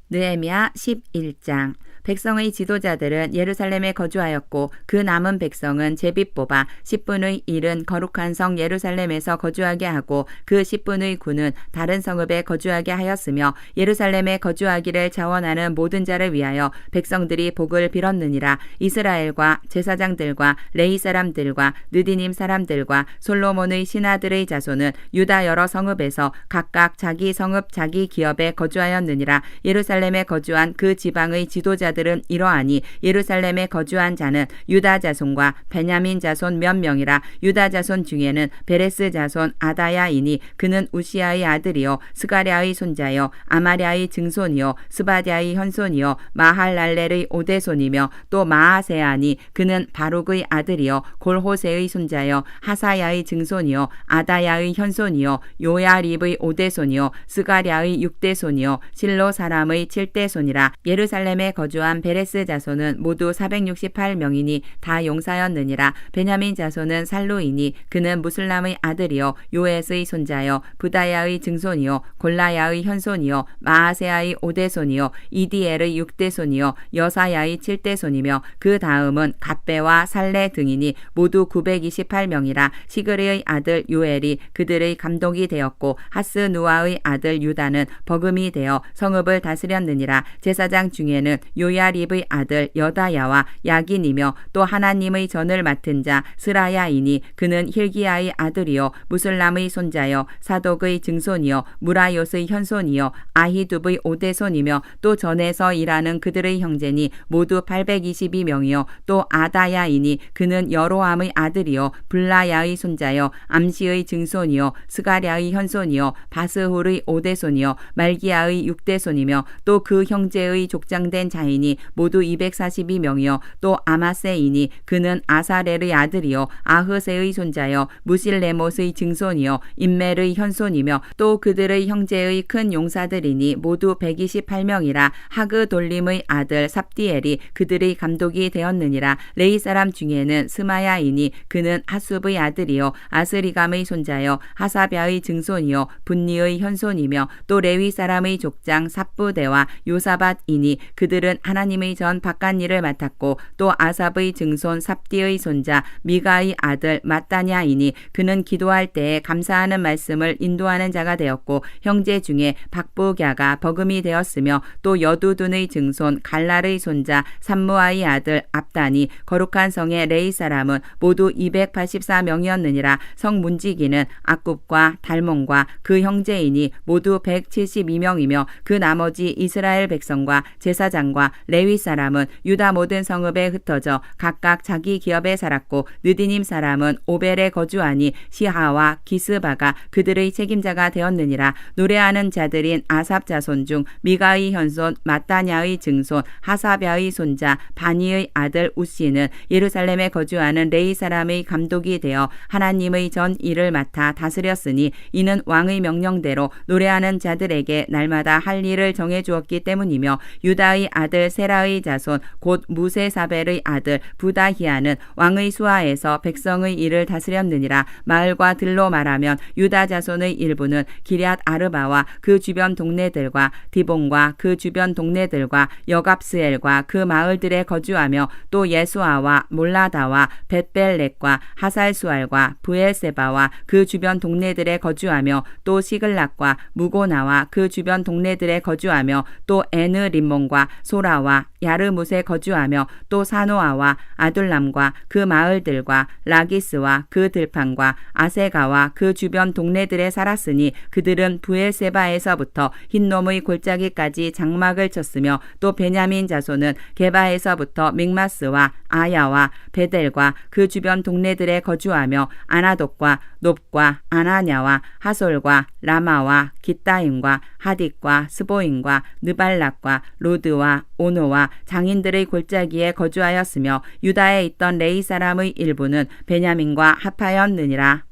A: 느헤미야 11장. 백성의 지도자들은 예루살렘에 거주하였고 그 남은 백성은 제비 뽑아 10분의 1은 거룩한 성 예루살렘에서 거주하게 하고 그 10분의 9는 다른 성읍에 거주하게 하였으며 예루살렘에 거주하기를 자원하는 모든 자를 위하여 백성들이 복을 빌었느니라. 이스라엘과 제사장들과 레위 사람들과 느디님 사람들과 솔로몬의 신하들의 자손은 유다 여러 성읍에서 각각 자기 성읍 자기 기업에 거주하였느니라. 예루살렘에 거주한 그 지방의 지도자들은 이러하니 예루살렘에 거주한 자는 유다 자손과 베냐민 자손 몇 명이라. 유다 자손 중에는 베레스 자손 아다야이니 그는 우시아의 아들이요 스가랴의 손자요 아마랴의 증손이요 스바랴의 현손이요 마할랄렐의 오대손이며 또 마아세아니 그는 바룩의 아들이요 골호세의 손자요 하사야의 증손이요 아다야의 현손이요 요야립의 오대손이요 스가랴의 육대손이요 실로 사람의 칠대손이라. 예루살렘에 거주한 베레스 자손은 모두 468명이니 다 용사였느니라. 베냐민 자손은 살루이니 그는 무슬람의 아들이요 요엣의 손자요 부다야의 증손이요 골라야의 현손이요 마아세아의 오대손이요 이디엘의 육대손이요 여사야의 칠대손이며 그 다음은 갓베와 살레 등이니 모두 928명이라. 시그리의 아들 요엘이 그들의 감독이 되었고 하스누아의 아들 유다는 버금이 되어 성읍을 다스렸느니라. 제사장 중에는 요야립의 아들 여다야와 야긴이며 또 하나님의 전을 맡은 자 스라야이니 그는 힐기야의 아들이요 무슬람의 손자요 사독의 증손이요 무라요스의 현손이요 아히둡의 오대손이며 또 전에서 일하는 그들의 형제니 모두 822명이요 또 아다야이니 그는 여로함의 아들이요 블라야의 손자요 암시의 증손이요 스가랴의 현손이요 바스훌의 오대손이요 말기야의 육대손이며 또 그 형제의 족장된 자이니 모두 242명이요 또 아마세이니 그는 아사렐의 아들이요 아흐세의 손자요 무실레못의 증손이요 임멜의 현손이며 또 그들의 형제의 큰 용사들이니 모두 128명이라. 하그돌림의 아들 삽디엘이 그들의 감독이 되었느니라. 레이 사람 중에는 스마야이니 그는 하숲의 아들이요 아스리감의 손자요 하사랴의 증손이요 분니의 현손이며 또 레위 사람의 족장 삽부대와 요사밧이니 그들은 하나님의 전 바깥 일을 맡았고 또 아삽의 증손 삽디의 손자 미가의 아들 마따냐이니 그는 기도할 때에 감사하는 말씀을 인도하는 자가 되었고 형제 중에 박부갸가 버금이 되었으며 또 여두둔의 증손 갈랄의 손자 삼무아의 아들 압단이 거룩한 성의 레이 사람은 모두 284명이었느니라. 성 문지기는 악굽과 달몬과 그 형제이니 모두 172명이며 그 나머지 이스라엘 백성과 제사장과 레위 사람은 유다 모든 성읍에 흩어져 각각 자기 기업에 살았고 느디님 사람은 오벨에 거주하니 시하와 기스바가 그들의 책임자가 되었느니라. 노래하는 자들인 아삽 자손 중 미가의 현손 마따냐의 증손 하사랴의 손자 바니의 아들 우시는 예루살렘에 거주하는 레이 사람의 감독이 되어 하나님의 전 일을 맡아 다스렸으니 이는 왕의 명령대로 노래하는 자들에게 날마다 할 일을 정해 주었기 때문이며 유다의 아들 세라의 자손 곧 무세사벨의 아들 부다히아는 왕의 수하에서 백성의 일을 다스렸느니라. 마을과 들로 말하면 유다 자손의 일부는 기럇 아르바와 그 주변 동네들과 디본과 그 주변 동네들과 여갑스엘과 그 마을들에 거주하며 또 예수아와 몰라다와 벳벨렉과 하살수알과 부엘세바와 그 주변 동네들에 거주하며 또 시글락과 무고나와 그 주변 동네들에 거주하며 또 에느 림몬과 소라와 야르뭇에 거주하며 또 사노아와 아둘람과 그 마을들과 라기스와 그 들판과 아세가와 그 주변 동네들에 살았으니 그들은 부엘세바에서부터 흰놈의 골짜기까지 장막을 쳤으며 또 베냐민 자손은 게바에서부터 믹마스와 아야와 베델과 그 주변 동네들에 거주하며 아나돗과 놉과 아나냐와 하솔과 라마와 기따임과 하딕과 스보임과 느발락과 로드와 오노와 장인들의 골짜기에 거주하였으며 유다에 있던 레이 사람의 일부는 베냐민과 합하였느니라.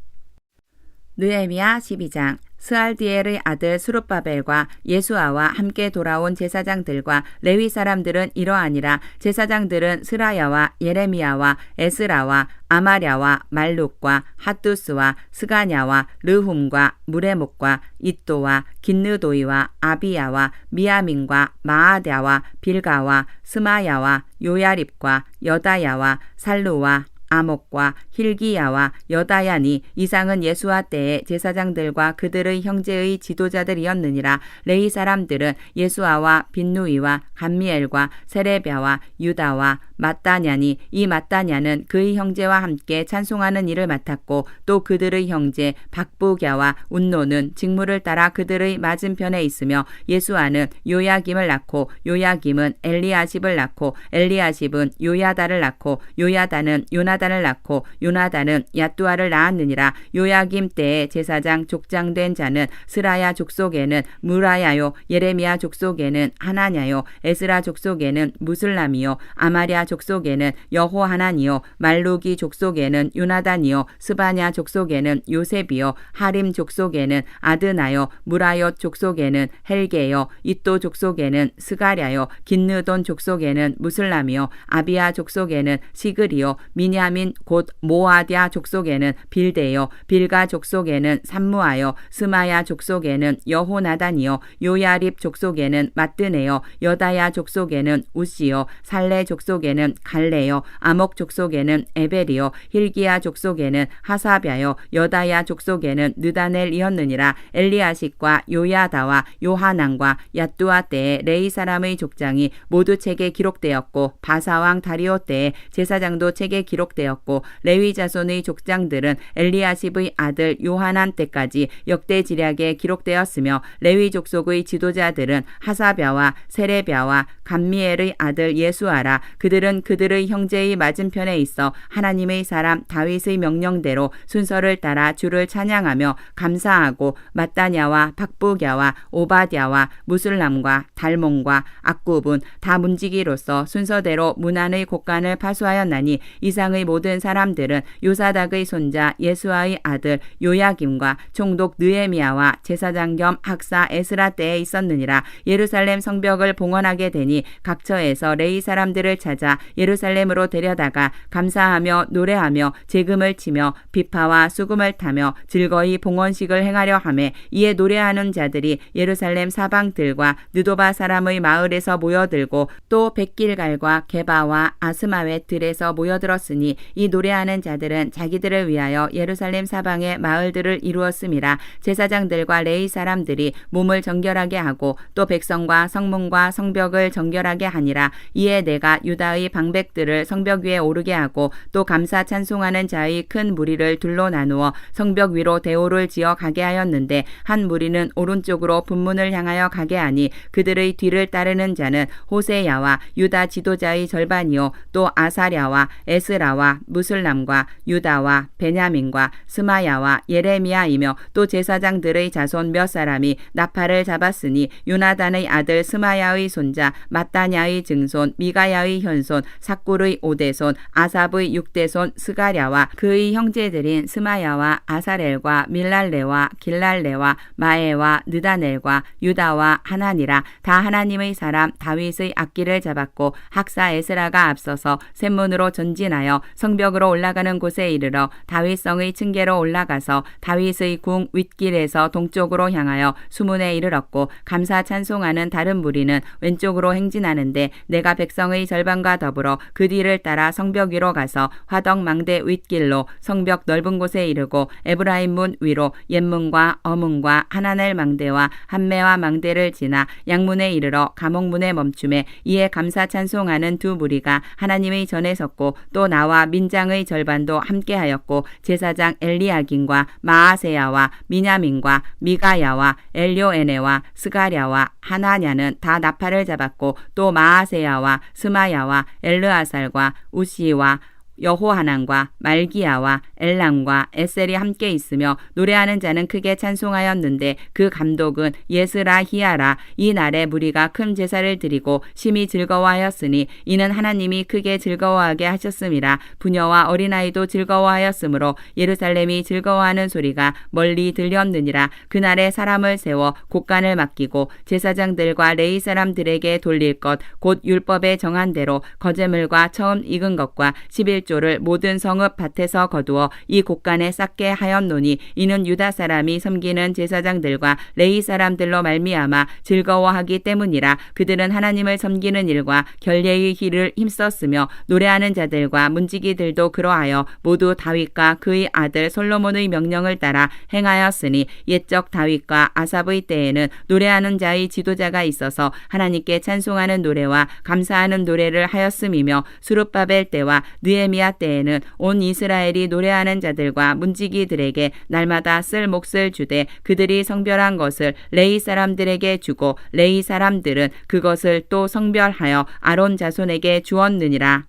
A: 느헤미야 12장. 스알디엘의 아들 스룹바벨과 예수아와 함께 돌아온 제사장들과 레위 사람들은 이러하니라. 제사장들은 스라야와 예레미야와 에스라와 아마랴와 말룩과 핫두스와 스가냐와 르훔과 무레목과 이또와 긴느도이와 아비야와 미야민과 마아랴와 빌가와 스마야와 요야립과 여다야와 살루와 아목과 힐기야와 여다야니 이상은 예수아 때의 제사장들과 그들의 형제의 지도자들이었느니라. 레위 사람들은 예수아와 빈누이와 감미엘과 세레비아와 유다와 마따냐니 이 마따냐는 그의 형제와 함께 찬송하는 일을 맡았고 또 그들의 형제 박부갸와 운노는 직무를 따라 그들의 맞은편에 있으며 예수아는 요야김을 낳고 요야김은 엘리아십을 낳고 엘리아십은 요야다를 낳고 요야다는 요나단을 낳고 요나단은 야뚜아를 낳았느니라. 요야김 때에 제사장 족장된 자는 스라야 족속에는 무라야요 예레미야 족속에는 하나냐요 에스라 족속에는 무슬람이요 아마랴 족속에는 여호하나니요 말루기 족속에는 요나단이요 스바냐 족속에는 요셉이요 하림 족속에는 아드나요 무라옅 족속에는 헬게요 이또 족속에는 스가랴요 긴느돈 족속에는 무슬람이요 아비야 족속에는 시그리요 미냐민 곧 모아디아 족속에는 빌데요 빌가 족속에는 삼무아요 스마야 족속에는 여호나단이요 요야립 족속에는 마뜨네요 여다야 족속에는 우시요 살레 족속에는 갈레요 아목 족속에는 에벨이요 힐기야 족속에는 하사랴요 여다야 족속에는 느다넬이었느니라. 엘리아십과 요야다와 요하난과 야뚜아 때에 레이 사람의 족장이 모두 책에 기록되었고 바사왕 다리오 때에 제사장도 책에 기록되었고 레위 자손의 족장들은 엘리아십의 아들 요하난 때까지 역대 지략에 기록되었으며 레위 족속의 지도자들은 하사랴와 세레비아와 감미엘의 아들 예수아라. 그들은 그들의 형제의 맞은편에 있어 하나님의 사람 다윗의 명령대로 순서를 따라 주를 찬양하며 감사하고 마따냐와 박부갸와 오바댜와 무슬람과 달몬과 악굽은 다 문지기로서 순서대로 문안의 곡간을 파수하였나니 이상의 모든 사람들은 요사닥의 손자 예수아의 아들 요야김과 총독 느헤미야와 제사장 겸 학사 에스라 때에 있었느니라. 예루살렘 성벽을 봉헌하게 되니 각처에서 레위 사람들을 찾아 예루살렘으로 데려다가 감사하며 노래하며 제금을 치며 비파와 수금을 타며 즐거이 봉헌식을 행하려 하매 이에 노래하는 자들이 예루살렘 사방들과 느도바 사람의 마을에서 모여들고 또 백길갈과 게바와 아스마웻 들에서 모여들었으니 이 노래하는 자들은 자기들을 위하여 예루살렘 사방의 마을들을 이루었음이라. 제사장들과 레위 사람들이 몸을 정결하게 하고 또 백성과 성문과 성벽을 정결하게 하니라. 이에 내가 유다의 방백들을 성벽 위에 오르게 하고 또 감사 찬송하는 자의 큰 무리를 둘로 나누어 성벽 위로 대오를 지어 가게 하였는데 한 무리는 오른쪽으로 분문을 향하여 가게 하니 그들의 뒤를 따르는 자는 호세야와 유다 지도자의 절반이요 또 아사랴와 에스라와 무슬람과 유다와 베냐민과 스마야와 예레미야이며 또 제사장들의 자손 몇 사람이 나팔을 잡았으니 요나단의 아들 스마야의 손자 마따냐의 증손 미가야의 현손 삭굴의 5대손 아삽의 6대손 스가랴와 그의 형제들인 스마야와 아사렐과 밀랄레와 길랄레와 마에와 느다넬과 유다와 하나니라. 다 하나님의 사람 다윗의 악기를 잡았고 학사 에스라가 앞서서 샘문으로 전진하여 성벽으로 올라가는 곳에 이르러 다윗성의 층계로 올라가서 다윗의 궁 윗길에서 동쪽으로 향하여 수문에 이르렀고 감사 찬송하는 다른 무리는 왼쪽으로 행진하는데 내가 백성의 절반과 더불어 그 뒤를 따라 성벽 위로 가서 화덕 망대 윗길로 성벽 넓은 곳에 이르고 에브라임 문 위로 옛문과 어문과 하나넬 망대와 한매와 망대를 지나 양문에 이르러 감옥문에 멈춤에 이에 감사 찬송하는 두 무리가 하나님의 전에 섰고 또 나와 민장의 절반도 함께하였고 제사장 엘리야김과 마아세야와 미냐민과 미가야와 엘료에네와 스가랴와 하나냐는 다 나팔을 잡았고 또 마아세야와 스마야와 엘르아살과 우시와 여호하난과 말기야와 엘람과 에셀이 함께 있으며 노래하는 자는 크게 찬송하였는데 그 감독은 예스라히야라. 이 날에 무리가 큰 제사를 드리고 심히 즐거워하였으니 이는 하나님이 크게 즐거워하게 하셨음이라. 부녀와 어린아이도 즐거워하였으므로 예루살렘이 즐거워하는 소리가 멀리 들렸느니라. 그날에 사람을 세워 곡간을 맡기고 제사장들과 레위 사람들에게 돌릴 것 곧 율법에 정한 대로 거제물과 처음 익은 것과 11조를 모든 성읍 밭에서 거두어 이 곡간에 쌓게 하였노니 이는 유다 사람이 섬기는 제사장들과 레위 사람들로 말미암아 즐거워하기 때문이라. 그들은 하나님을 섬기는 일과 결례의 길을 힘썼으며 노래하는 자들과 문지기들도 그러하여 모두 다윗과 그의 아들 솔로몬의 명령을 따라 행하였으니 옛적 다윗과 아삽의 때에는 노래하는 자의 지도자가 있어서 하나님께 찬송하는 노래와 감사하는 노래를 하였음이며 수룹바벨 때와 느헤미야 때에는 온 이스라엘이 노래하는 자들과 문지기들에게 날마다 쓸 몫을 주되 그들이 성별한 것을 레위 사람들에게 주고 레위 사람들은 그것을 또 성별하여 아론 자손에게 주었느니라.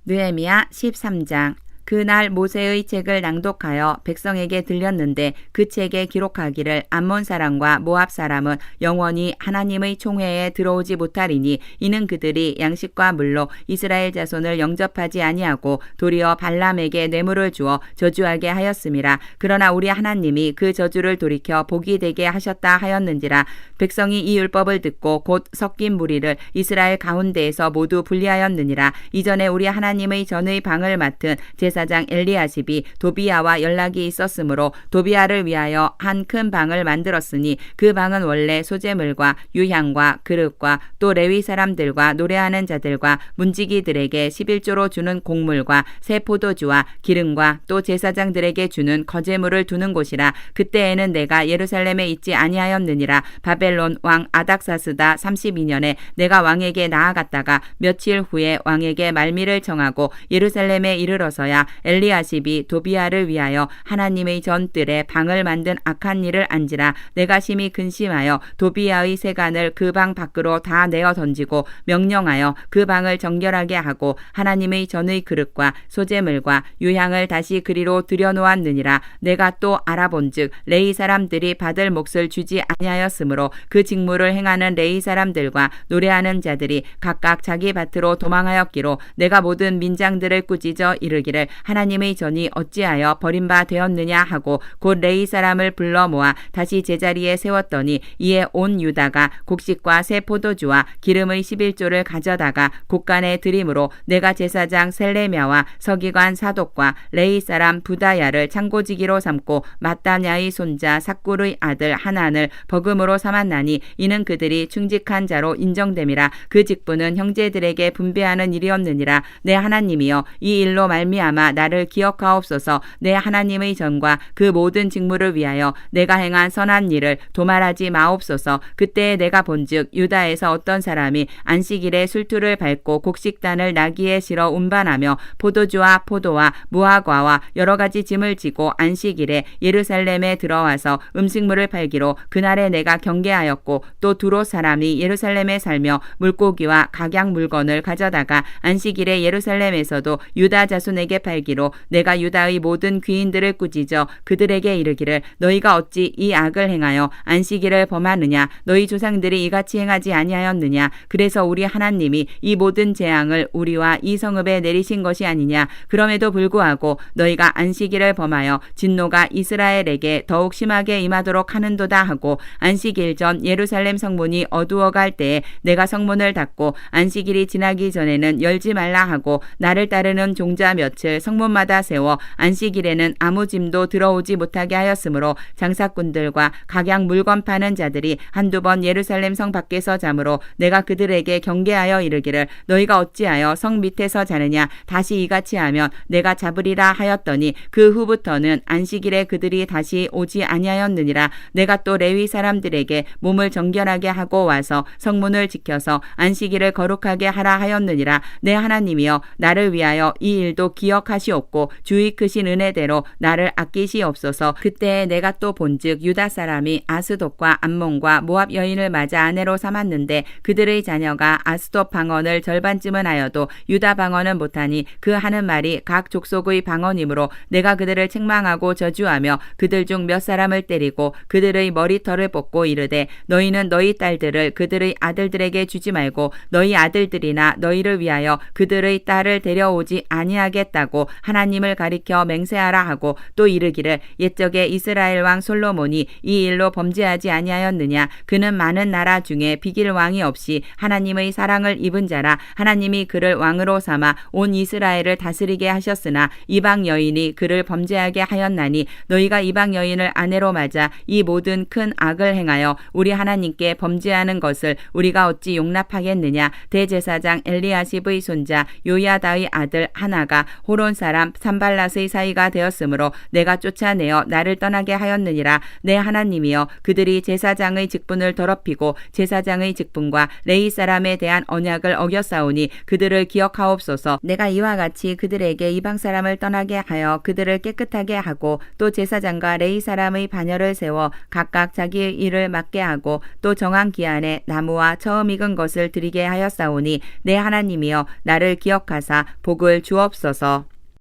A: 느헤미야 13장. 그날 모세의 책을 낭독하여 백성에게 들렸는데 그 책에 기록하기를 암몬 사람과 모압 사람은 영원히 하나님의 총회에 들어오지 못하리니 이는 그들이 양식과 물로 이스라엘 자손을 영접하지 아니하고 도리어 발람에게 뇌물을 주어 저주하게 하였음이라. 그러나 우리 하나님이 그 저주를 돌이켜 복이 되게 하셨다 하였는지라. 백성이 이 율법을 듣고 곧 섞인 무리를 이스라엘 가운데에서 모두 분리하였느니라. 이전에 우리 하나님의 전의 방을 맡은 제사장 엘리야십이 도비야와 연락이 있었으므로 도비야를 위하여 한 큰 방을 만들었으니 그 방은 원래 소재물과 유향과 그릇과 또 레위 사람들과 노래하는 자들과 문지기들에게 11조로 주는 곡물과 새 포도주와 기름과 또 제사장들에게 주는 거제물을 두는 곳이라. 그때에는 내가 예루살렘에 있지 아니하였느니라. 바벨론 왕 아닥사스다 32년에 내가 왕에게 나아갔다가 며칠 후에 왕에게 말미를 정하고 예루살렘에 이르러서야 엘리야십이 도비야를 위하여 하나님의 전뜰에 방을 만든 악한 일을 안지라. 내가 심히 근심하여 도비야의 세간을 그 방 밖으로 다 내어 던지고 명령하여 그 방을 정결하게 하고 하나님의 전의 그릇과 소재물과 유향을 다시 그리로 들여놓았느니라. 내가 또 알아본즉 레위 사람들이 받을 몫을 주지 아니하였으므로 그 직무를 행하는 레위 사람들과 노래하는 자들이 각각 자기 밭으로 도망하였기로 내가 모든 민장들을 꾸짖어 이르기를 하나님의 전이 어찌하여 버림바 되었느냐 하고 곧 레위 사람을 불러 모아 다시 제자리에 세웠더니 이에 온 유다가 곡식과 새 포도주와 기름의 11조를 가져다가 곡간에 드림으로 내가 제사장 셀레미야와 서기관 사독과 레위 사람 부다야를 창고지기로 삼고 마따냐의 손자 삭굴의 아들 하난을 버금으로 삼았나니 이는 그들이 충직한 자로 인정됨이라. 그 직분은 형제들에게 분배하는 일이었느니라. 내 하나님이여 이 일로 말미암아 나를 기억하옵소서. 내 하나님의 전과 그 모든 직무를 위하여 내가 행한 선한 일을 도말하지 마옵소서. 그때에 내가 본즉 유다에서 어떤 사람이 안식일에 술투를 밟고 곡식단을 나귀에 실어 운반하며 포도주와 포도와 무화과와 여러 가지 짐을 지고 안식일에 예루살렘에 들어와서 음식물을 팔기로 그날에 내가 경계하였고 또 두롯 사람이 예루살렘에 살며 물고기와 각양 물건을 가져다가 안식일에 예루살렘에서도 유다 자손에게 팔기로 내가 유다의 모든 귀인들을 꾸짖어 그들에게 이르기를 너희가 어찌 이 악을 행하여 안식일을 범하느냐. 너희 조상들이 이같이 행하지 아니하였느냐. 그래서 우리 하나님이 이 모든 재앙을 우리와 이 성읍에 내리신 것이 아니냐. 그럼에도 불구하고 너희가 안식일을 범하여 진노가 이스라엘에게 더욱 심하게 임하도록 하는도다 하고 안식일 전 예루살렘 성문이 어두워갈 때에 내가 성문을 닫고 안식일이 지나기 전에는 열지 말라 하고 나를 따르는 종자 며칠 성문마다 세워 안식일에는 아무 짐도 들어오지 못하게 하였으므로 장사꾼들과 각양 물건 파는 자들이 한두 번 예루살렘 성 밖에서 자므로 내가 그들에게 경계하여 이르기를 너희가 어찌하여 성 밑에서 자느냐. 다시 이같이 하면 내가 잡으리라 하였더니 그 후부터는 안식일에 그들이 다시 오지 아니하였느니라. 내가 또 레위 사람들에게 몸을 정결하게 하고 와서 성문을 지켜서 안식일을 거룩하게 하라 하였느니라. 내 하나님이여 나를 위하여 이 일도 기억하라 기억하시옵고 주의 크신 은혜대로 나를 아끼시옵소서. 그때 내가 또 본즉 유다 사람이 아스돗과 암몬과 모압 여인을 맞아 아내로 삼았는데 그들의 자녀가 아스돗 방언을 절반쯤은 하여도 유다 방언은 못하니 그 하는 말이 각 족속의 방언이므로 내가 그들을 책망하고 저주하며 그들 중 몇 사람을 때리고 그들의 머리털을 뽑고 이르되 너희는 너희 딸들을 그들의 아들들에게 주지 말고 너희 아들들이나 너희를 위하여 그들의 딸을 데려오지 아니하겠다고 하나님을 가리켜 맹세하라 하고 또 이르기를 옛적에 이스라엘 왕 솔로몬이 이 일로 범죄하지 아니하였느냐. 그는 많은 나라 중에 비길 왕이 없이 하나님의 사랑을 입은 자라. 하나님이 그를 왕으로 삼아 온 이스라엘을 다스리게 하셨으나 이방 여인이 그를 범죄하게 하였나니 너희가 이방 여인을 아내로 맞아 이 모든 큰 악을 행하여 우리 하나님께 범죄하는 것을 우리가 어찌 용납하겠느냐. 대제사장 엘리야십의 손자 요야다의 아들 하나가 호론 사람 산발랏의 사이가 되었으므로 내가 쫓아내어 나를 떠나게 하였느니라. 내 하나님이여 그들이 제사장의 직분을 더럽히고 제사장의 직분과 레위 사람에 대한 언약을 어겼사오니 그들을 기억하옵소서. 내가 이와 같이 그들에게 이방 사람을 떠나게 하여 그들을 깨끗하게 하고 또 제사장과 레위 사람의 반열을 세워 각각 자기의 일을 맡게 하고 또 정한 기한에 나무와 처음 익은 것을 드리게 하였사오니 내 하나님이여 나를 기억하사 복을 주옵소서.